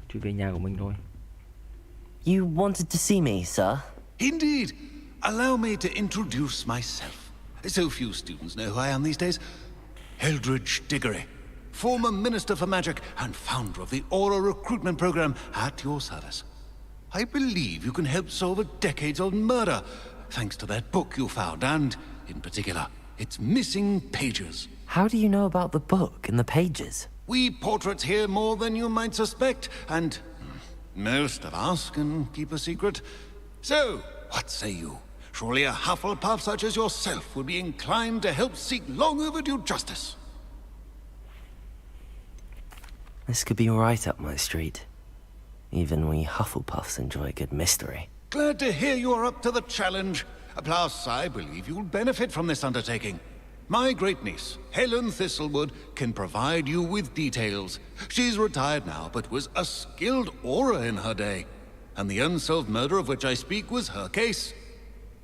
Chui về nhà của mình rồi. You wanted to see me, sir? Indeed. Allow me to introduce myself. So few students know who I am these days. Eldridge Diggory, former Minister for Magic and founder of the Aura recruitment program at your service. I believe you can help solve a decades-old murder, thanks to that book you found, and, in particular, its missing pages. How do you know about the book and the pages? We portraits hear more than you might suspect, and most of us can keep a secret. So, what say you? Surely a Hufflepuff such as yourself would be inclined to help seek long overdue justice. This could be right up my street. Even we Hufflepuffs enjoy a good mystery. Glad to hear you are up to the challenge. Plus, I believe you'll benefit from this undertaking. My great-niece, Helen Thistlewood, can provide you with details. She's retired now, but was a skilled aura in her day. And the unsolved murder of which I speak was her case.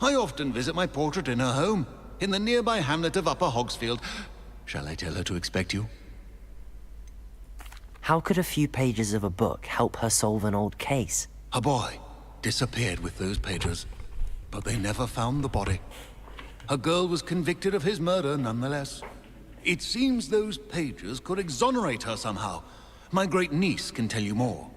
I often visit my portrait in her home, in the nearby hamlet of Upper Hogsfield. Shall I tell her to expect you? How could a few pages of a book help her solve an old case? A boy disappeared with those pages, but they never found the body. A girl was convicted of his murder nonetheless. It seems those pages could exonerate her somehow. My great-niece can tell you more.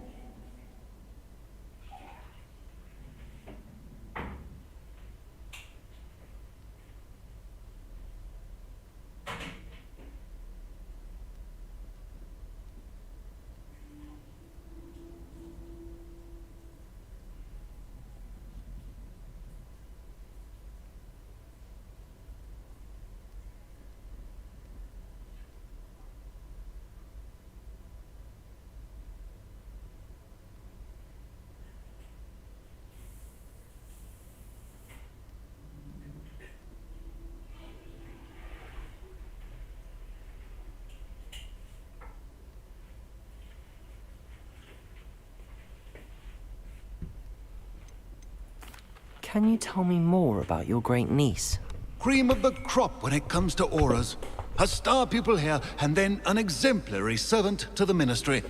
Can you tell me more about your great-niece? Cream of the crop when it comes to auras. A star pupil here, and then an exemplary servant to the ministry.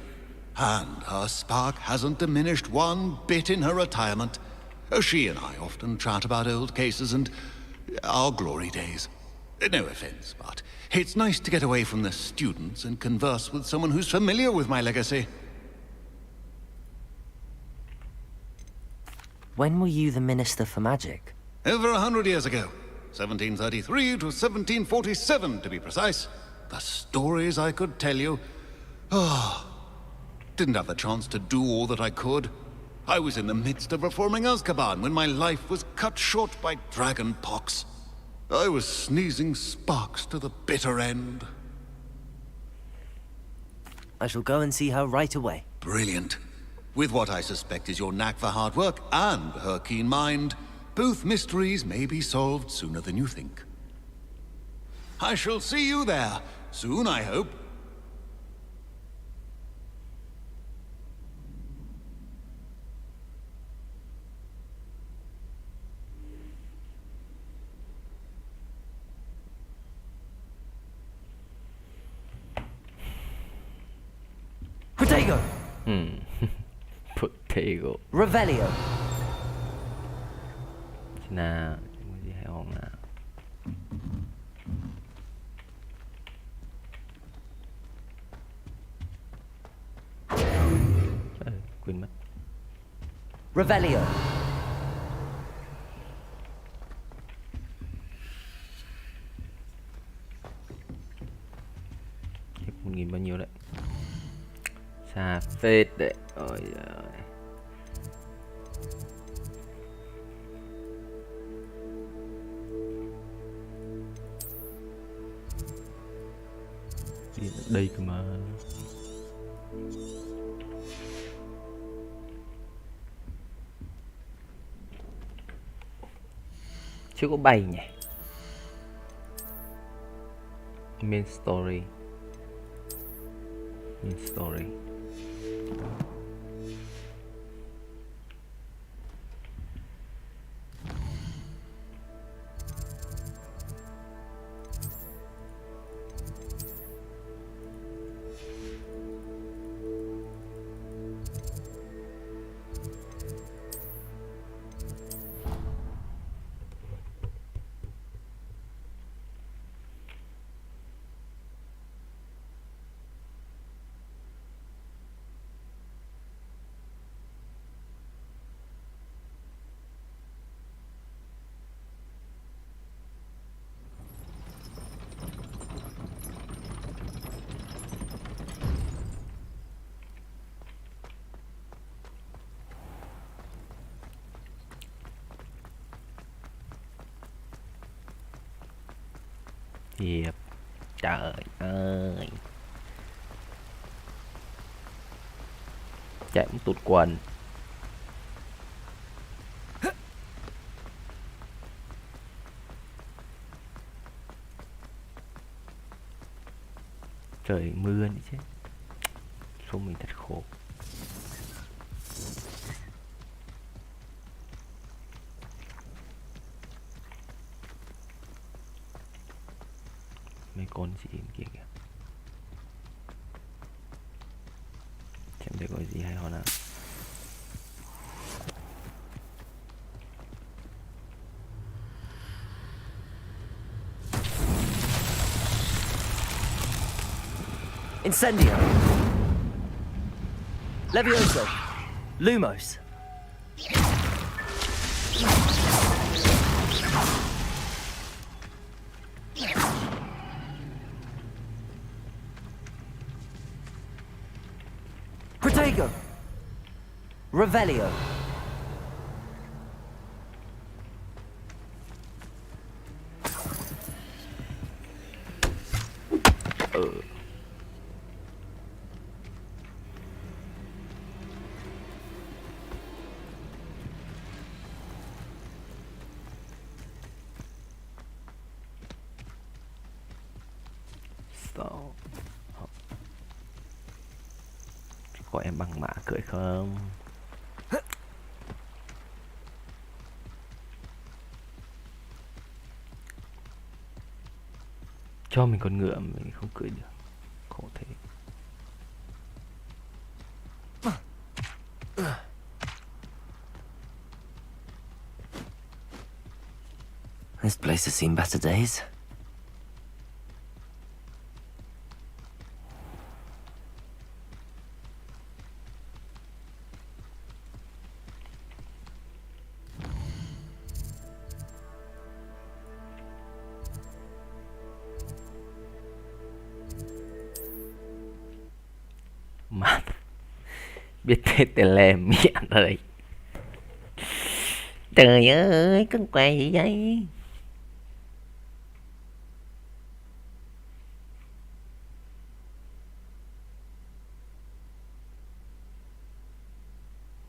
And her spark hasn't diminished one bit in her retirement. She and I often chat about old cases and our glory days. No offense, but it's nice to get away from the students and converse with someone who's familiar with my legacy. When were you the Minister for Magic? Over 100 years ago. 1733 to 1747, to be precise. The stories I could tell you. Didn't have the chance to do all that I could. I was in the midst of reforming Azkaban when my life was cut short by dragon pox. I was sneezing sparks to the bitter end. I shall go and see her right away. Brilliant. With what I suspect is your knack for hard work and her keen mind, both mysteries may be solved sooner than you think. I shall see you there, soon I hope. Protego! Protego. Revelio. Nào, cái gì hay không nào? Trời, quên mất. Revelio. Hiệp 1000 bao nhiêu đấy? Xa phết đấy. Ôi giời. Đi đây cơ mà. Chưa có bày nhỉ. Main story. Main story. Hiệp, trời ơi, chạy cũng tụt quần. Trời mưa nữa chứ, số mình thật khổ. Mấy con gì kia kìa. Xem đây có gì hay ho nào. Incendio. Levioso. Lumos. Protego. Revelio. Có em bằng mã cưỡi không? Cho mình con ngựa mình không cưỡi được. Khổ thế. This place has seen better days. Biết thế tele miệng rồi. Trời ơi, con què gì vậy?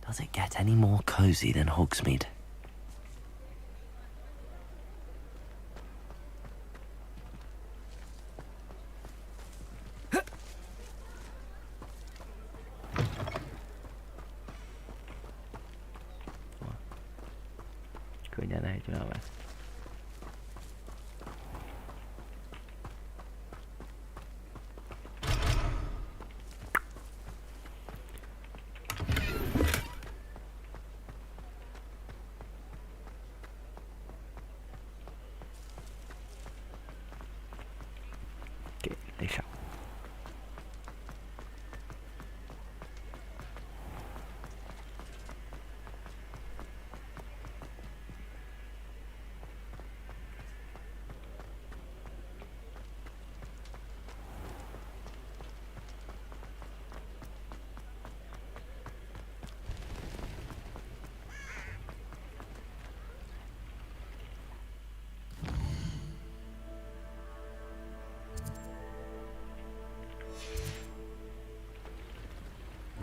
Does it get any more cozy than Hogsmeade? Cửa nhà này chỗ nào vậy? Kệ, lấy sau.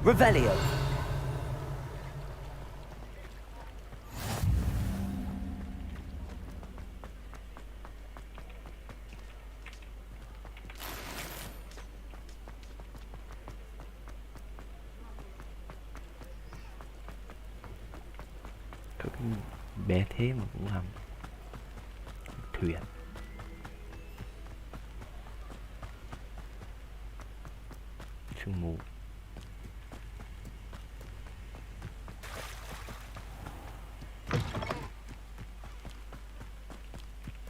Revelio. Có cái bé thế mà cũng làm thuyền. Sương mù.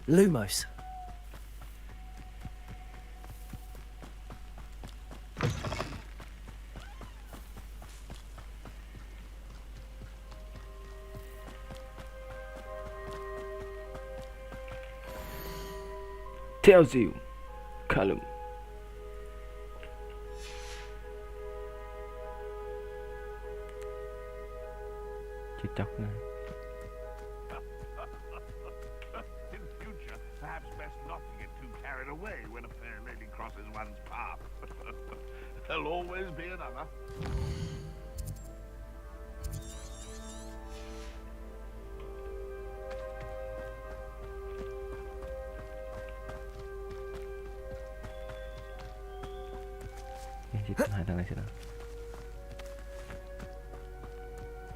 Lumos. Theo dịu Callum. Chết chóc này. Perhaps best not to get too carried away when a fair lady crosses one's path. There'll always be another.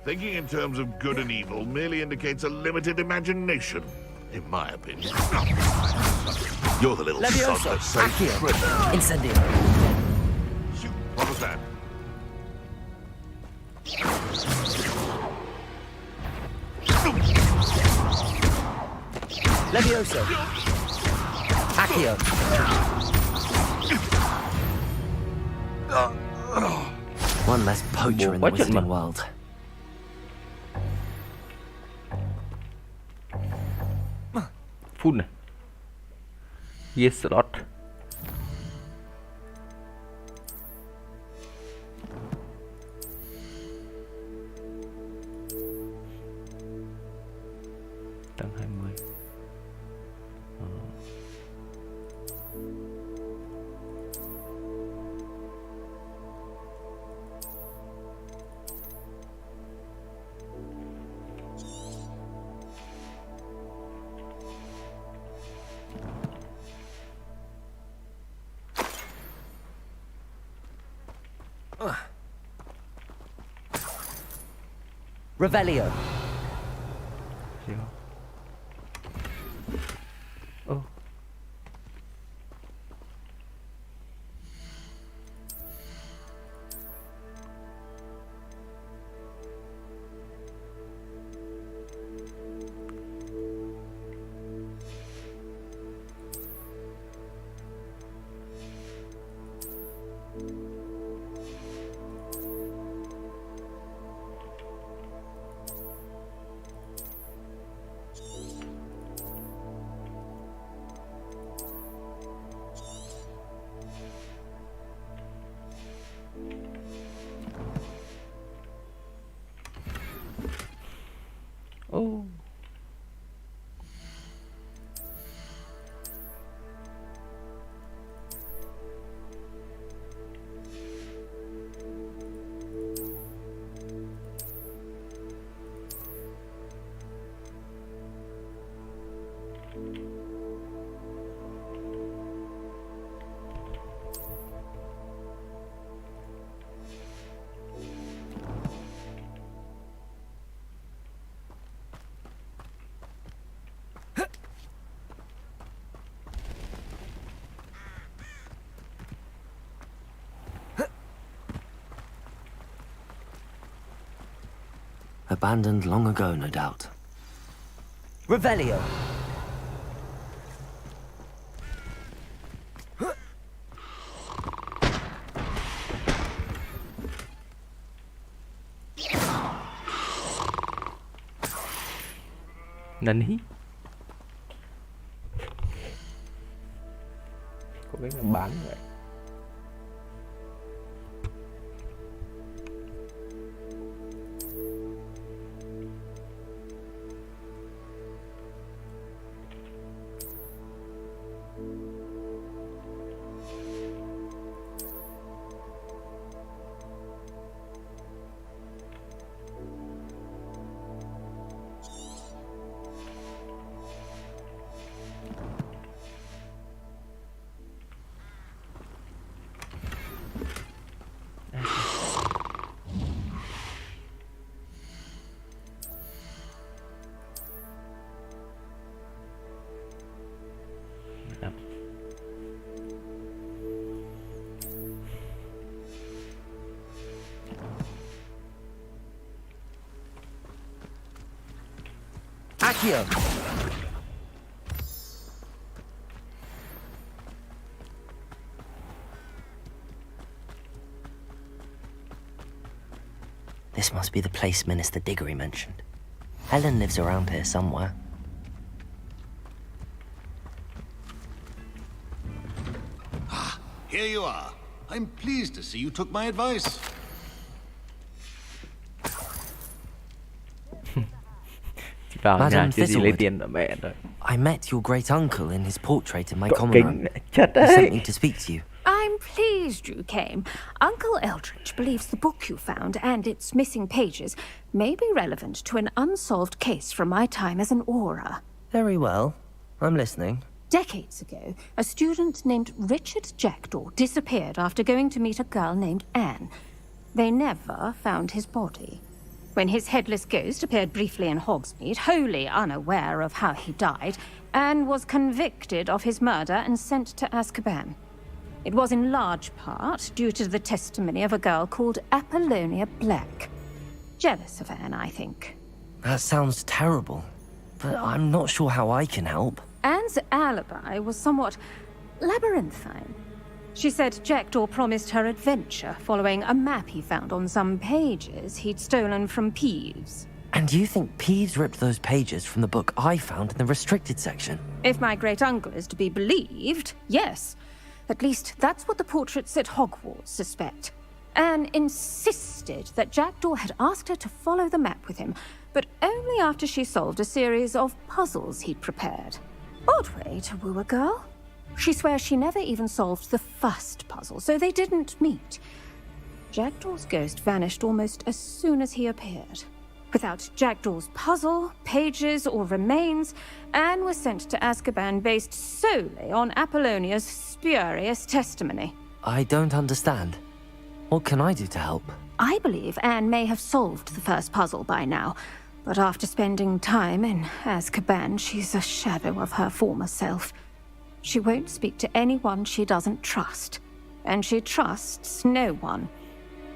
Thinking in terms of good and evil merely indicates a limited imagination, in my opinion. You're the little son that saved Britain. Incendio. Shoot, what was that? Levioso. Accio. One less poacher in the Wizarding world. Full này. Yes slot. Tăng 20. Revelio. Oh. Ô. Abandoned long ago, no doubt. Revelio. Nani? Có cái nào bán vậy? Accio. This must be the place Minister Diggory mentioned. Helen lives around here somewhere. Ah, here you are. I'm pleased to see you took my advice. Madam Thistlewood, I met your great uncle in his portrait in my Got common room. He sent me to speak to you. I'm pleased you came. Uncle Eldridge believes the book you found and its missing pages may be relevant to an unsolved case from my time as an aura. Very well. I'm listening. Decades ago, a student named Richard Jackdaw disappeared after going to meet a girl named Anne. They never found his body. When his headless ghost appeared briefly in Hogsmeade, wholly unaware of how he died, Anne was convicted of his murder and sent to Azkaban. It was in large part due to the testimony of a girl called Apollonia Black. Jealous of Anne, I think. That sounds terrible, but I'm not sure how I can help. Anne's alibi was somewhat labyrinthine. She said Jackdaw promised her adventure following a map he found on some pages he'd stolen from Peeves. And you think Peeves ripped those pages from the book I found in the restricted section? If my great-uncle is to be believed, yes. At least that's what the portraits at Hogwarts suspect. Anne insisted that Jackdaw had asked her to follow the map with him, but only after she solved a series of puzzles he'd prepared. Odd way to woo a girl. She swears she never even solved the first puzzle, so they didn't meet. Jackdaw's ghost vanished almost as soon as he appeared. Without Jackdaw's puzzle, pages, or remains, Anne was sent to Azkaban based solely on Apollonia's spurious testimony. I don't understand. What can I do to help? I believe Anne may have solved the first puzzle by now, but after spending time in Azkaban, she's a shadow of her former self. She won't speak to anyone she doesn't trust, and she trusts no one.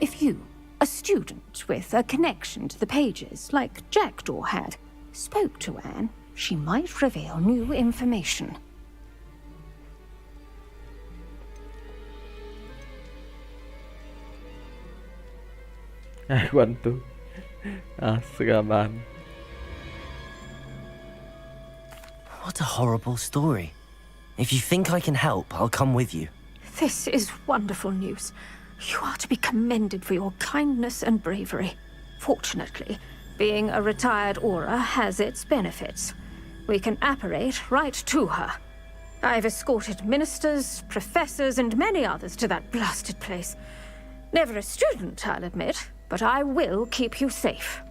If you, a student with a connection to the pages, like Jackdaw had, spoke to Anne, she might reveal new information. I want to Azkaban. What a horrible story. If you think I can help, I'll come with you. This is wonderful news. You are to be commended for your kindness and bravery. Fortunately, Being a retired Aura has its benefits. We can apparate right to her. I've escorted ministers, professors, and many others to that blasted place. Never a student, I'll admit, but I will keep you safe.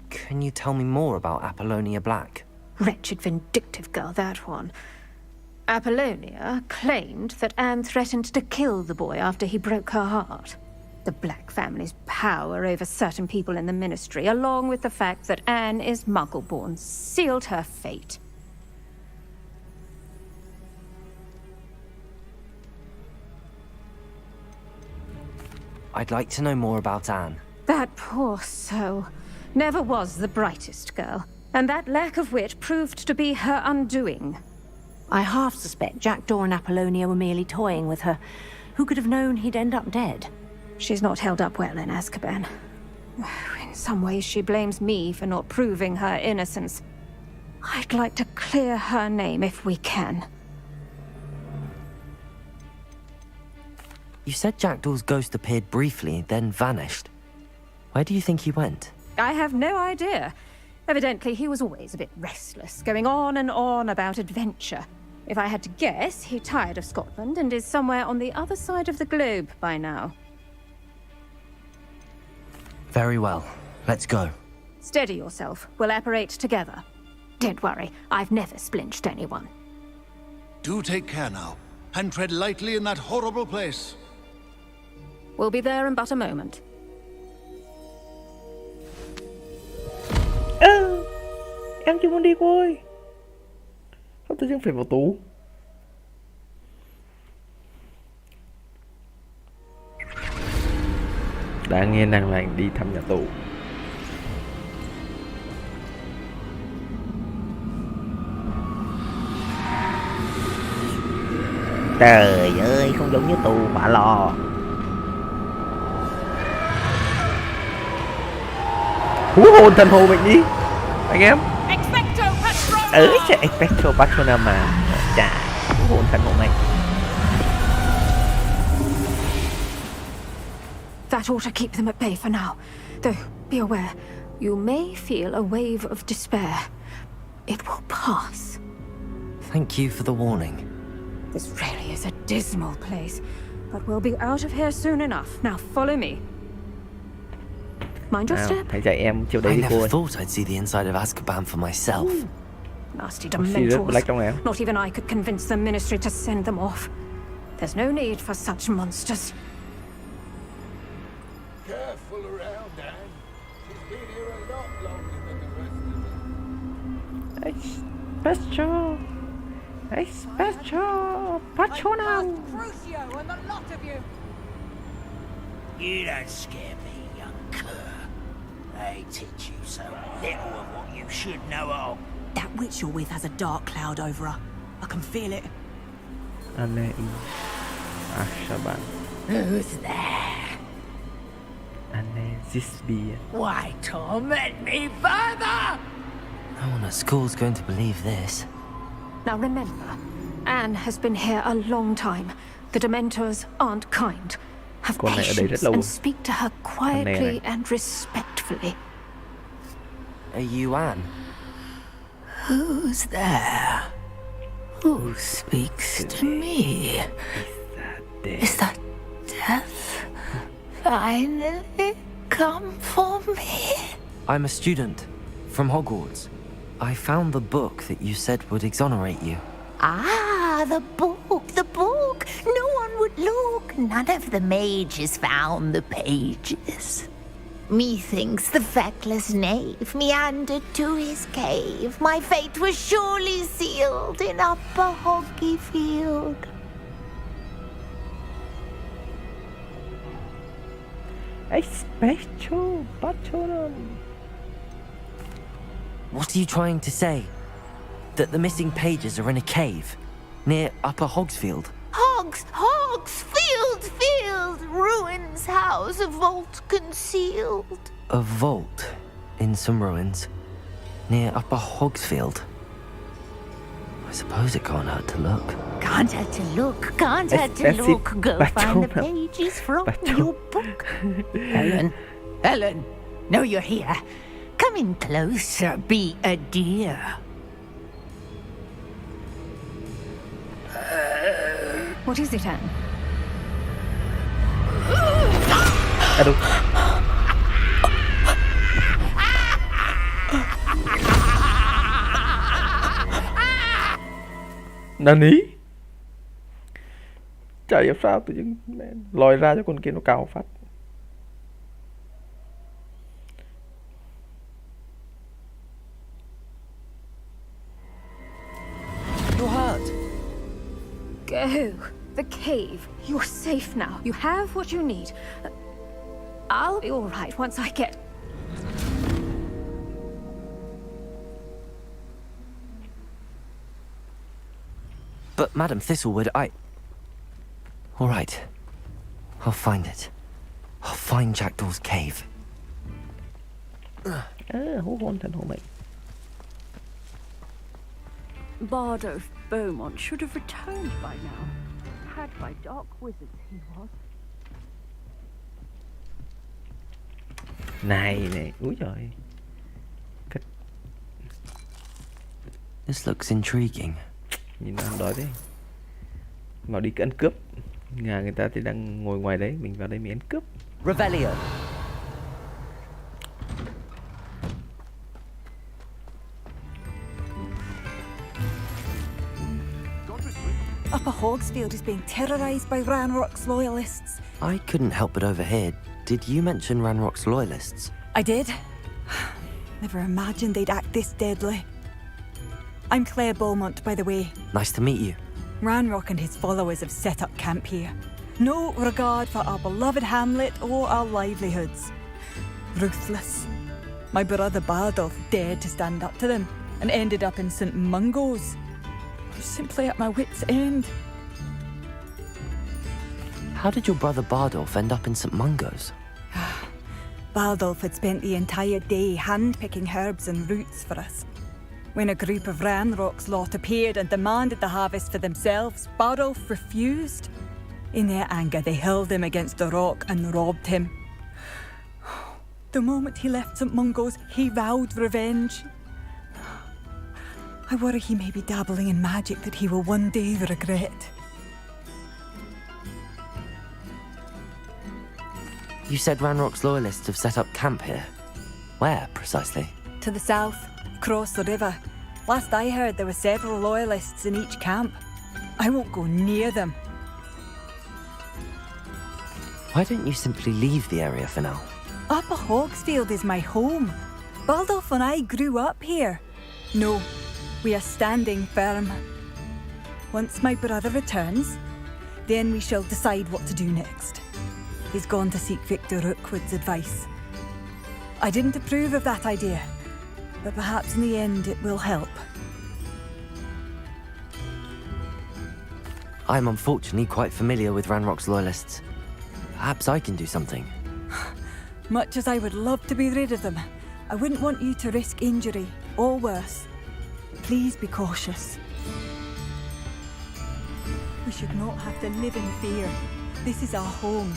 Can you tell me more about Apollonia Black? Wretched, vindictive girl, that one. Apollonia claimed that Anne threatened to kill the boy after he broke her heart. The Black family's power over certain people in the Ministry, along with the fact that Anne is Muggle-born, sealed her fate. I'd like to know more about Anne. That poor soul never was the brightest girl, and that lack of wit proved to be her undoing. I half suspect Jackdaw and Apollonia were merely toying with her. Who could have known he'd end up dead? She's not held up well in Azkaban. In some ways, she blames me for not proving her innocence. I'd like to clear her name if we can. You said Jackdaw's ghost appeared briefly, then vanished. Where do you think he went? I have no idea. Evidently, he was always a bit restless, going on and on about adventure. If I had to guess, he tired of Scotland and is somewhere on the other side of the globe by now. Very well. Let's go. Steady yourself. We'll apparate together. Don't worry, I've never splinched anyone. Do take care now, and tread lightly in that horrible place. We'll be there in but a moment. Em chưa muốn đi cô ơi. Không tự nhiên phải vào tù. Đã nghe nàng làng đi thăm nhà tù. Trời ơi, không giống như tù Hỏa Lò. Hú hồn thần hồ bệnh đi anh em. Expecto Patronum mà. Chà, hú hồn thần hồ mạnh. That ought to keep them at bay for now. Though, be aware, you may feel a wave of despair. It will pass. Thank you for the warning. This really is a dismal place, but we'll be out of here soon enough. Now follow me. Mind your step. Hãy dạy em chiều đấy I đi cô never ơi. thought I'd see the inside of Azkaban for myself. Nasty dementors. Not even I could convince the Ministry to send them off. There's no need for such monsters. Careful around, Anne. She's been here a lot longer than the rest of them. Expecto Patronum. Crucio and the lot of you. You don't scare me, young cur. They teach you so little of what you should know of. That witch you're with has a dark cloud over her. I can feel it. Anne Azkaban. Who's there? Anne Zisby. Why torment me further? No one at school's going to believe this. Now remember, Anne has been here a long time. The Dementors aren't kind. Have patience and speak to her quietly and respectfully. Are you Anne? Who's there? Who speaks to me? Is that death finally come for me? I'm a student from Hogwarts. I found the book that you said would exonerate you. Ah, the book, the book. No one would look. None of the mages found the pages. Methinks the feckless knave meandered to his cave. My fate was surely sealed in Upper Hoggyfield. Expecto Patronum. What are you trying to say? That the missing pages are in a cave near Upper Hogsfield? Field, ruins house, a vault concealed. A vault in some ruins near Upper Hogsfield. I suppose it can't hurt to look. Can't hurt to look, can't hurt to look. Go find the pages from your book. Helen, no, you're here. Come in closer, be a dear. What is it, Anne? Đúng. Nani? Chả hiểu sao tự nhiên lòi ra cho con kia nó cào phát. You're hurt. Go. The cave. You're safe now. You have what you need. I'll be all right once I get... But Madam Thistlewood, All right. I'll find it. I'll find Jackdaw's cave. Hold on, then, hold on. Bardo Beaumont should have returned by now. Had by dark wizards he was. Này, úi giời. This looks intriguing. Nhìn nó đói đấy. Vào đi ăn cướp. Nhà người ta thì đang ngồi ngoài đấy, mình vào đây mình ăn cướp. Revelio. Upper Hogsfield is being terrorised by Ranrock's loyalists. I couldn't help but overhear. Did you mention Ranrock's loyalists? I did. Never imagined they'd act this deadly. I'm Claire Beaumont, by the way. Nice to meet you. Ranrock and his followers have set up camp here. No regard for our beloved hamlet or our livelihoods. Ruthless. My brother Bardolph dared to stand up to them and ended up in St. Mungo's. I'm simply at my wit's end. How did your brother Bardolph end up in St. Mungo's? Bardolph had spent the entire day hand-picking herbs and roots for us. When a group of Ranrock's lot appeared and demanded the harvest for themselves, Bardolph refused. In their anger, they hurled him against a rock and robbed him. The moment he left St. Mungo's, he vowed revenge. I worry he may be dabbling in magic that he will one day regret. You said Ranrock's loyalists have set up camp here. Where, precisely? To the south, across the river. Last I heard, there were several loyalists in each camp. I won't go near them. Why don't you simply leave the area for now? Upper Hogsfield is my home. Bardolph and I grew up here. No, we are standing firm. Once my brother returns, then we shall decide what to do next. He's gone to seek Victor Rookwood's advice. I didn't approve of that idea, but perhaps in the end it will help. I'm unfortunately quite familiar with Ranrock's loyalists. Perhaps I can do something. Much as I would love to be rid of them, I wouldn't want you to risk injury, or worse. Please be cautious. We should not have to live in fear. This is our home.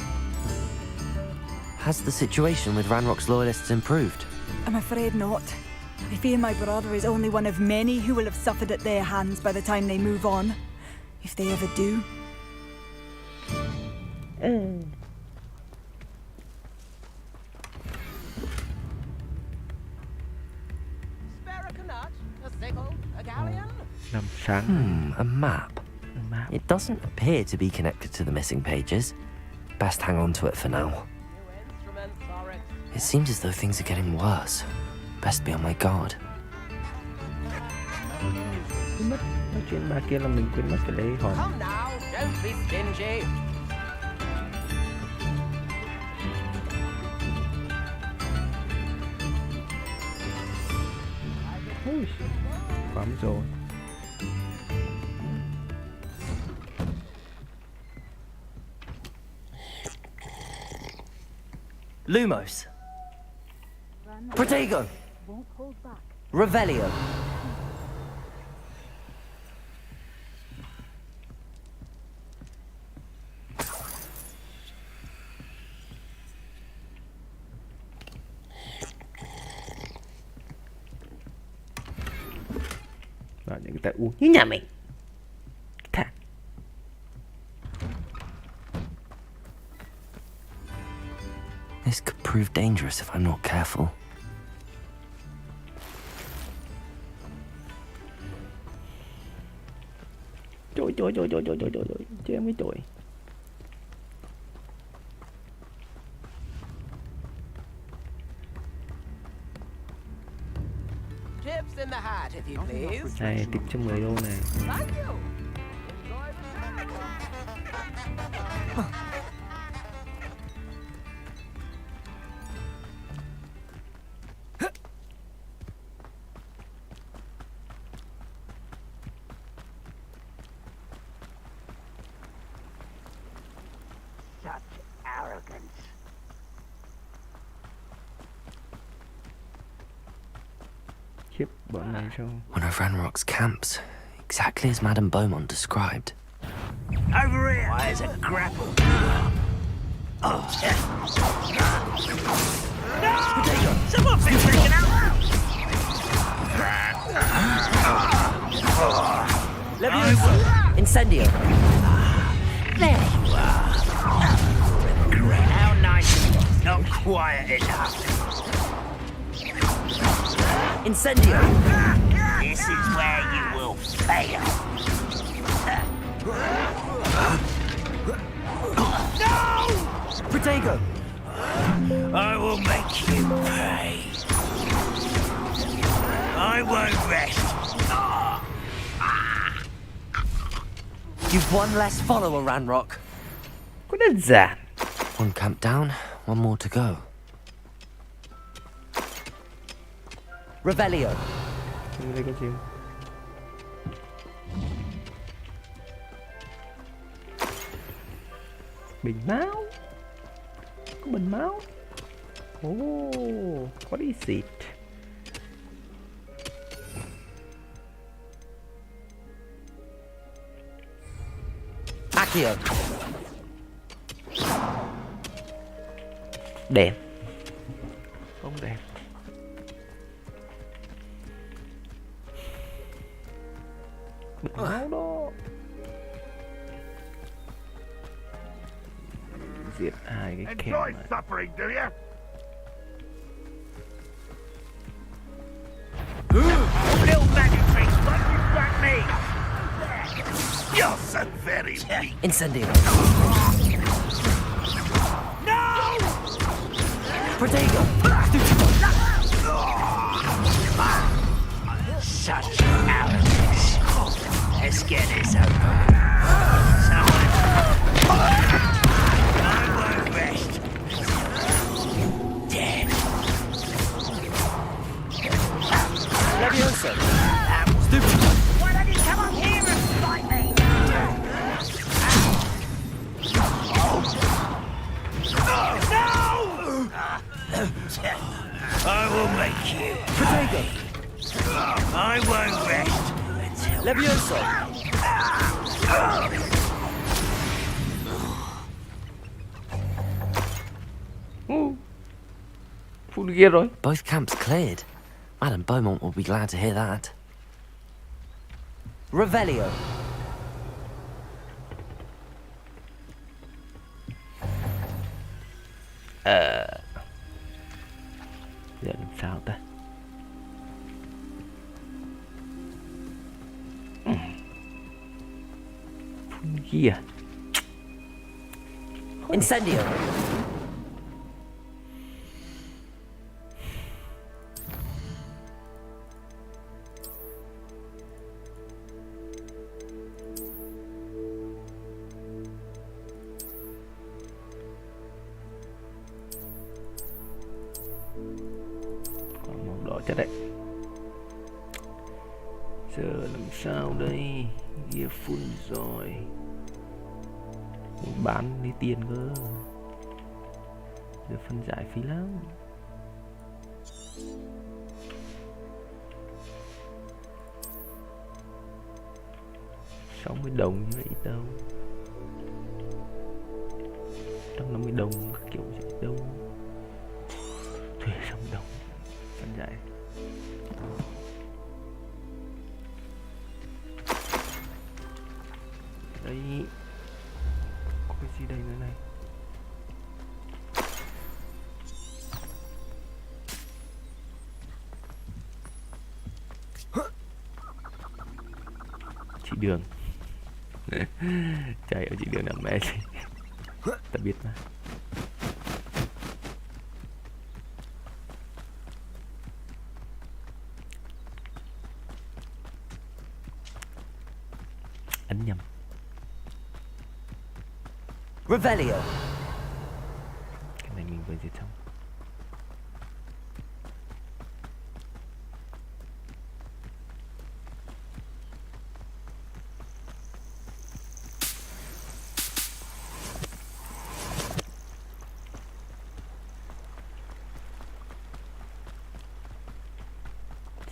Has the situation with Ranrock's loyalists improved? I'm afraid not. I fear my brother is only one of many who will have suffered at their hands by the time they move on. If they ever do. A map. It doesn't appear to be connected to the missing pages. Best hang on to it for now. It seems as though things are getting worse. Best be on my guard. Nói chuyện bà kia là mình quên mất cái đấy hòm. Come now, don't be stingy. Ui, bấm rồi. Lumos. Protego. Revelio. Và những cái uống như nhà mình. Thả. This could prove dangerous if I'm not careful. Trời, chơi em cái trời. Chips in the hat, if you please. Này, tip cho 10 đô này. Thank you. Khiếp, bọn này sao? One of Ranrock's camps, exactly as Madame Beaumont described. Over here! Why is a grapple? Oh, yeah. No! Someone's been freaking out! Leviosa! Incendio! There you are! How nice it was. Not quiet enough. Incendio! This is where you will fail. No! Protego! I will make you pay. I won't rest. You've one less follower, Ranrock. Có đơn giản. One camp down, one more to go. Revelio. Đây có chim. Bình máu. Có bình máu. Oh, what is it? Accio. Đèn. Không đèn. Bình máu đó. Giết hai cái kèo này. Suffering, do you? Little magic tricks, like you back me! You're so very weak! Incendio. No! Protego. Such arrogance. Let's get this over. I won't rest. Dead. Leviosa. Stupid. Why don't you come up here and fight me? No! I will make you. Protego. I won't rest until... Leviosa. Full gear rồi. Both camps cleared. Madame Beaumont will be glad to hear that. Revelio. Giờ làm sao ta? Full gear. Incendio. Còn màu đỏ chắc đấy. Giờ làm sao đây? Gear full rồi. Muốn bán lấy tiền cơ. Giờ phân giải phí lắm. 60 đồng như vậy đâu. 150 đồng các kiểu gì đâu. Thuê 60 đồng phân giải. chỉ đường. Chạy ở chỉ đường làm mẹ gì. Ta biết mà. Ấn nhầm. Revelio. Cái này mình vừa giết xong.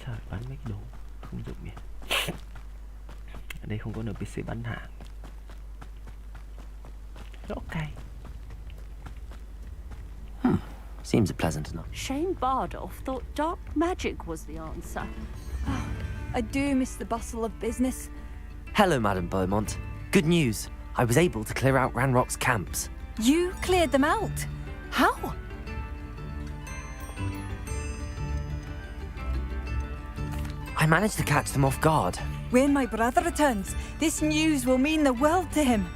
Sao bán mấy cái đồ không dụng nhỉ? Ở đây không có NPC bán hàng. Okay. Seems pleasant enough. Shane Bardolph thought dark magic was the answer. I do miss the bustle of business. Hello, Madam Beaumont. Good news. I was able to clear out Ranrock's camps. You cleared them out? How? I managed to catch them off guard. When my brother returns, this news will mean the world to him.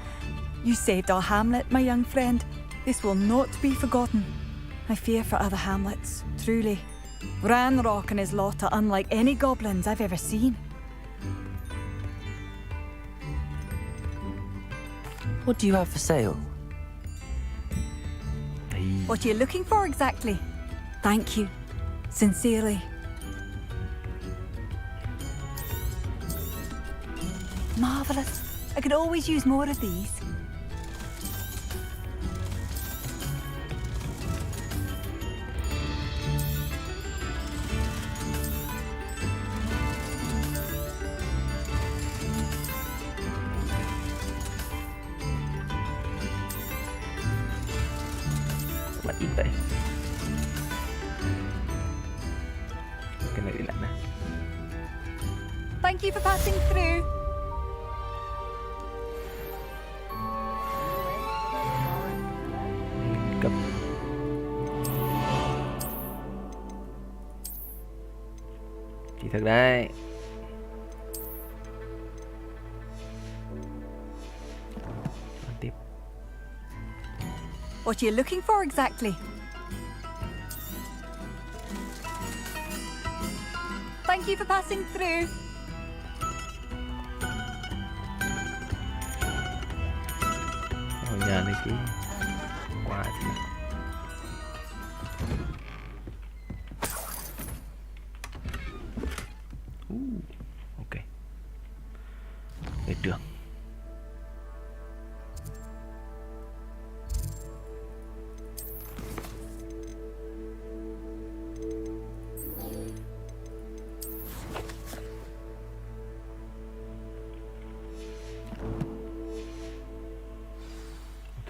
You saved our hamlet, my young friend. This will not be forgotten. I fear for other hamlets, truly. Ranrock and his lot are unlike any goblins I've ever seen. What do you have for sale? What are you looking for exactly? Thank you. Sincerely. Marvellous. I could always use more of these. Mà ít vậy. Cái này đi lại nè. Thank you for passing through. Cấp. Chỉ thật đấy. Tiếp. What are you looking for exactly? Thank you for passing through. Hồi nhà này cái quà gì? Ok. Về trường.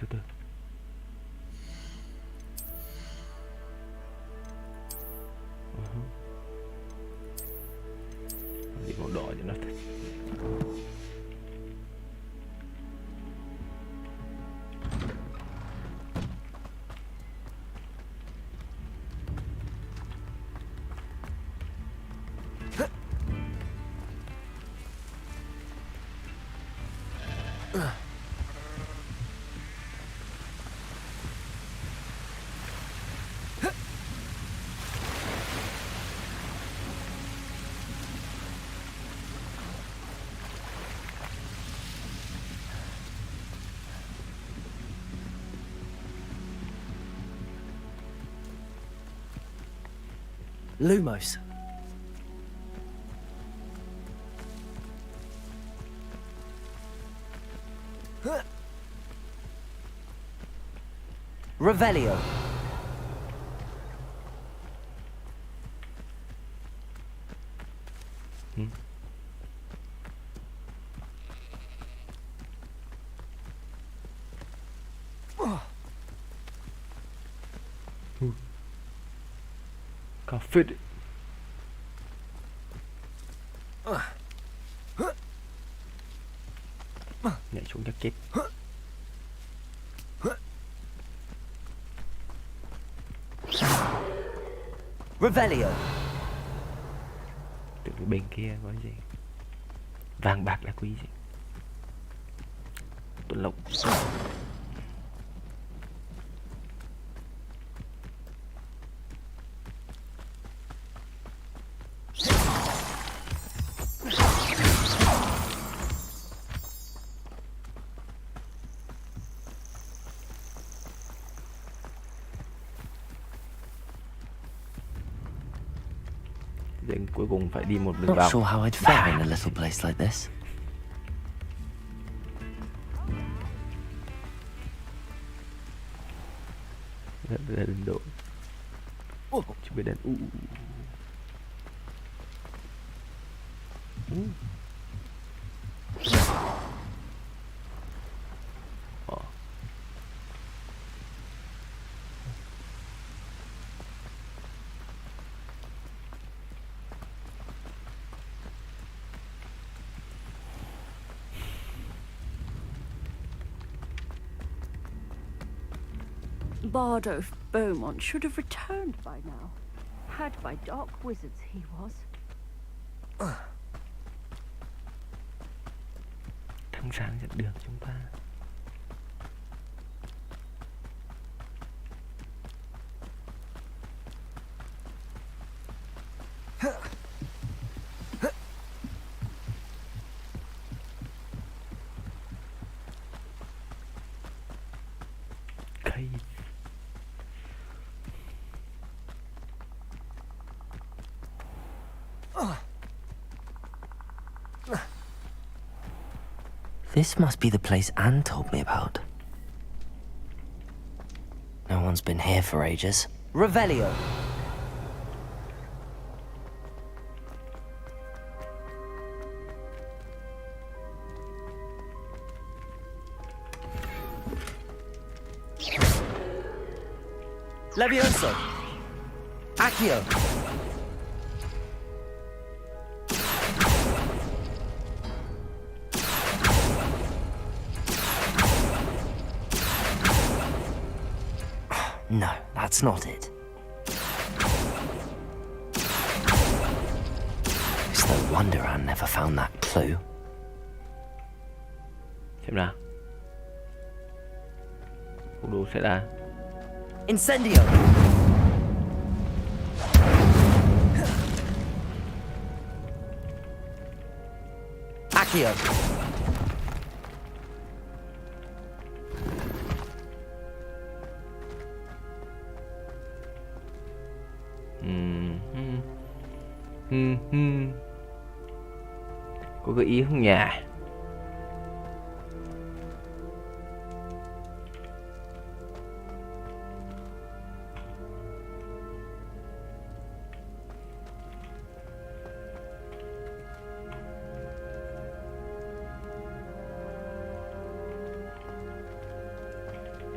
Từ từ. Đi màu đỏ cho nó thật. Lumos. Revelio. Có phết. Nhảy xuống chắc chết. Revelio. Từ bên kia có gì? Vàng bạc là quý gì? Tuấn lộc. Then cuối cùng phải đi một đường Not vòng. sure how I'd fare in a little place like this. Rất là đần độ. Chỉ biết đến Bardo Beaumont should have returned by now. Had by dark wizards he was. Thăng sáng dẫn đường chúng ta. This must be the place Anne told me about. No one's been here for ages. Revelio. Levioso. Accio. No, that's not it. It's no wonder Anne never found that clue. Xem nào. Cuộc đồ sẽ ra. Incendio. Accio. Có gợi ý không nhỉ?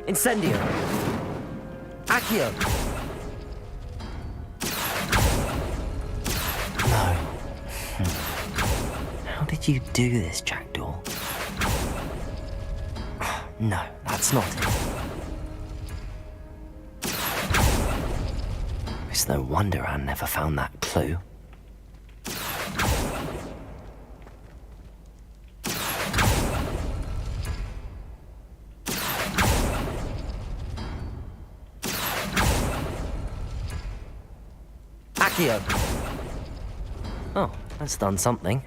Incendio. Accio. No. How did you do this, Jackdaw? No, that's not it. It's no wonder Anne never found that clue. Accio. Oh, that's done something.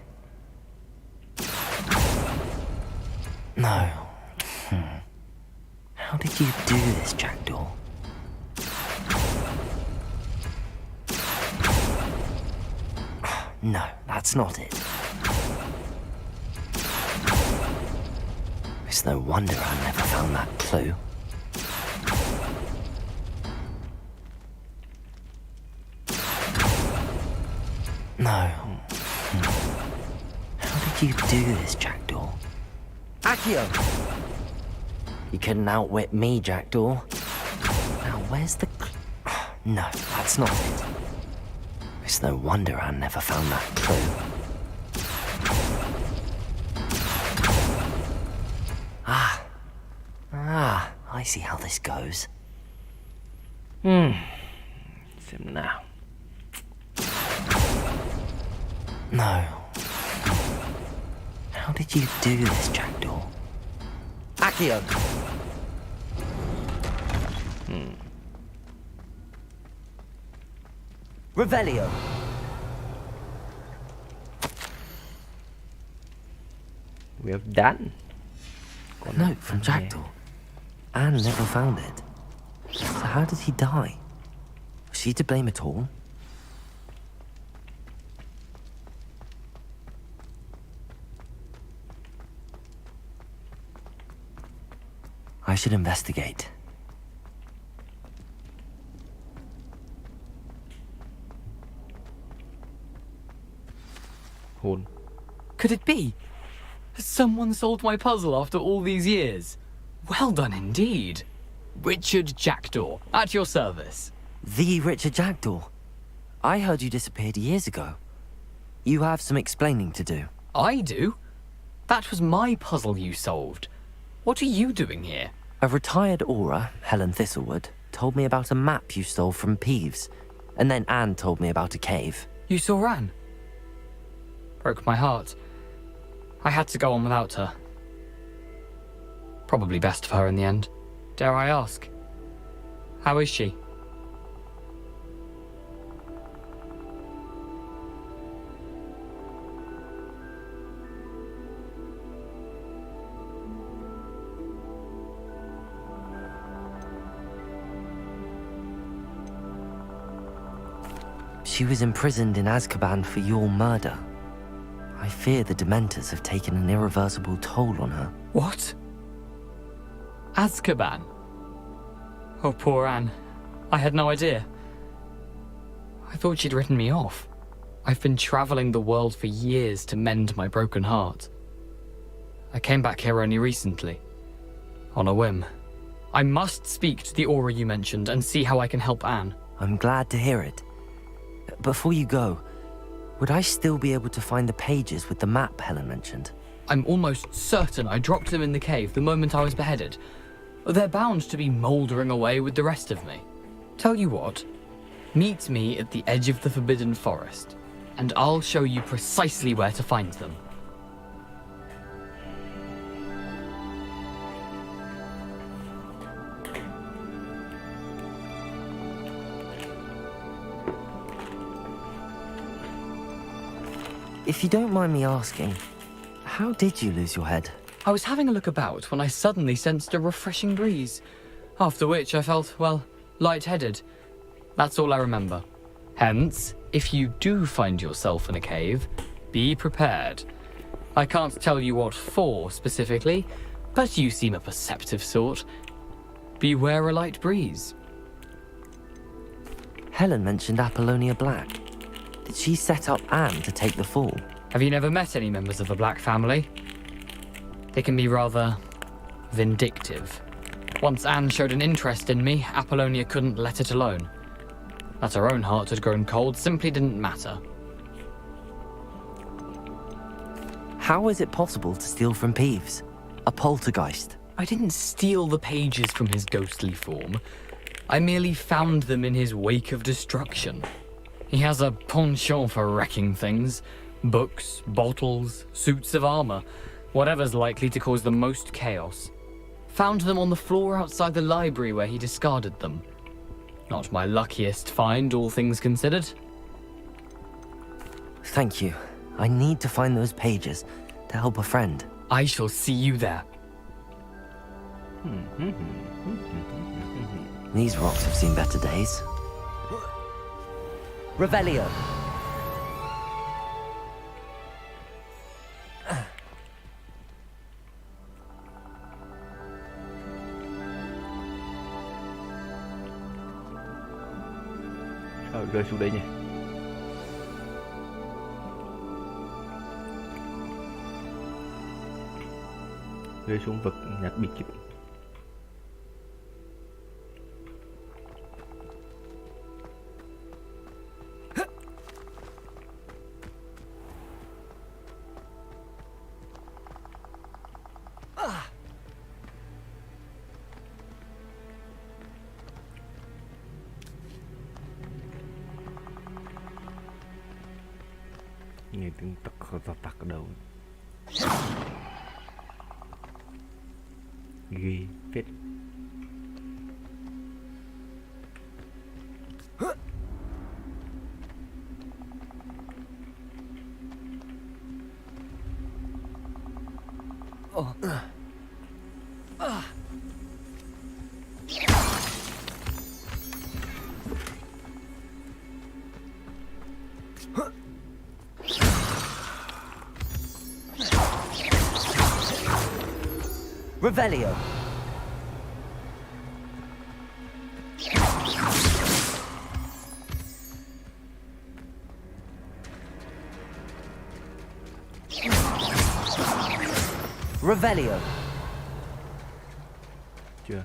No. How did you do this, Jackdaw? No, that's not it. It's no wonder I never found that clue. No. How did you do this, Jackdaw? Accio. You couldn't outwit me, Jackdaw. Now, where's the... No, that's not it. It's no wonder I never found that clue. I see how this goes. Xem nào. No. How did you do this, Jackdaw? Accio. Revelio. We have done. A note from Jackdaw. Anne never found it. So how did he die? Was she to blame at all? I should investigate. Horn. Could it be? Has someone solved my puzzle after all these years? Well done indeed. Richard Jackdaw, at your service. The Richard Jackdaw. I heard you disappeared years ago. You have some explaining to do. I do? That was my puzzle you solved. What are you doing here? A retired aura, Helen Thistlewood, told me about a map you stole from Peeves. And then Anne told me about a cave. You saw Anne? Broke my heart. I had to go on without her. Probably best for her in the end. Dare I ask? How is she? She was imprisoned in Azkaban for your murder. I fear the Dementors have taken an irreversible toll on her. What? Azkaban? Oh, poor Anne. I had no idea. I thought she'd written me off. I've been traveling the world for years to mend my broken heart. I came back here only recently. On a whim. I must speak to the aura you mentioned and see how I can help Anne. I'm glad to hear it. Before you go, would I still be able to find the pages with the map Helen mentioned? I'm almost certain I dropped them in the cave the moment I was beheaded. They're bound to be mouldering away with the rest of me. Tell you what, meet me at the edge of the Forbidden Forest, and I'll show you precisely where to find them. If you don't mind me asking, how did you lose your head? I was having a look about when I suddenly sensed a refreshing breeze, after which I felt, well, lightheaded. That's all I remember. Hence, if you do find yourself in a cave, be prepared. I can't tell you what for specifically, but you seem a perceptive sort. Beware a light breeze. Helen mentioned Apollonia Black. Did she set up Anne to take the fall? Have you never met any members of the Black family? They can be rather vindictive. Once Anne showed an interest in me, Apollonia couldn't let it alone. That her own heart had grown cold simply didn't matter. How is it possible to steal from Peeves? A poltergeist? I didn't steal the pages from his ghostly form. I merely found them in his wake of destruction. He has a penchant for wrecking things. Books, bottles, suits of armor. Whatever's likely to cause the most chaos. Found them on the floor outside the library where he discarded them. Not my luckiest find, all things considered. Thank you. I need to find those pages to help a friend. I shall see you there. These rocks have seen better days. Revelio. Rơi xuống đây nhỉ. Rơi xuống vực nhặt bí kíp. Nghe tiếng tắc ở đầu. Ghê phết. Revelio. Revelio. Chưa.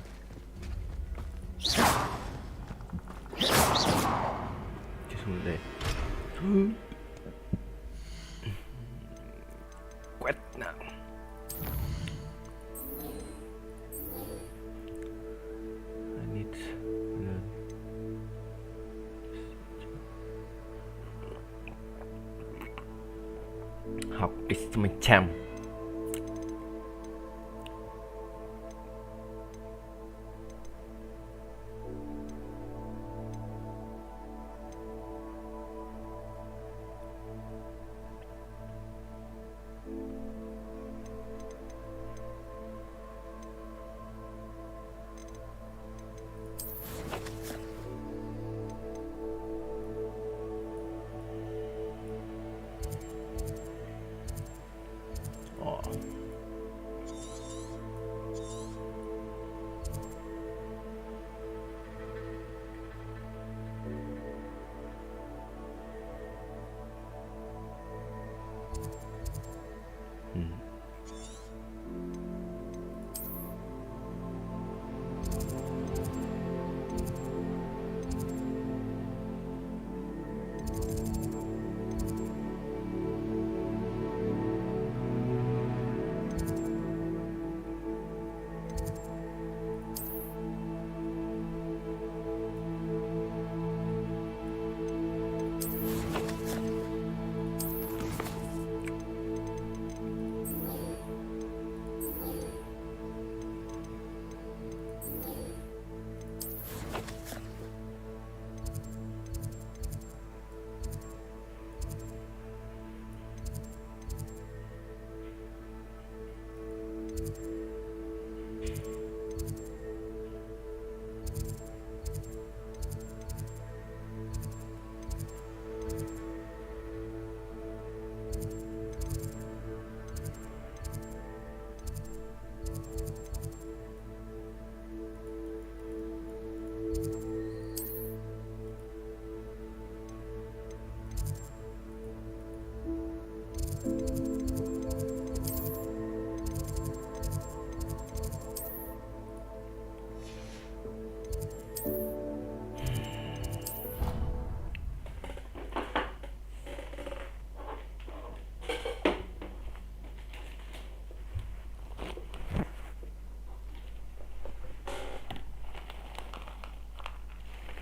Chưa xuống đây. Quét nào. I need learn. Học instrument chăm.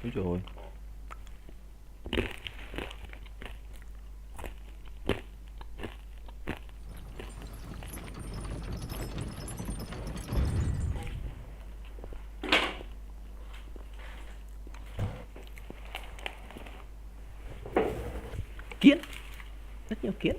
Úi dồi ôi. Kiến. Rất nhiều kiến.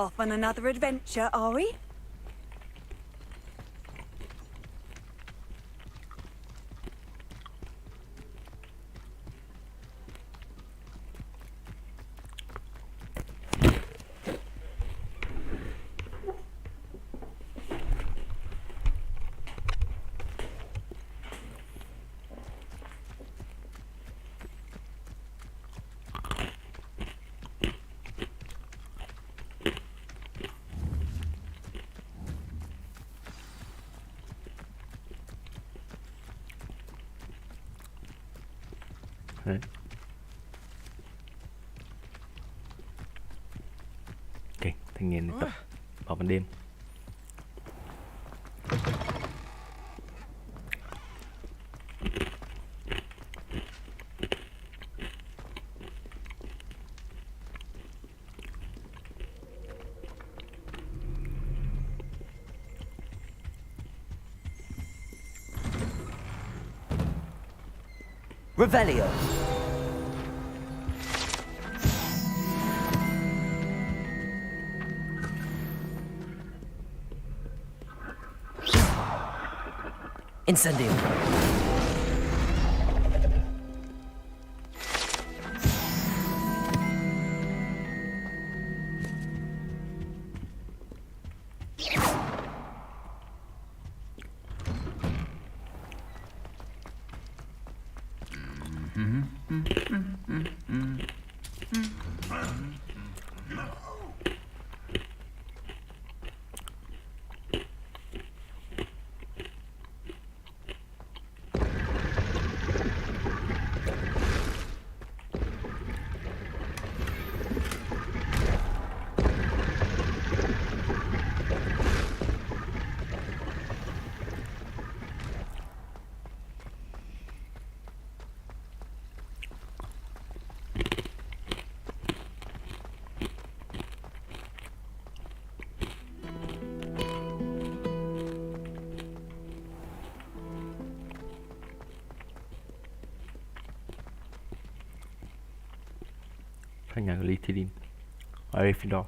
Off on another adventure, are we? Đấy. Ok, thanh niên tập vào ban đêm. Revelio. Incendio. Các nhà Lithidin ở Gryffindor.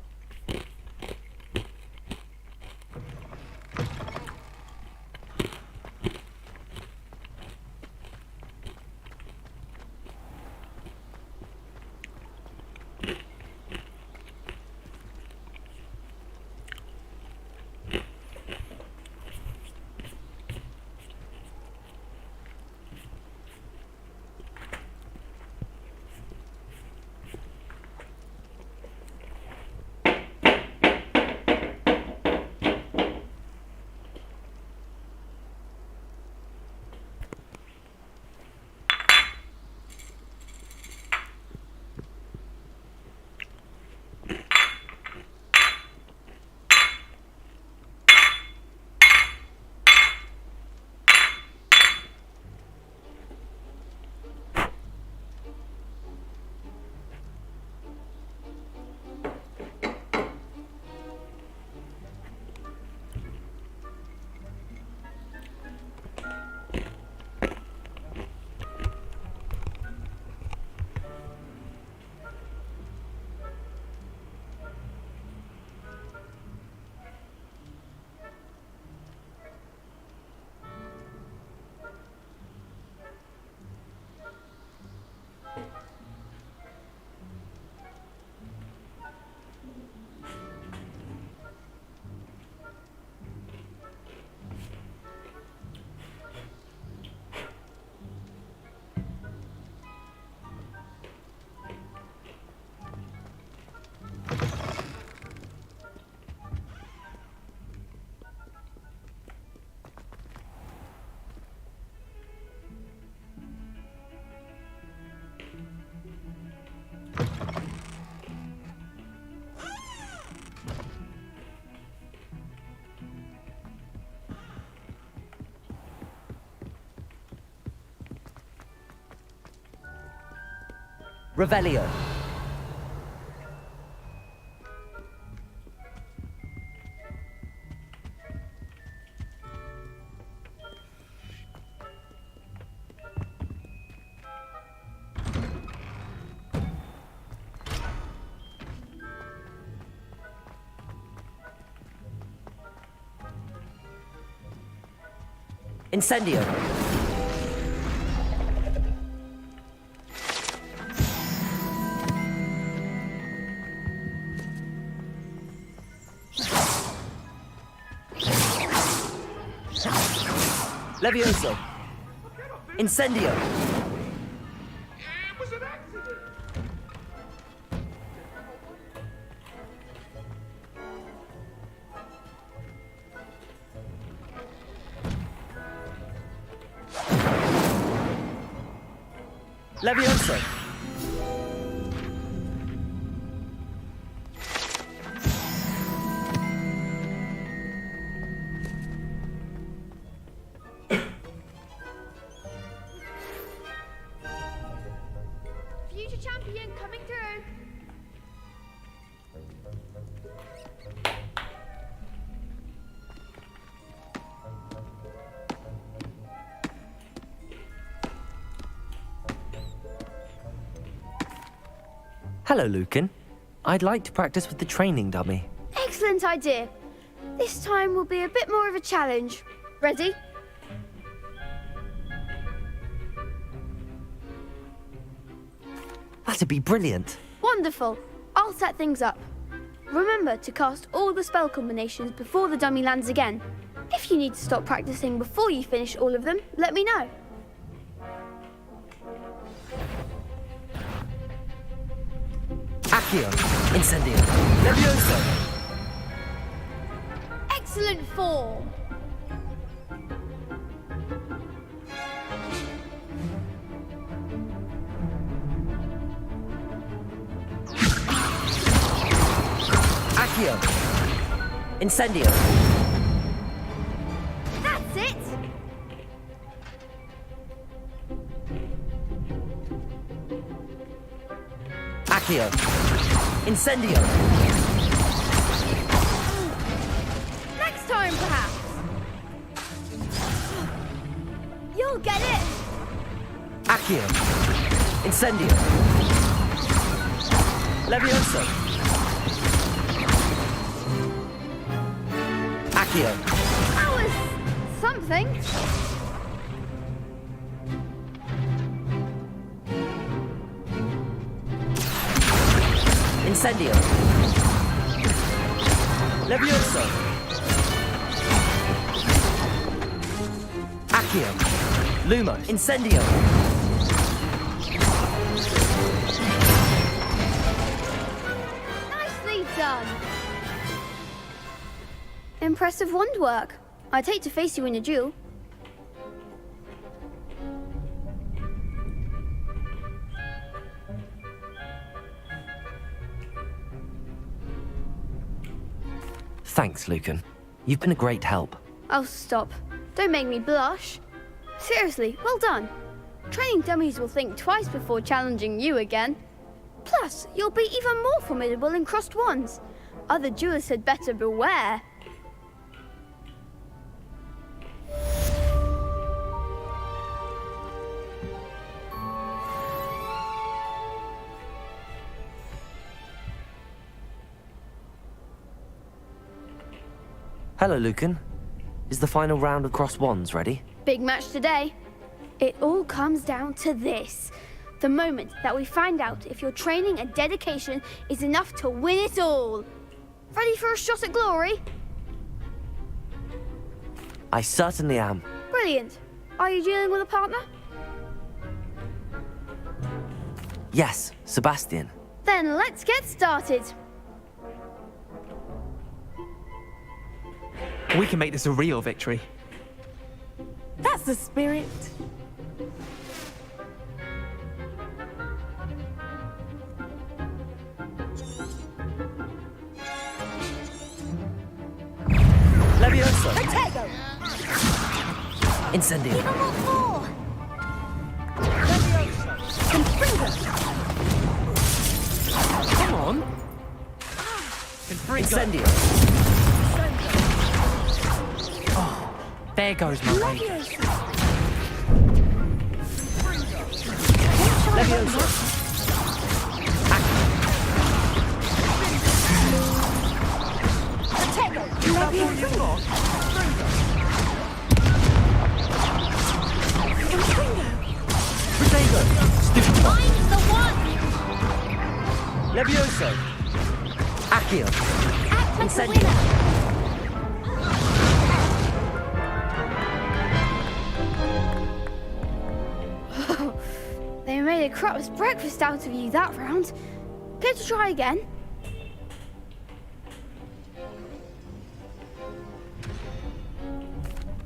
Revelio. Incendio. Levioso. Incendio. Levioso. Future champion coming through. Hello, Lucan. I'd like to practice with the training dummy. Excellent idea. This time will be a bit more of a challenge. Ready? That'd be brilliant. Wonderful. I'll set things up. Remember to cast all the spell combinations before the dummy lands again. If you need to stop practicing before you finish all of them, let me know. Accio. Incendio. Levioso. Excellent form. Accio. Incendio. That's it. Accio. Incendio. Next time, perhaps. You'll get it. Accio. Incendio. Levioso. Accio. That was something. Incendio. Levioso. Accio. Lumo. Incendio. Nicely done. Impressive wand work. I'd hate to face you in a duel. Thanks, Lucan. You've been a great help. Oh, stop. Don't make me blush. Seriously, well done. Training dummies will think twice before challenging you again. Plus, you'll be even more formidable in crossed wands. Other duelists had better beware. Hello, Lucan. Is the final round of crossed wands ready? Big match today. It all comes down to this. The moment that we find out if your training and dedication is enough to win it all. Ready for a shot at glory? I certainly am. Brilliant. Are you dealing with a partner? Yes, Sebastian. Then let's get started. We can make this a real victory. That's the spirit. Levioso. Protego. Incendio. Even more. Confringo. Come on. Incendio. Oh, there goes my rage. Levioso. Accio. Act like a Incendio. winner. They made a crap's breakfast out of you that round. Care to try again?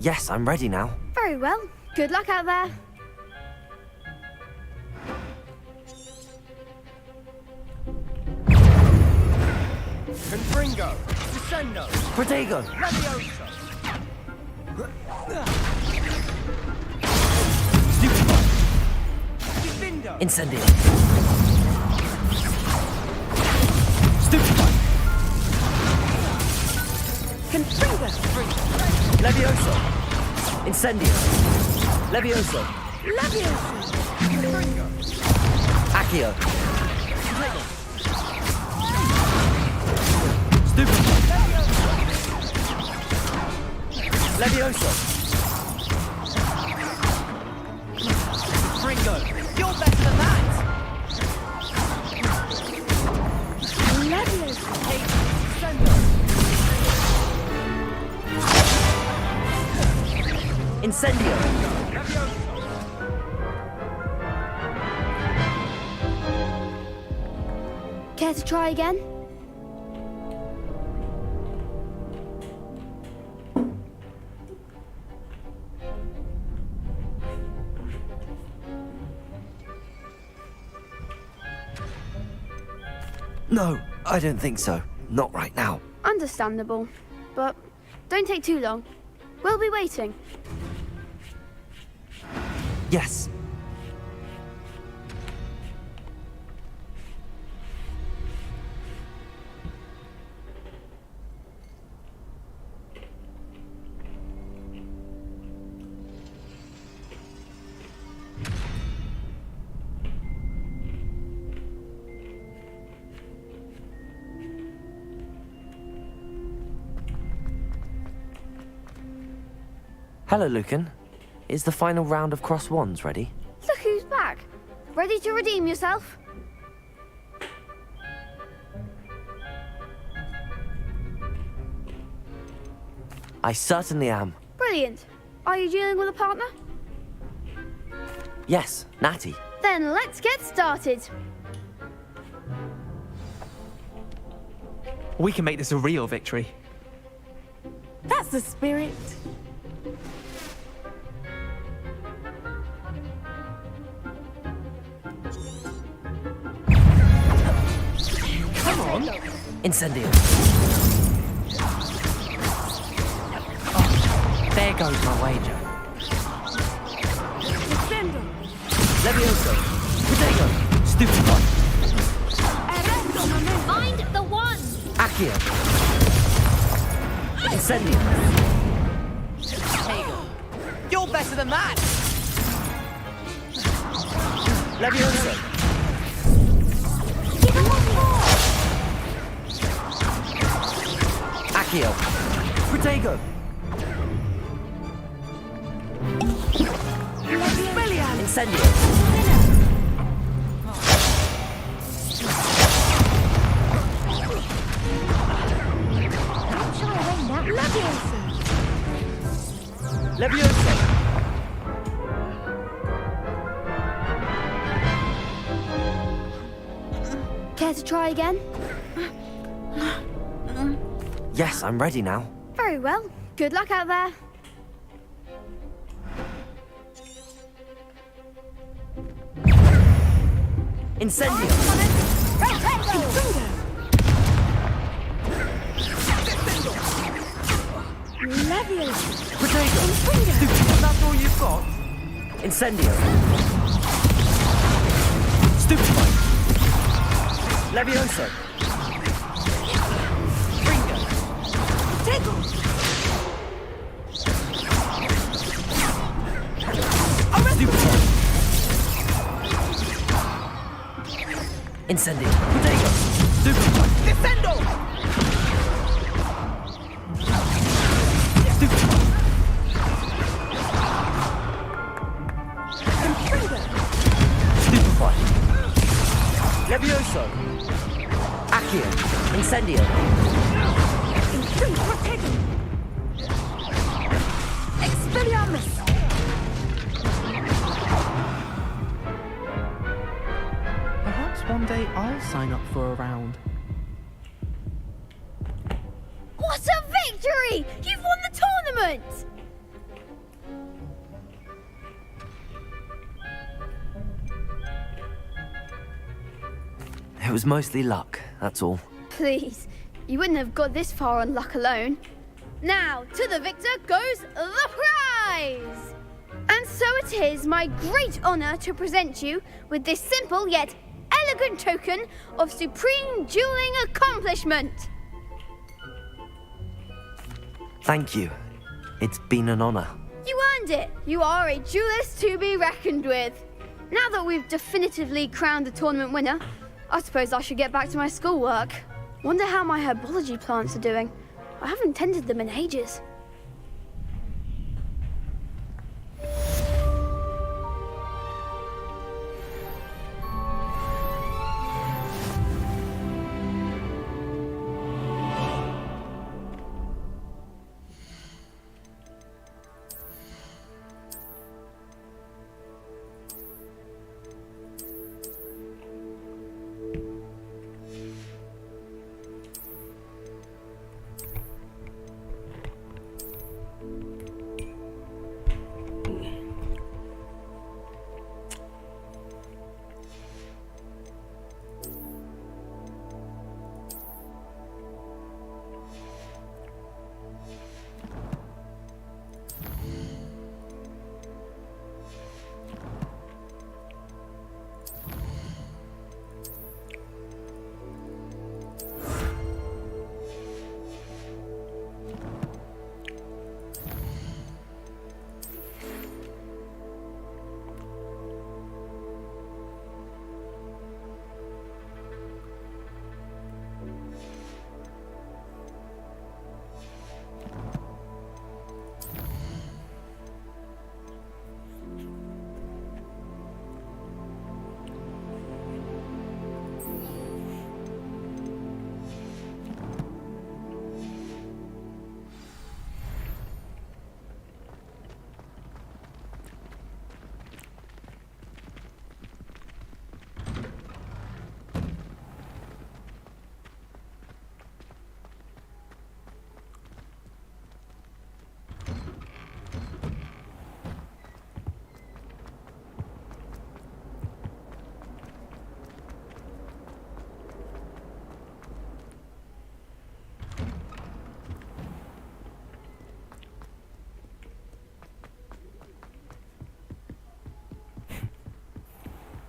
Yes, I'm ready now. Very well. Good luck out there. Confringo, Descendo, Protego. Leviosa. Defendo. Incendio. Stupefy. Confringo. Levioso. Incendio. Levioso. Leviosa. Accio. Levioso. Fringo, you're better than that. Leviosa. Incendio. Care to try again? No, I don't think so. Not right now. Understandable. But don't take too long. We'll be waiting. Yes. Hello, Lucan. Is the final round of cross wands ready? Look who's back. Ready to redeem yourself? I certainly am. Brilliant. Are you dealing with a partner? Yes, Natty. Then let's get started. We can make this a real victory. That's the spirit. Come on. Incendio. Oh, there goes my wager. Levioso. Protego. Stupefy. Find the one! Accio. Incendio. You're better than that. Levioso. Accio. Protego. Incendio. Levioso. Care to try again? Yes, I'm ready now. Very well. Good luck out there. Incendio. Leviosa. Protego. That's all you've got? Incendio. Stupefy. Levioso. Incendio. Protego. Stupefy. Defendo. Stupefy. Stupefy. Levioso. Accio. Incendio. Expelliarmus! Perhaps one day I'll sign up for a round. What a victory! You've won the tournament! It was mostly luck, that's all. Please, you wouldn't have got this far on luck alone. Now, to the victor goes the prize! And so it is my great honour to present you with this simple yet elegant token of supreme dueling accomplishment. Thank you. It's been an honour. You earned it. You are a duelist to be reckoned with. Now that we've definitively crowned the tournament winner, I suppose I should get back to my schoolwork. Wonder how my herbology plants are doing. I haven't tended them in ages.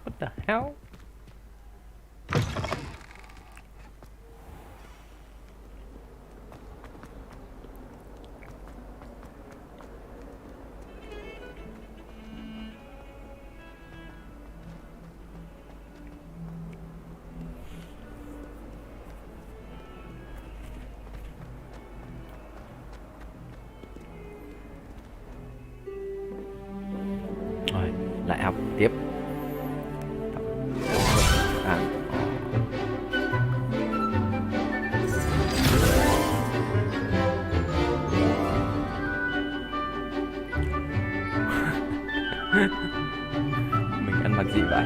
What the hell? Rồi, lại học tiếp. Mình ăn mặc gì vậy?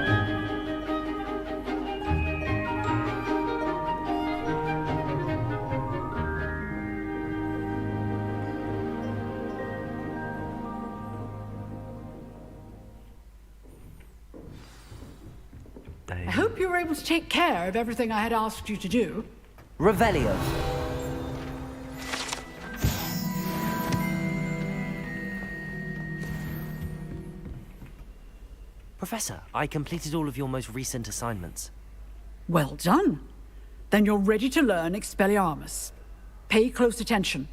I hope you were able to take care of everything I had asked you to do. Revelio. Professor, I completed all of your most recent assignments. Well done. Then you're ready to learn Expelliarmus. Pay close attention.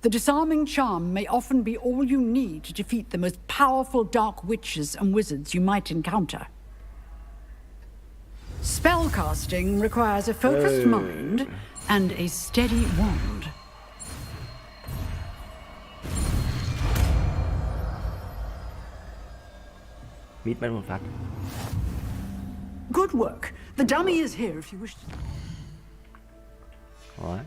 The disarming charm may often be all you need to defeat the most powerful dark witches and wizards you might encounter. Spellcasting requires a focused mind and a steady wand. Mít mất một phát. Good work. The dummy is here if you wish to... Alright.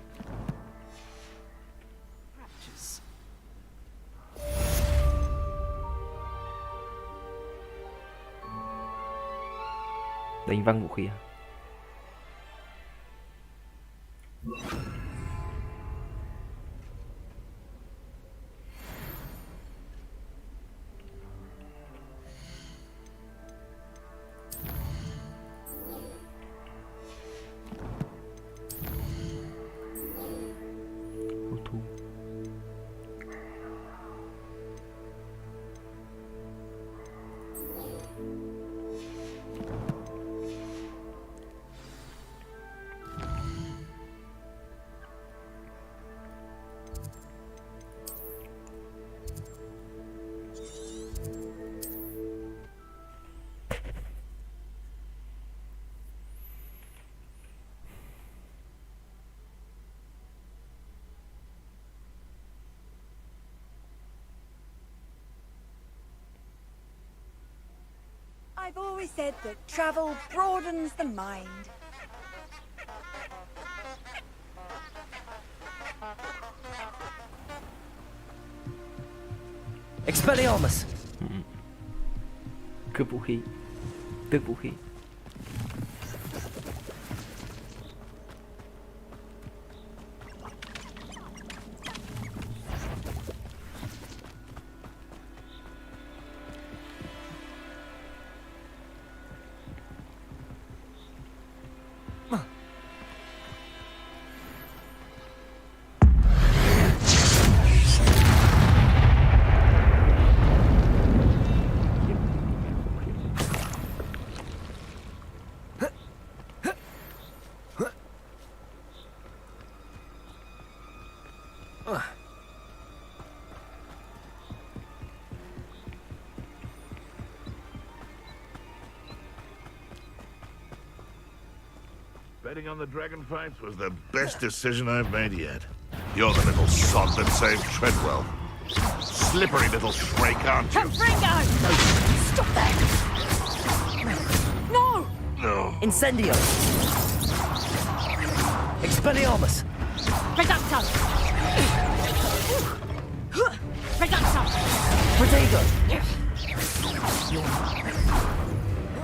Đánh văng vũ khí à? I've always said that travel broadens the mind. Expelliarmus! Cướp vũ khí. Tước vũ khí. Betting on the dragon fights was the best decision I've made yet. You're the little sod that saved Treadwell. Slippery little snake, aren't you? Fringo! Stop that! No! No. Incendio! Expelliarmus! Reducto! Reducto! Protego!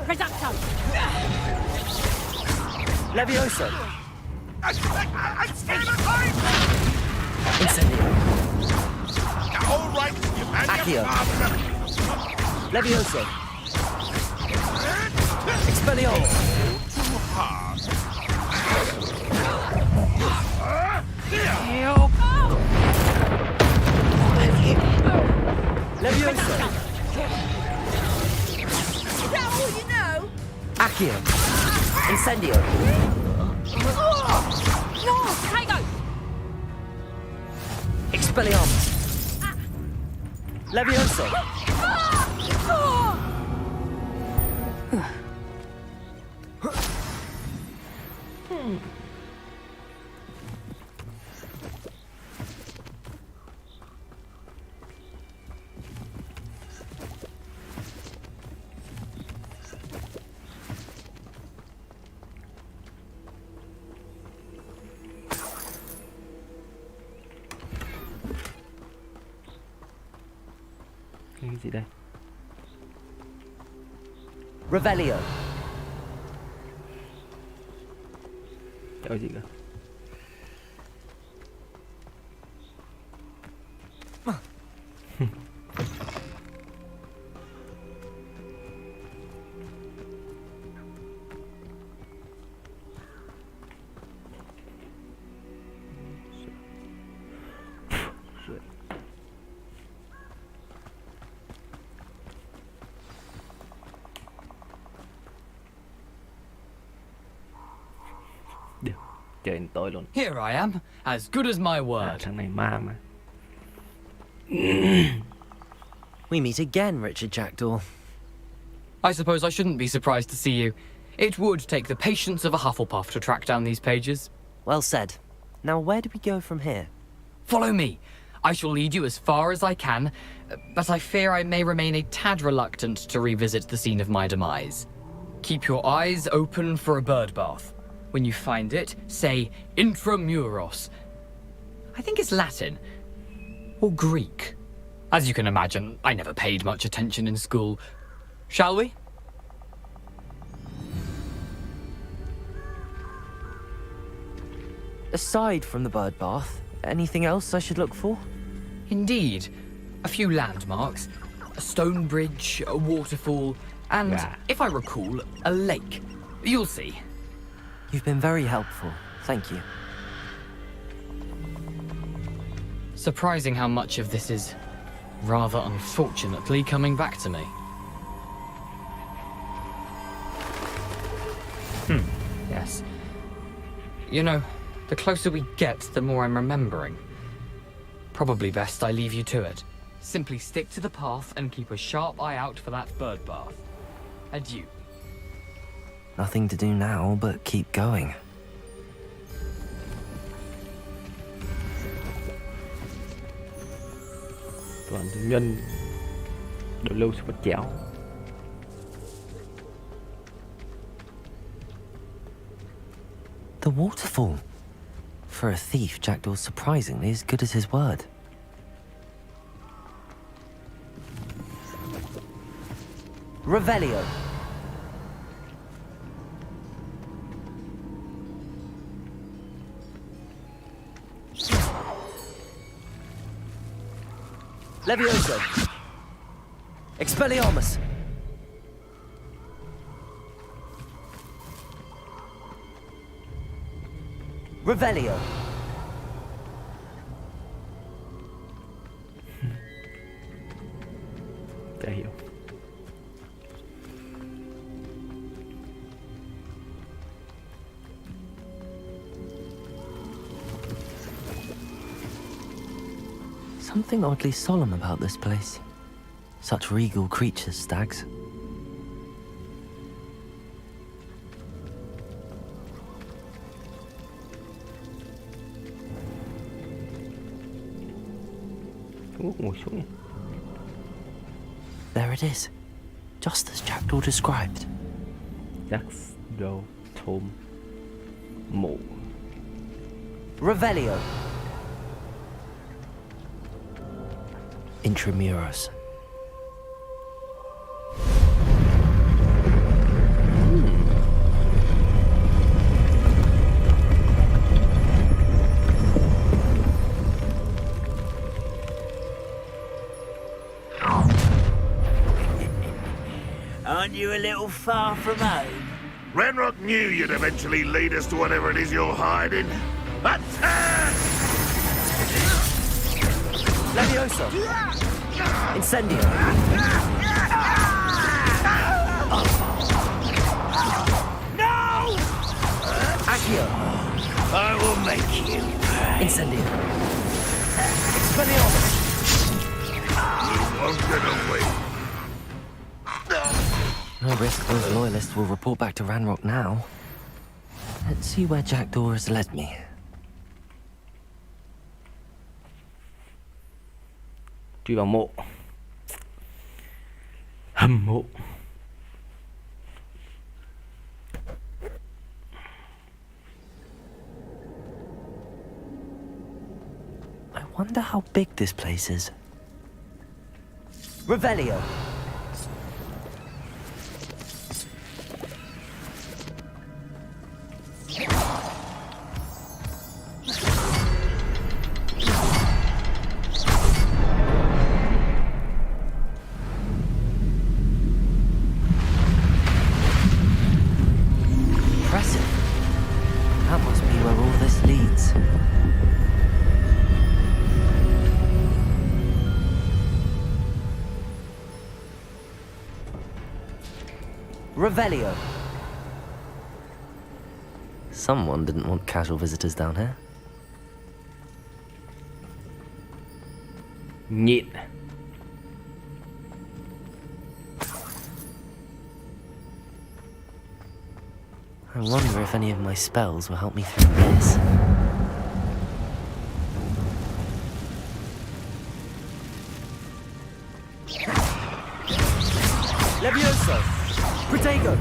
Reducto! Levioso! I'm scared of heights! Incendio! All right, you had Accio! your father. Levioso! Expelliarmus! Too hard. Levioso! Is that all you know? Accio! Incendio! No! Tigo! Expelliarmus! Levioso! Cái gì đây? Revelio! Cái gì cơ? Trời tối luôn. Here I am, as good as my word. Thằng này ma mà. We meet again, Richard Jackdaw. I suppose I shouldn't be surprised to see you. It would take the patience of a Hufflepuff to track down these pages. Well said. Now where do we go from here? Follow me. I shall lead you as far as I can, but I fear I may remain a tad reluctant to revisit the scene of my demise. Keep your eyes open for a bird bath. When you find it, say intramuros. I think it's Latin. Or Greek. As you can imagine, I never paid much attention in school. Shall we? Aside from the bird bath, anything else I should look for? Indeed. A few landmarks. A stone bridge, a waterfall, and, if I recall, a lake. You'll see. You've been very helpful. Thank you. Surprising how much of this is, rather unfortunately, coming back to me. Yes. You know, the closer we get, the more I'm remembering. Probably best I leave you to it. Simply stick to the path and keep a sharp eye out for that bird bath. Adieu. Nothing to do now but keep going. Toàn thương nhân đầu lâu sẽ bắt chéo. The waterfall. For a thief, Jackdaw's surprisingly as good as his word. Revelio. Levioso. Expelliarmus. Revelio. Chả hiểu. Something oddly solemn about this place. Such regal creatures, stags. Ngồi xuống nhé. There it is, just as Jackdaw described. Jackdaw thôn mộ. Revelio. Intramuros. Aren't you a little far from home? Ranrock knew you'd eventually lead us to whatever it is you're hiding. Attack! Levioso. Incendio. No! Accio. I will make you pay. Incendio. Expelliarmus. You won't get away. No risk those loyalists will report back to Ranrock now. Let's see where Jackdaw has led me. Truy vào mộ. Hầm mộ. I wonder how big this place is. Revelio. Revelio. Someone didn't want casual visitors down here. Nhịn. I wonder if any of my spells will help me through this. Levioso! Protego!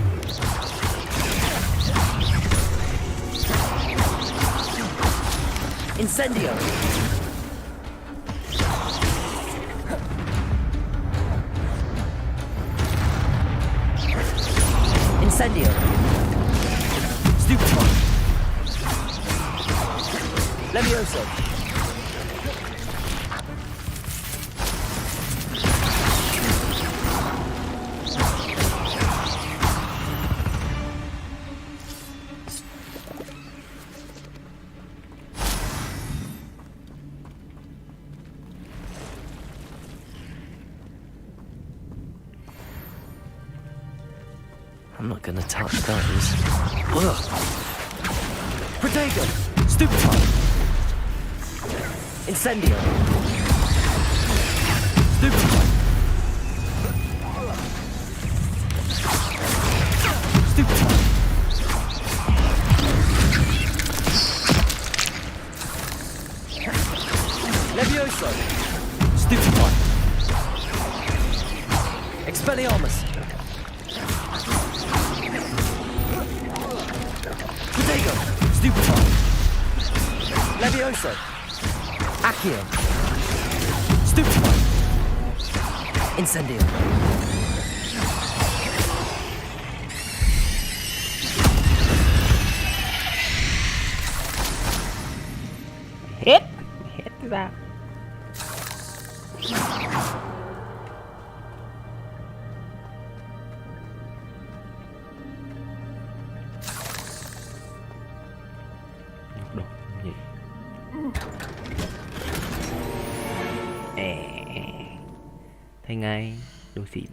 Incendio. Incendio. Stupefy. Levioso. I'm not gonna touch those. Ugh. Protego! Stupefy! Incendio! Stupefy! Stupefy! Levioso! Stupefy! Expelliarmus! Protego! Stupefy! Levioso! Accio! Stupefy! Incendio! Hết ra. Đồ gì? Thấy ngay đồ xịn.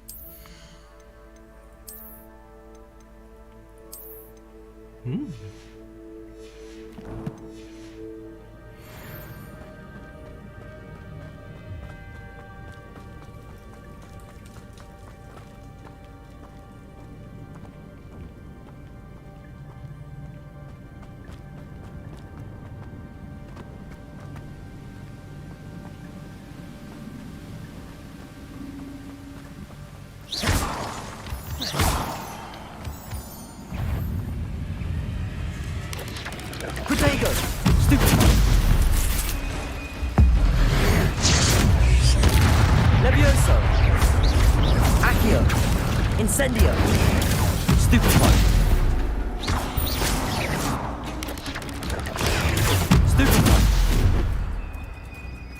Protego! Stupefy! Levioso! Accio! Incendio! Stupefy! Stupefy!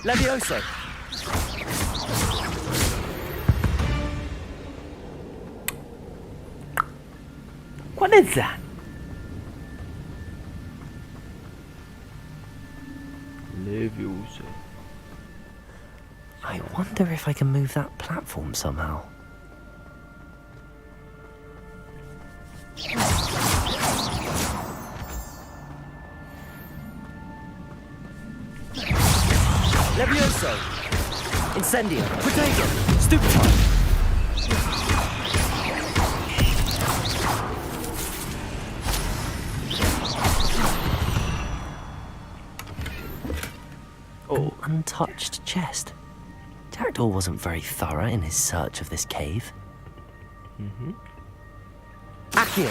Levioso! What is that? Levioso. I wonder if I can move that platform somehow. Levioso! Incendio! Protego! Stupefy! An untouched chest. Jackdaw wasn't very thorough in his search of this cave. Accio!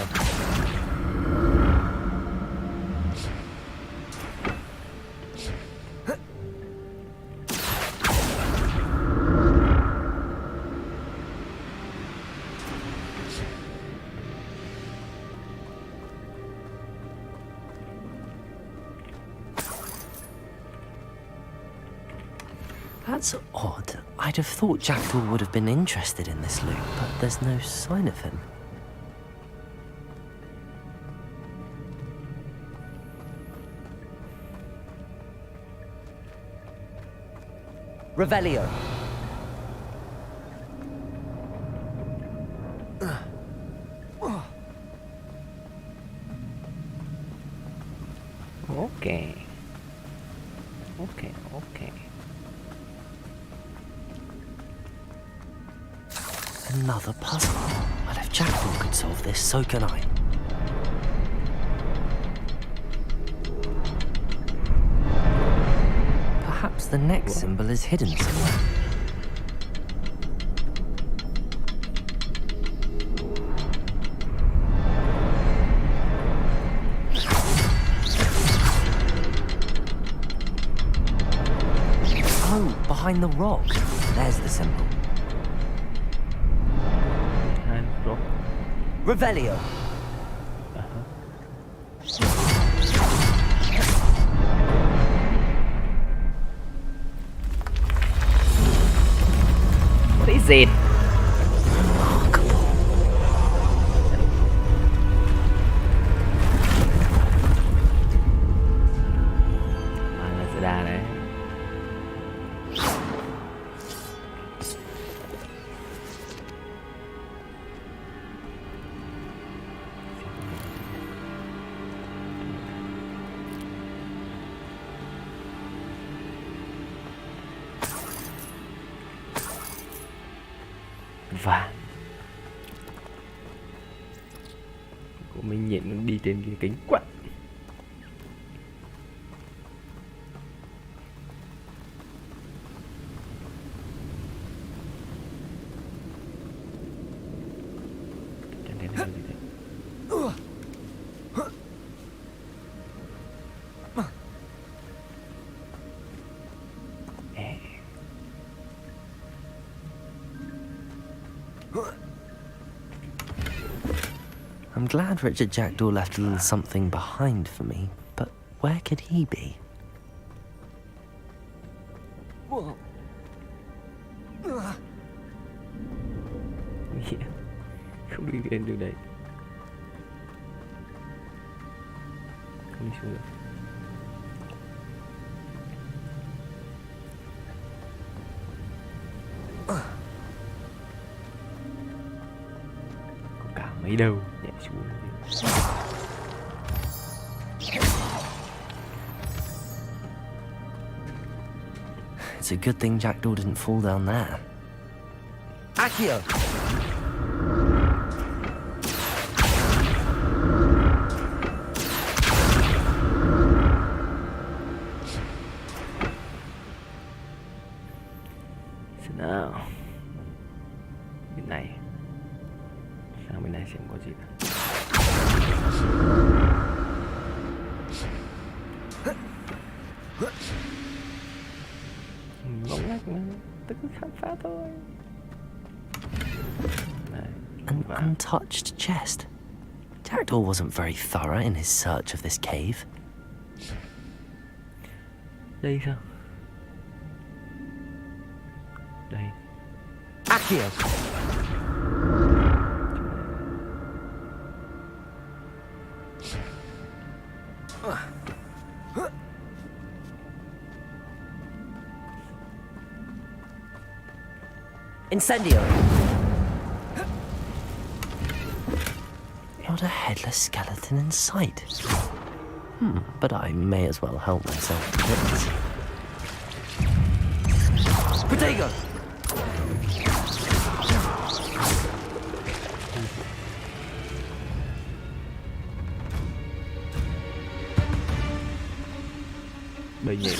That's odd. I'd have thought Jackdaw would have been interested in this loot, but there's no sign of him. Revelio. Okay. Another puzzle. Well, if Jackdaw could solve this, so can I. Perhaps the next symbol is hidden somewhere. behind the rock. There's the symbol. Behind the rock. Revelio. What is it? Ra đấy. Và của mình nhìn đi trên cái kính quạt. I'm glad Richard Jackdaw left a little something behind for me, but where could he be? Yeah. Không đi lên đường đấy. Không đi xuống được. Có cả mấy đâu nhảy xuống. It's a good thing Jackdaw didn't fall down there. Accio! Xem nào. Bên này. Sang bên này xem có gì nào. Ngóng ngách mà, tôi cứ khám phá thôi. An untouched chest. Jackdaw wasn't very thorough in his search of this cave. Đây sao? Đây. Accio! Incendio! Not a headless skeleton in sight. But I may as well help myself to this. Protego! Đây nhỉ.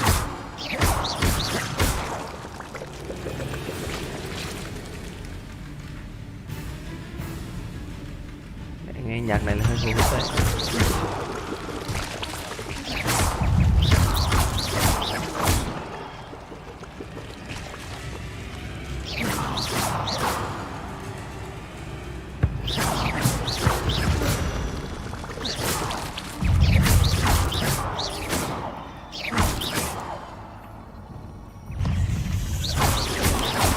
Nghe nhạc này là hơi hỗn đấy.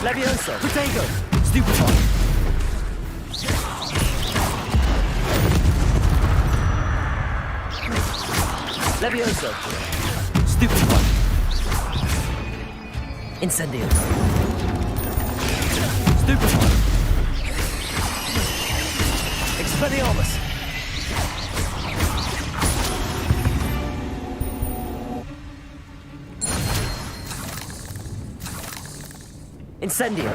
Leviosa! Protego! Stupefy! Leviosa! Stupefy! Incendio! Stupefy! Expelliarmus! Incendio!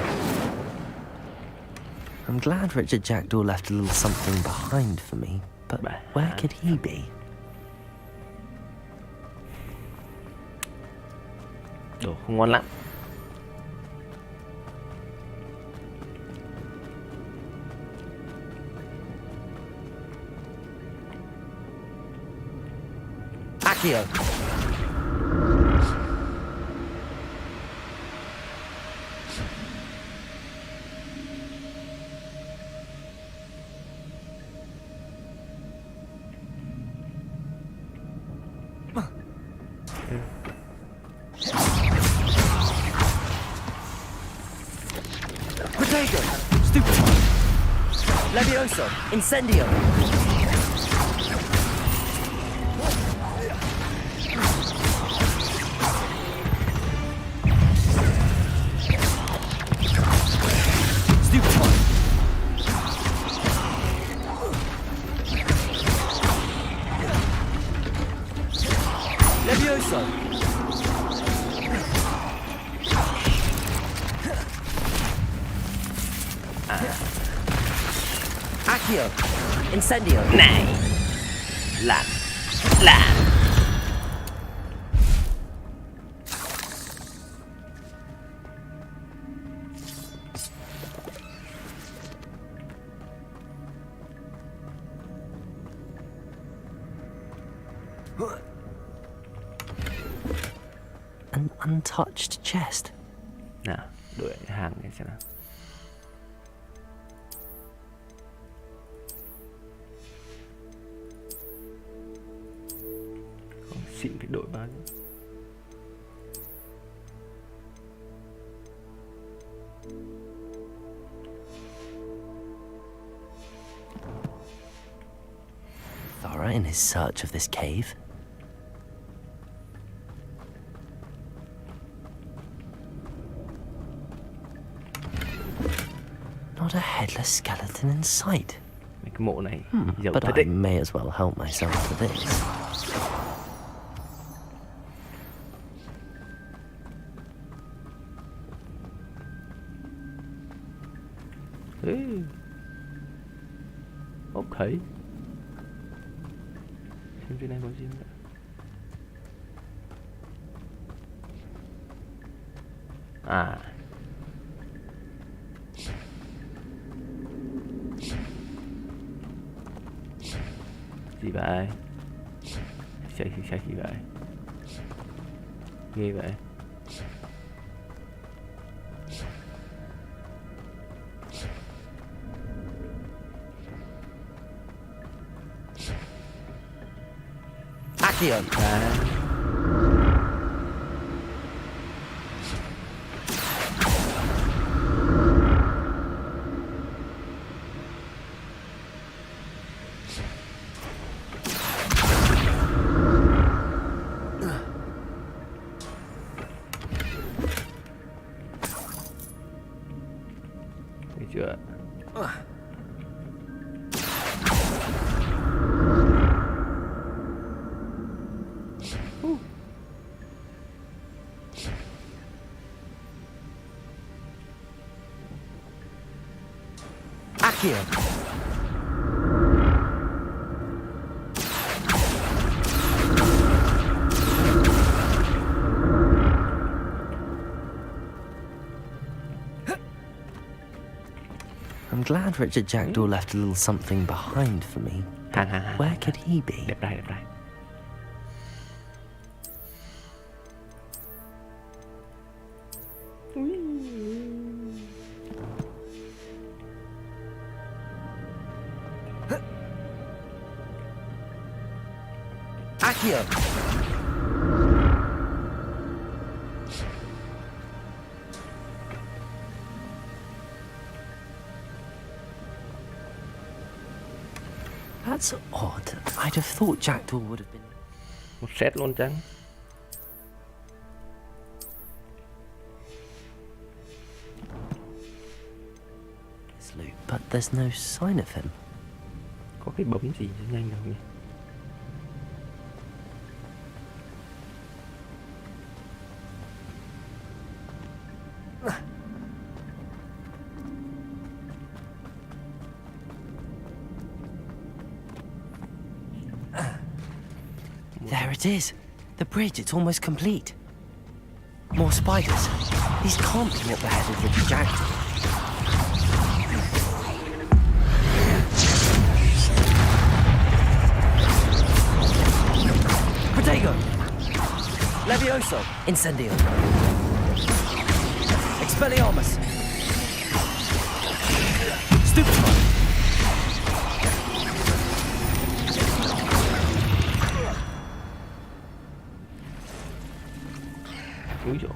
I'm glad Richard Jackdaw left a little something behind for me, but where could he be? Đồ không ngon lắm. Accio! Protego! Stupid! Levioso! Incendio! Accio! Incendio! Này! Làm! Làm! An untouched chest. Nào, đuổi hàng này xem nào. Không xịn phải đổi vào. Thora in his search of this cave. Not a headless skeleton in sight. Cái mộ này But I may as well help myself to this. Ok. Xem trên này có gì nữa. À. Gì vậy? Chạy gì vậy? Ghê vậy? Accio! Thấy chưa? Accio! I'm glad Richard Jackdaw left a little something behind for me. Where could he be? Đẹp đây. Accio! That's odd. I'd have thought Jackdaw would have been... Một set luôn chăng? His loot, but there's no sign of him. Có cái bấm gì cho nhanh đâu nhỉ? There it is. The bridge, it's almost complete. More spiders. These can't be what the head of Richard Jackdaw. Protego! Levioso! Incendio! Expelliarmus! Stupefy! Úi dồi.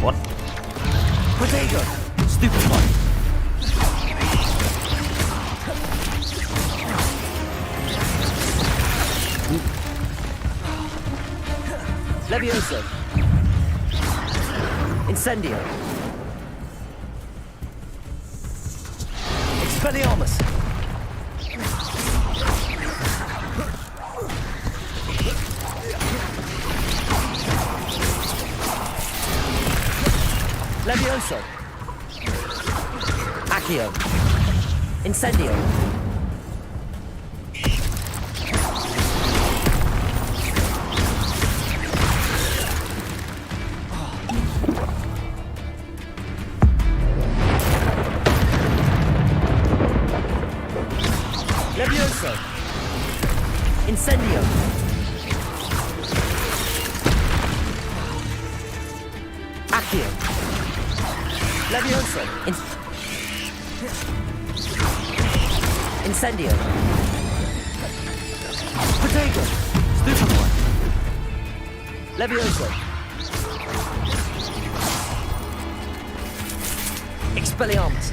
Bot. Protego! Stupefy! Levioso! Incendio! Expelliarmus! Levioso! Accio! Incendio! Levioso! Incendio! Accio! Levioso! Incendio! Protego! Stupefy! Levioso! Expelliarmus!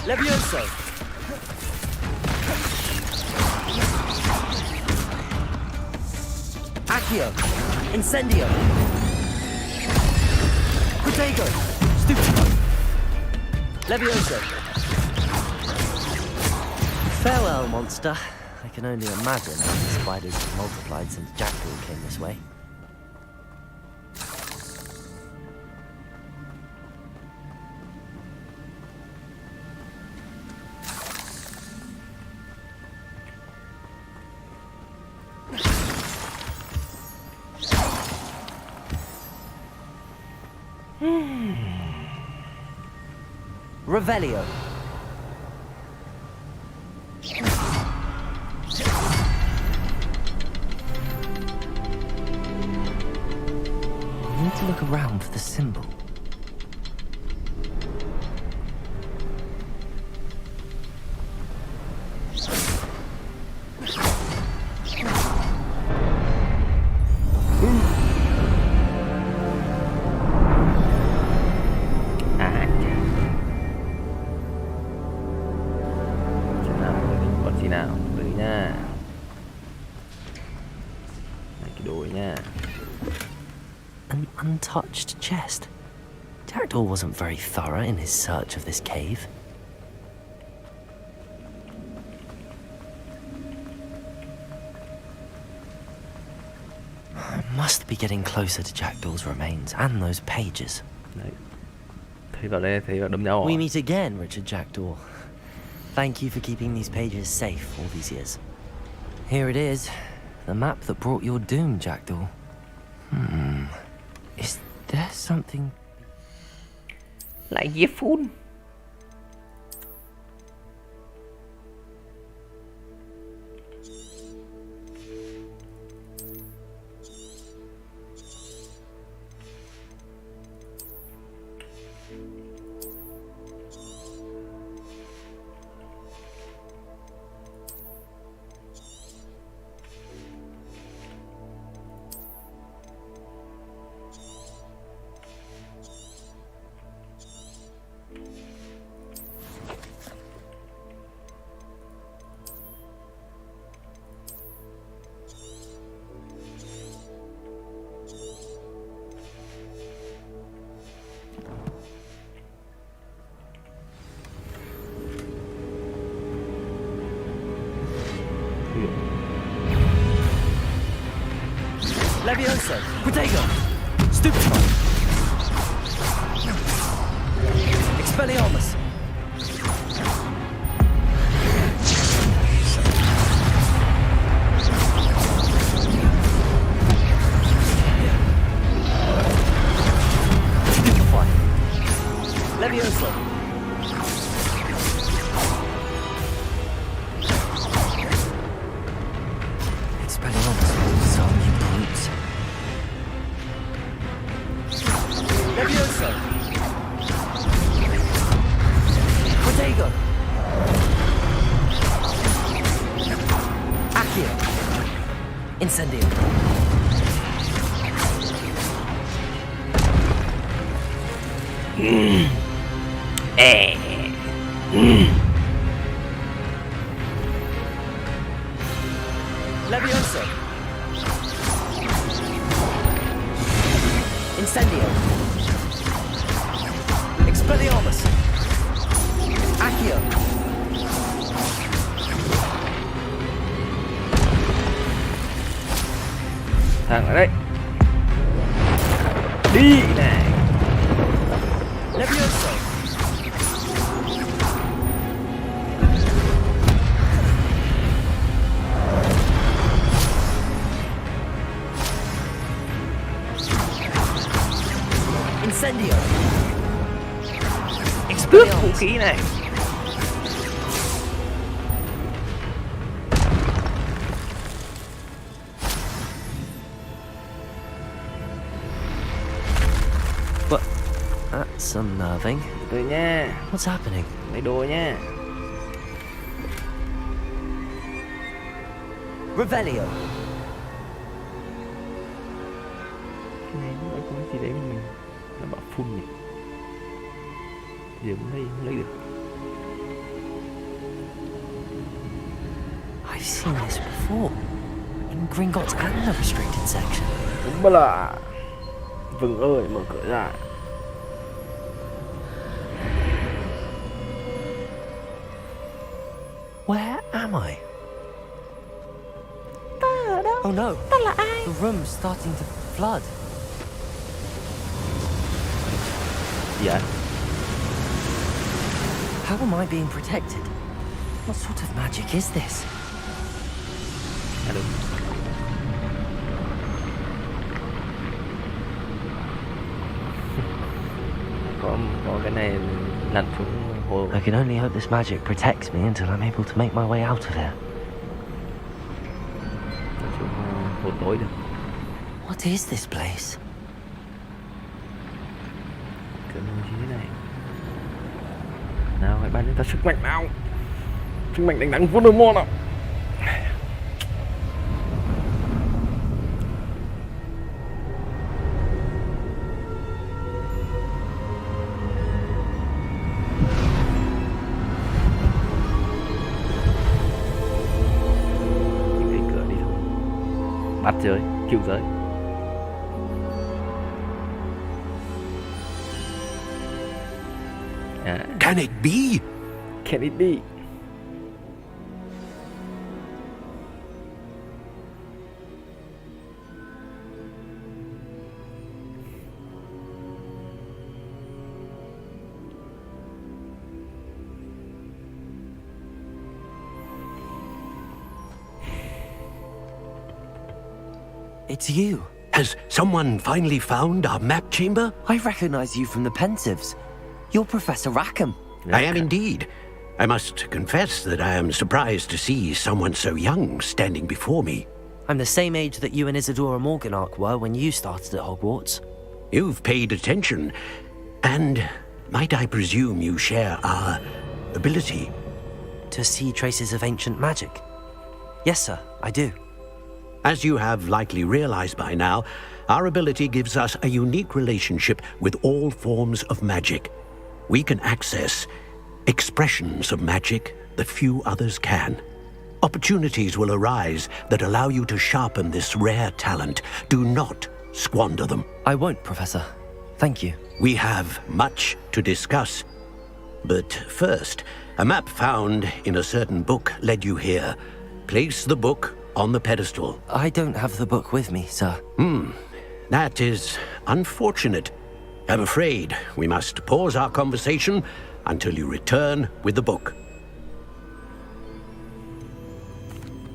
Levioso! Accio! Incendio! Protego! Stupefy! Levioso! Farewell, monster. I can only imagine how the spiders have multiplied since Jackdaw came this way. Revelio. I need to look around for the symbol. An untouched chest. Jackdaw wasn't very thorough in his search of this cave. I must be getting closer to Jackdaw's remains and those pages. Thấy vào đây thấy vào đấm nhau. We meet again, Richard Jackdaw. Thank you for keeping these pages safe all these years. Here it is, the map that brought your doom, Jackdaw. Is there something... Lại dĩa phun. Levioso! Protego! Stupefy! Expelliarmus! Stupefy! Levioso! Expelliarmus! Levioso. Incendio. Expelliarmus. Accio. Thằng ở đây. Đi này. Levioso. Incendio. Tước vũ khí này. What? That's unnerving. Từ nha. What's happening? Lấy đồ nha. Revelio. Cái này nó có gì đấy mình nó bảo phun nhỉ. Giờ cũng không lấy được. I've seen this before. In Gringotts and the restricted section. Đúng là. Vừng ơi, mở cửa ra. Where am I? Ta ở đâu? Oh no. Ta là ai? The room's starting to flood. Dạ. How am I being protected? What sort of magic is this? À đúng. có cái này lặn xuống hồ. I can only hope this magic protects me until I'm able to make my way out of here. Lặn xuống hồ tối được. What is this place? Cửa như thế này. Nào hãy ban cho ta sức mạnh nào. Sức mạnh đánh đắng Voldemort nào. Bắt giới, cứu giới. Can it be? Can it be? It's you. Has someone finally found our map chamber? I recognize you from the Pensieves. You're Professor Rackham. I am indeed. I must confess that I am surprised to see someone so young standing before me. I'm the same age that you and Isadora Morganach were when you started at Hogwarts. You've paid attention, and might I presume you share our ability? To see traces of ancient magic? Yes, sir, I do. As you have likely realized by now, our ability gives us a unique relationship with all forms of magic. We can access expressions of magic that few others can. Opportunities will arise that allow you to sharpen this rare talent. Do not squander them. I won't, Professor. Thank you. We have much to discuss. But first, a map found in a certain book led you here. Place the book on the pedestal. I don't have the book with me, sir. That is unfortunate. I'm afraid we must pause our conversation until you return with the book.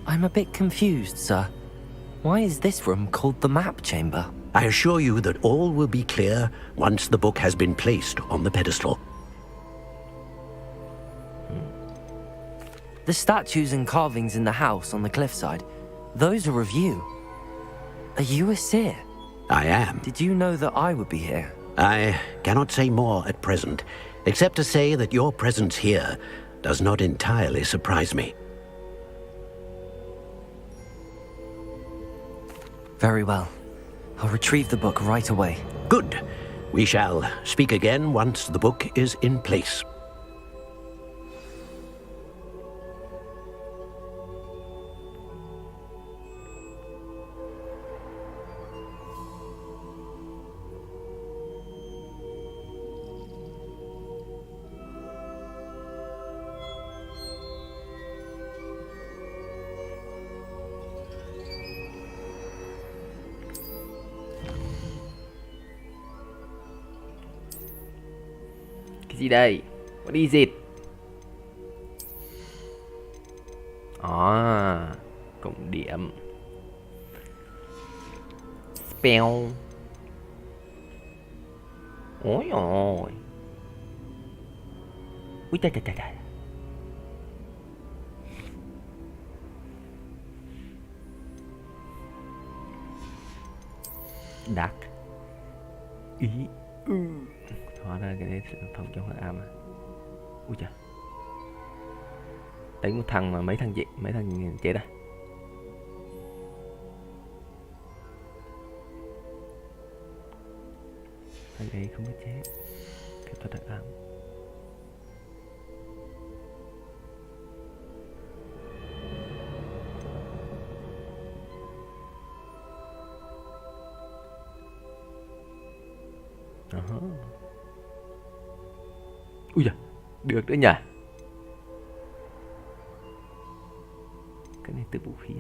I'm a bit confused, sir. Why is this room called the map chamber? I assure you that all will be clear once the book has been placed on the pedestal. The statues and carvings in the house on the cliffside, those are of you. Are you a seer? I am. Did you know that I would be here? I cannot say more at present, except to say that your presence here does not entirely surprise me. Very well. I'll retrieve the book right away. Good. We shall speak again once the book is in place. Gì đây? What is it? Cộng điểm. Spell. Ôi ôi. Úi trời trời trời. Dark. Ý. Hóa ra cái đấy phòng trong hắc ám à. Ui trời. Đánh một thằng mà mấy thằng chết à. Thằng ấy không biết chết. Cái thuật hắc ám. Ui da, được nữa nhỉ. Cái này từ vũ khí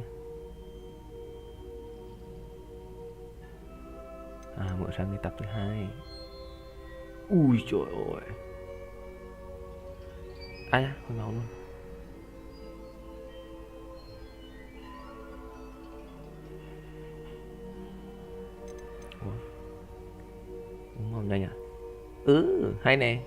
à? Mở sang cái tập thứ 2. Ui trời ơi. Ai à, hồi máu luôn. Ủa? Uống màu nhanh à? Hay nè.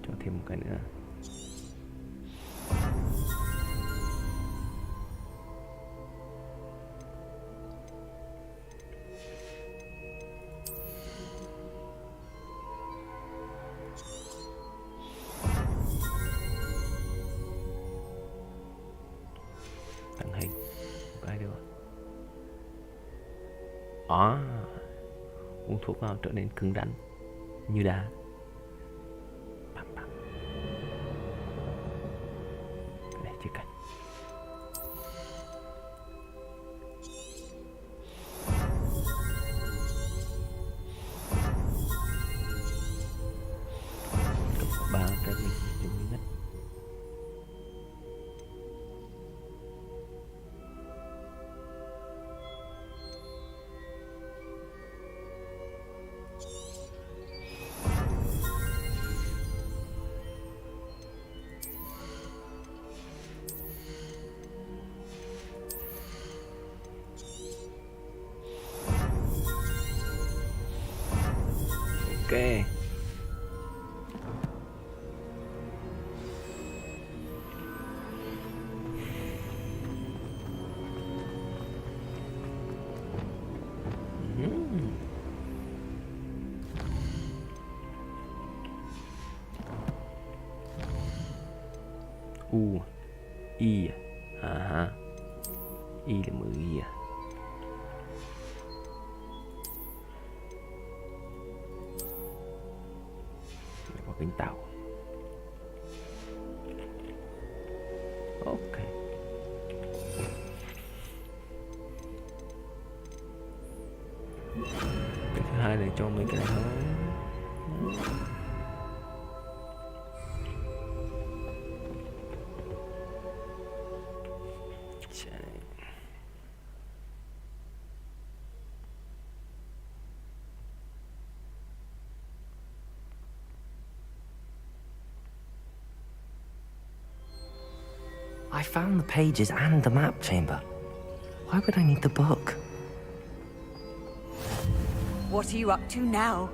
Cho thêm một cái nữa. Tàng hình một cái được. Uống thuốc vào trở nên cứng rắn như đá. Cái này chưa cần. Có 3 cái mình chuẩn bị nhất. Ok. I à. I là 10 à. Có cánh tàu. Ok. Cái thứ hai là cho mấy cái này thôi. I found the pages and the map chamber. Why would I need the book? What are you up to now?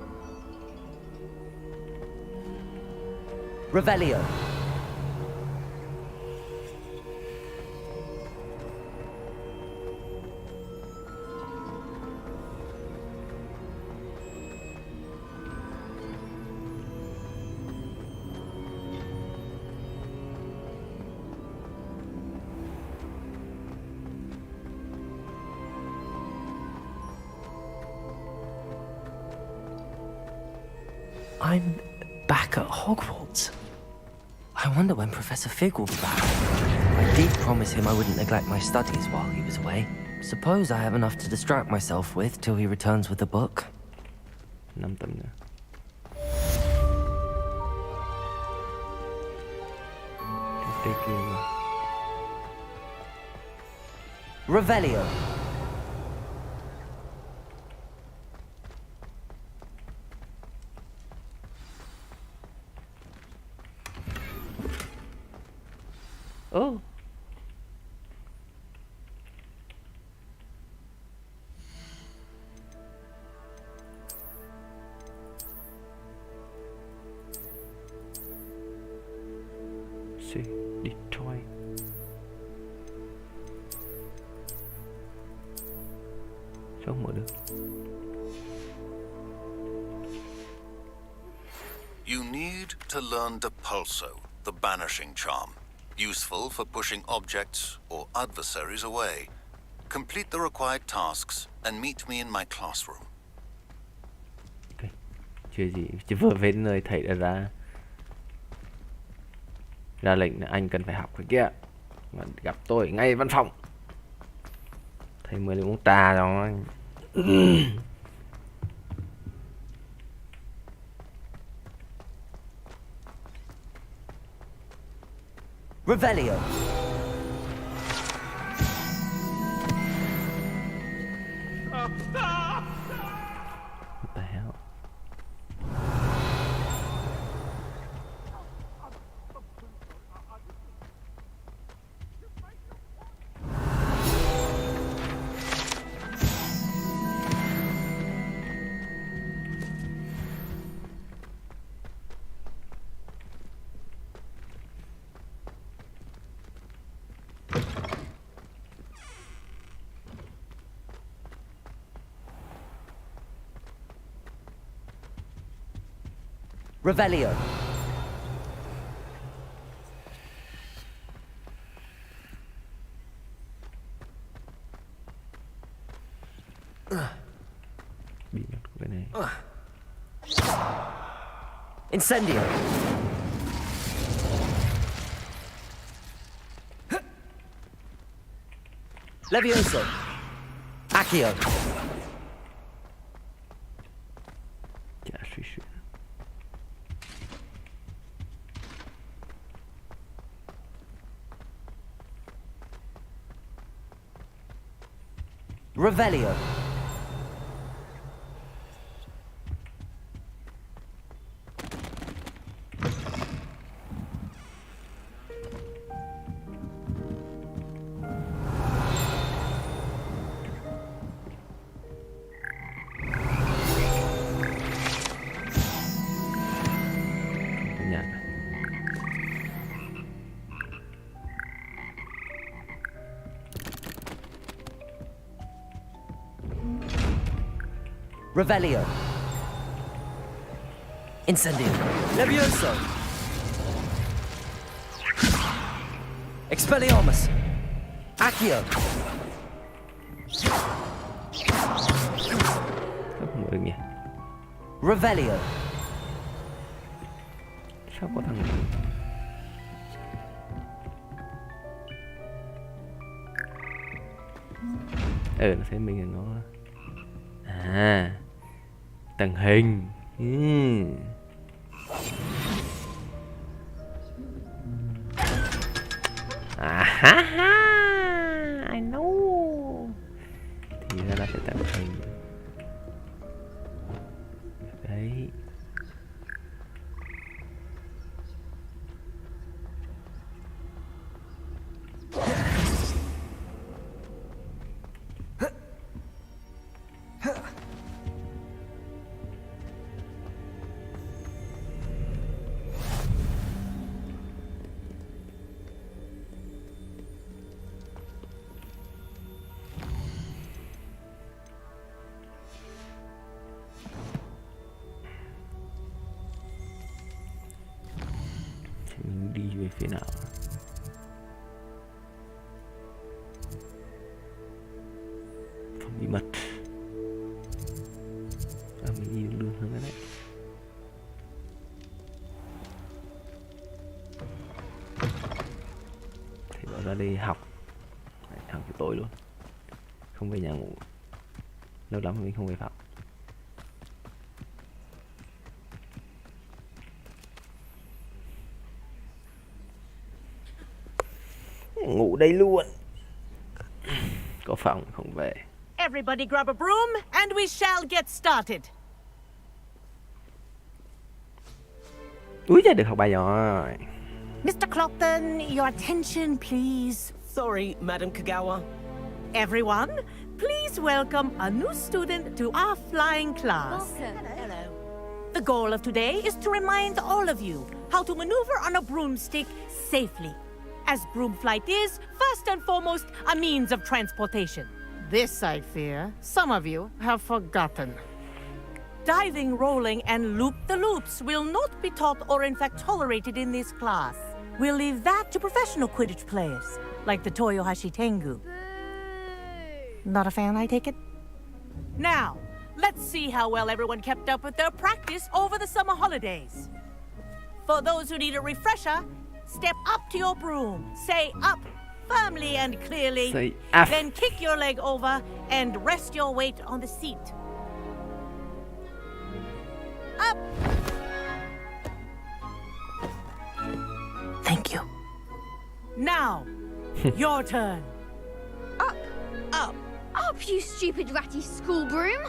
Revelio. I'm back at Hogwarts. I wonder when Professor Fig will be back. I did promise him I wouldn't neglect my studies while he was away. Suppose I have enough to distract myself with till he returns with the book. 5 tầm nữa. Cái kia rồi. Revelio. Oh. See, Detroit. Sao không mở được? You need to learn Depulso, the banishing charm. Useful for pushing objects or adversaries away. Complete the required tasks and meet me in my classroom. Okay. Chưa gì, chỉ vừa đến nơi thầy đã ra lệnh là anh cần phải học cái kia. Mà gặp tôi ngay văn phòng. Thầy mới đi uống trà rồi. Revelio. What the hell? Revelio. Bí mật của cái này. Incendio. Levioso. Accio. Chả suy suy. Revelio. Revelio. Incendio. Levioso. Expelliarmus. Accio. Không mở được nhỉ? Revelio. Sao có thằng nó thấy mình là nó tàng hình. I know. Thì ra là phải tàng hình. Đấy. Mình đi về phía nào? Phòng bí mật. Mình đi đường hướng cái đấy. đi học. Học cho tối luôn. Không về nhà ngủ. Lâu lắm mình không về phòng. Ngủ đây luôn. Có phòng không về. Everybody grab a broom and we shall get started. Úi trời, được học bài rồi. Mr. Clopton, your attention, please. Sorry, Madam Kagawa. Everyone, please welcome a new student to our flying class. Hello. The goal of today is to remind all of you how to maneuver on a broomstick safely, as broom flight is, first and foremost, a means of transportation. This, I fear, some of you have forgotten. Diving, rolling, and loop-the-loops will not be taught or in fact tolerated in this class. We'll leave that to professional Quidditch players, like the Toyohashi Tengu. Not a fan, I take it? Now, let's see how well everyone kept up with their practice over the summer holidays. For those who need a refresher, step up to your broom, say up firmly and clearly, Say up. then kick your leg over and rest your weight on the seat. Up! Thank you. Now, your turn. Up, up, up, you stupid ratty school broom!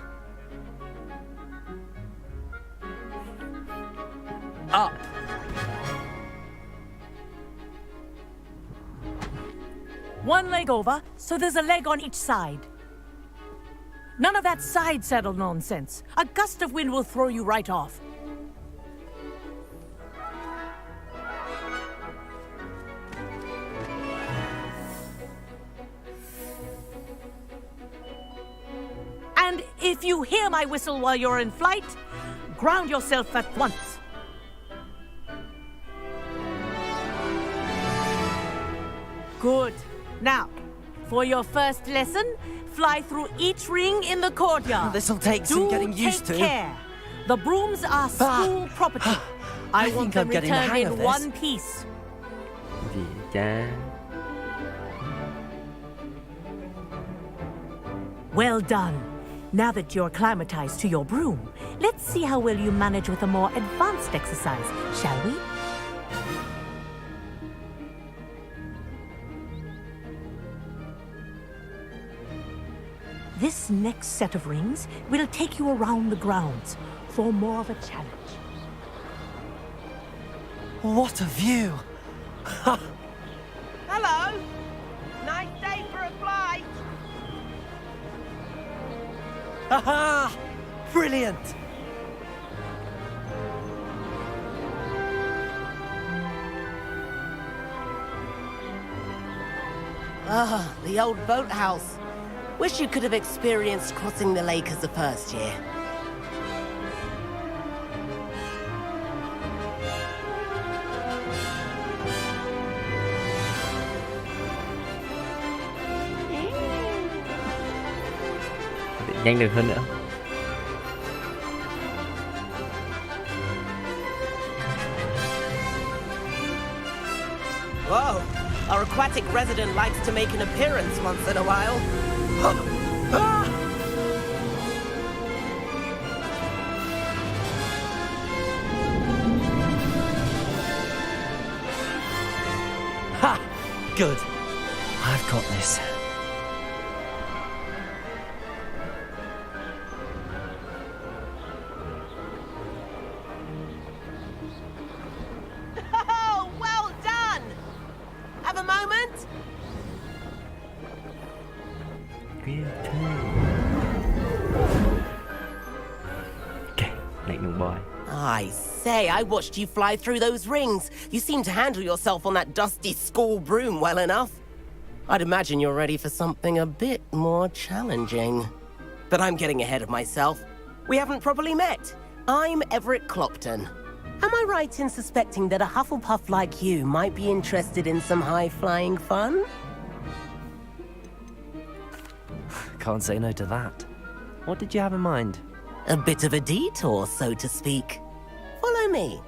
Up. One leg over, so there's a leg on each side. None of that side saddle nonsense. A gust of wind will throw you right off. And if you hear my whistle while you're in flight, ground yourself at once. Good. Now, for your first lesson, fly through each ring in the courtyard. This'll take some getting used to. Take care. The brooms are school property. I want think I'm them getting the returned hang in of this. one piece. Gì cha? Well done. Now that you're acclimatized to your broom, let's see how well you manage with a more advanced exercise, shall we? This next set of rings will take you around the grounds for more of a challenge. What a view! Hello! Nice day for a flight! Aha! Brilliant! Ah, the old boathouse. Wish you could have experienced crossing the lake as the first year. Nhanh được hơn nữa. Whoa! Our aquatic resident likes to make an appearance once in a while. Ha! Good. I've got this. Oh, well done! Have a moment? Okay, lightning boy. I say, I watched you fly through those rings. You seem to handle yourself on that dusty school broom well enough. I'd imagine you're ready for something a bit more challenging. But I'm getting ahead of myself. We haven't properly met. I'm Everett Clopton. Am I right in suspecting that a Hufflepuff like you might be interested in some high-flying fun? Can't say no to that. What did you have in mind? A bit of a detour, so to speak. Follow me.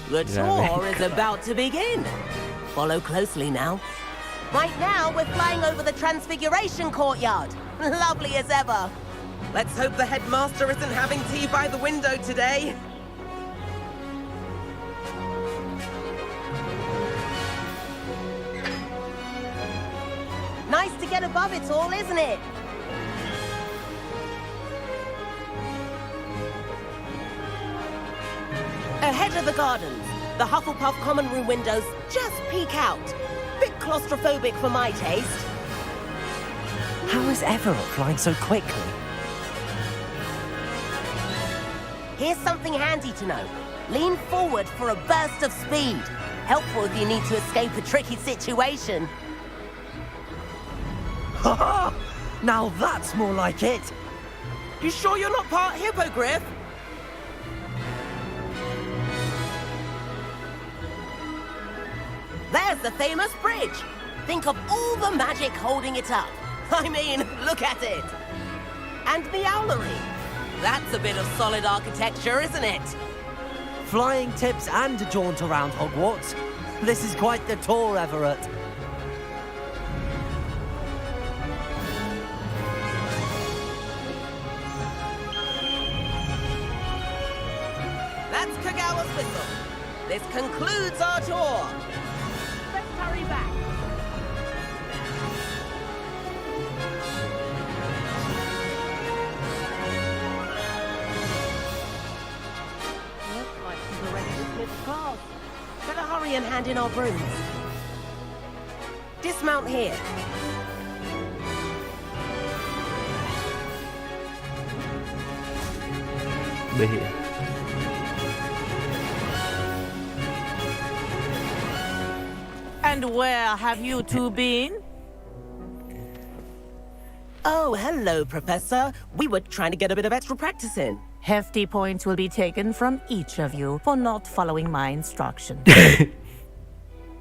The tour is about to begin. Follow closely now. Right now, we're flying over the Transfiguration Courtyard. Lovely as ever. Let's hope the headmaster isn't having tea by the window today. Nice to get above it all, isn't it? Ahead of the gardens, the Hufflepuff common room windows just peek out. Bit claustrophobic for my taste. How is Everett flying so quickly? Here's something handy to know. Lean forward for a burst of speed. Helpful if you need to escape a tricky situation. Ha! Now that's more like it! You sure you're not part hippogriff? There's the famous bridge. Think of all the magic holding it up. I mean, look at it. And the owlery. That's a bit of solid architecture, isn't it? Flying tips and a jaunt around Hogwarts. This is quite the tour, Everett. That's Kagawa's whistle. This concludes our tour. Let's hurry back. Looks like we're ready to dismiss class. Better hurry and hand in our brooms. Dismount here. Về here. And where have you two been? Oh, hello, Professor. We were trying to get a bit of extra practice in. Hefty points will be taken from each of you for not following my instructions.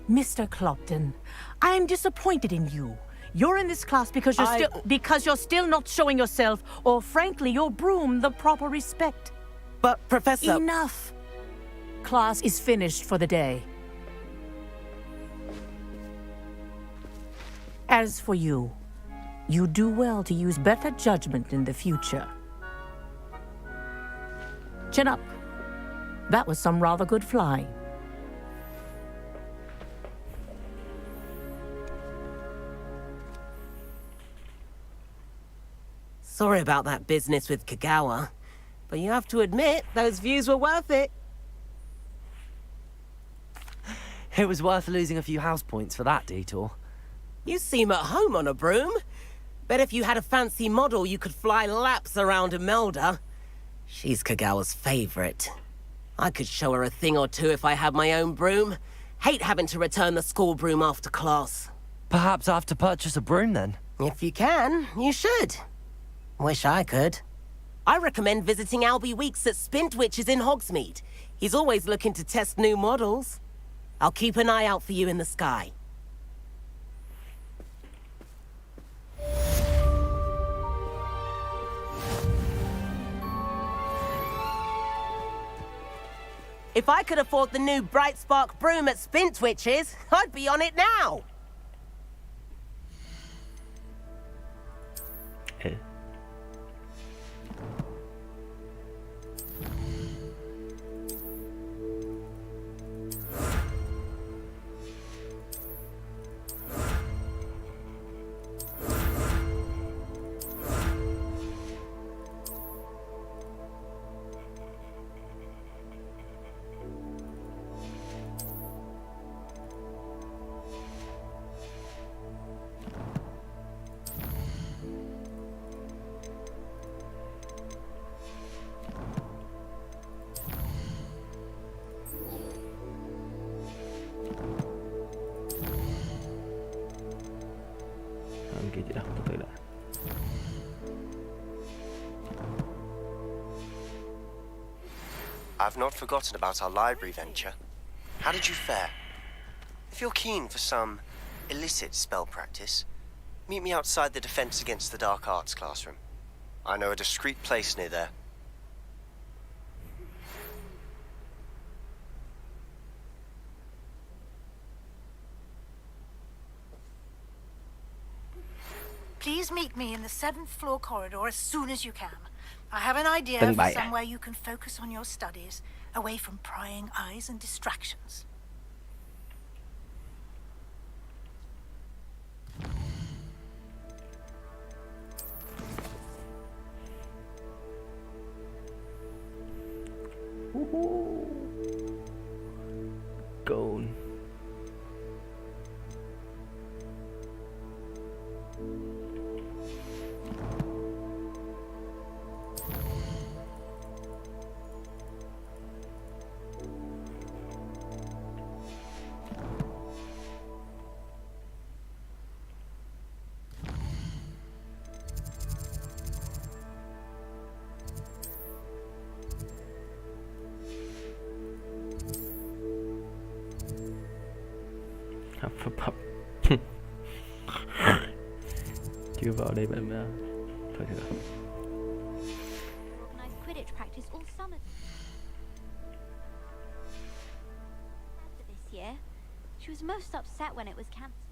Mr. Clopton, I'm disappointed in you. You're in this class because you're still not showing yourself, or frankly, your broom, the proper respect. But, Professor... Enough! Class is finished for the day. As for you, you do well to use better judgment in the future. Chin up. That was some rather good flying. Sorry about that business with Kagawa, but you have to admit, those views were worth it. It was worth losing a few house points for that detour. You seem at home on a broom. Bet if you had a fancy model, you could fly laps around Imelda. She's Kagawa's favorite. I could show her a thing or two if I had my own broom. Hate having to return the school broom after class. Perhaps I have to purchase a broom then. If you can, you should. Wish I could. I recommend visiting Albie Weeks at Spintwitches in Hogsmeade. He's always looking to test new models. I'll keep an eye out for you in the sky. If I could afford the new Bright Spark broom at Spintwitches, I'd be on it now. I've not forgotten about our library venture. How did you fare? If you're keen for some illicit spell practice, meet me outside the Defense Against the Dark Arts classroom. I know a discreet place near there. Please meet me in the 7th floor corridor as soon as you can. I have an idea Tầng for 7 à? somewhere you can focus on your studies, away from prying eyes and distractions. Cồn. Chưa vào đây bạn mà thôi được. Organized Quidditch practice all summer. For this year, she was most upset when it was cancelled.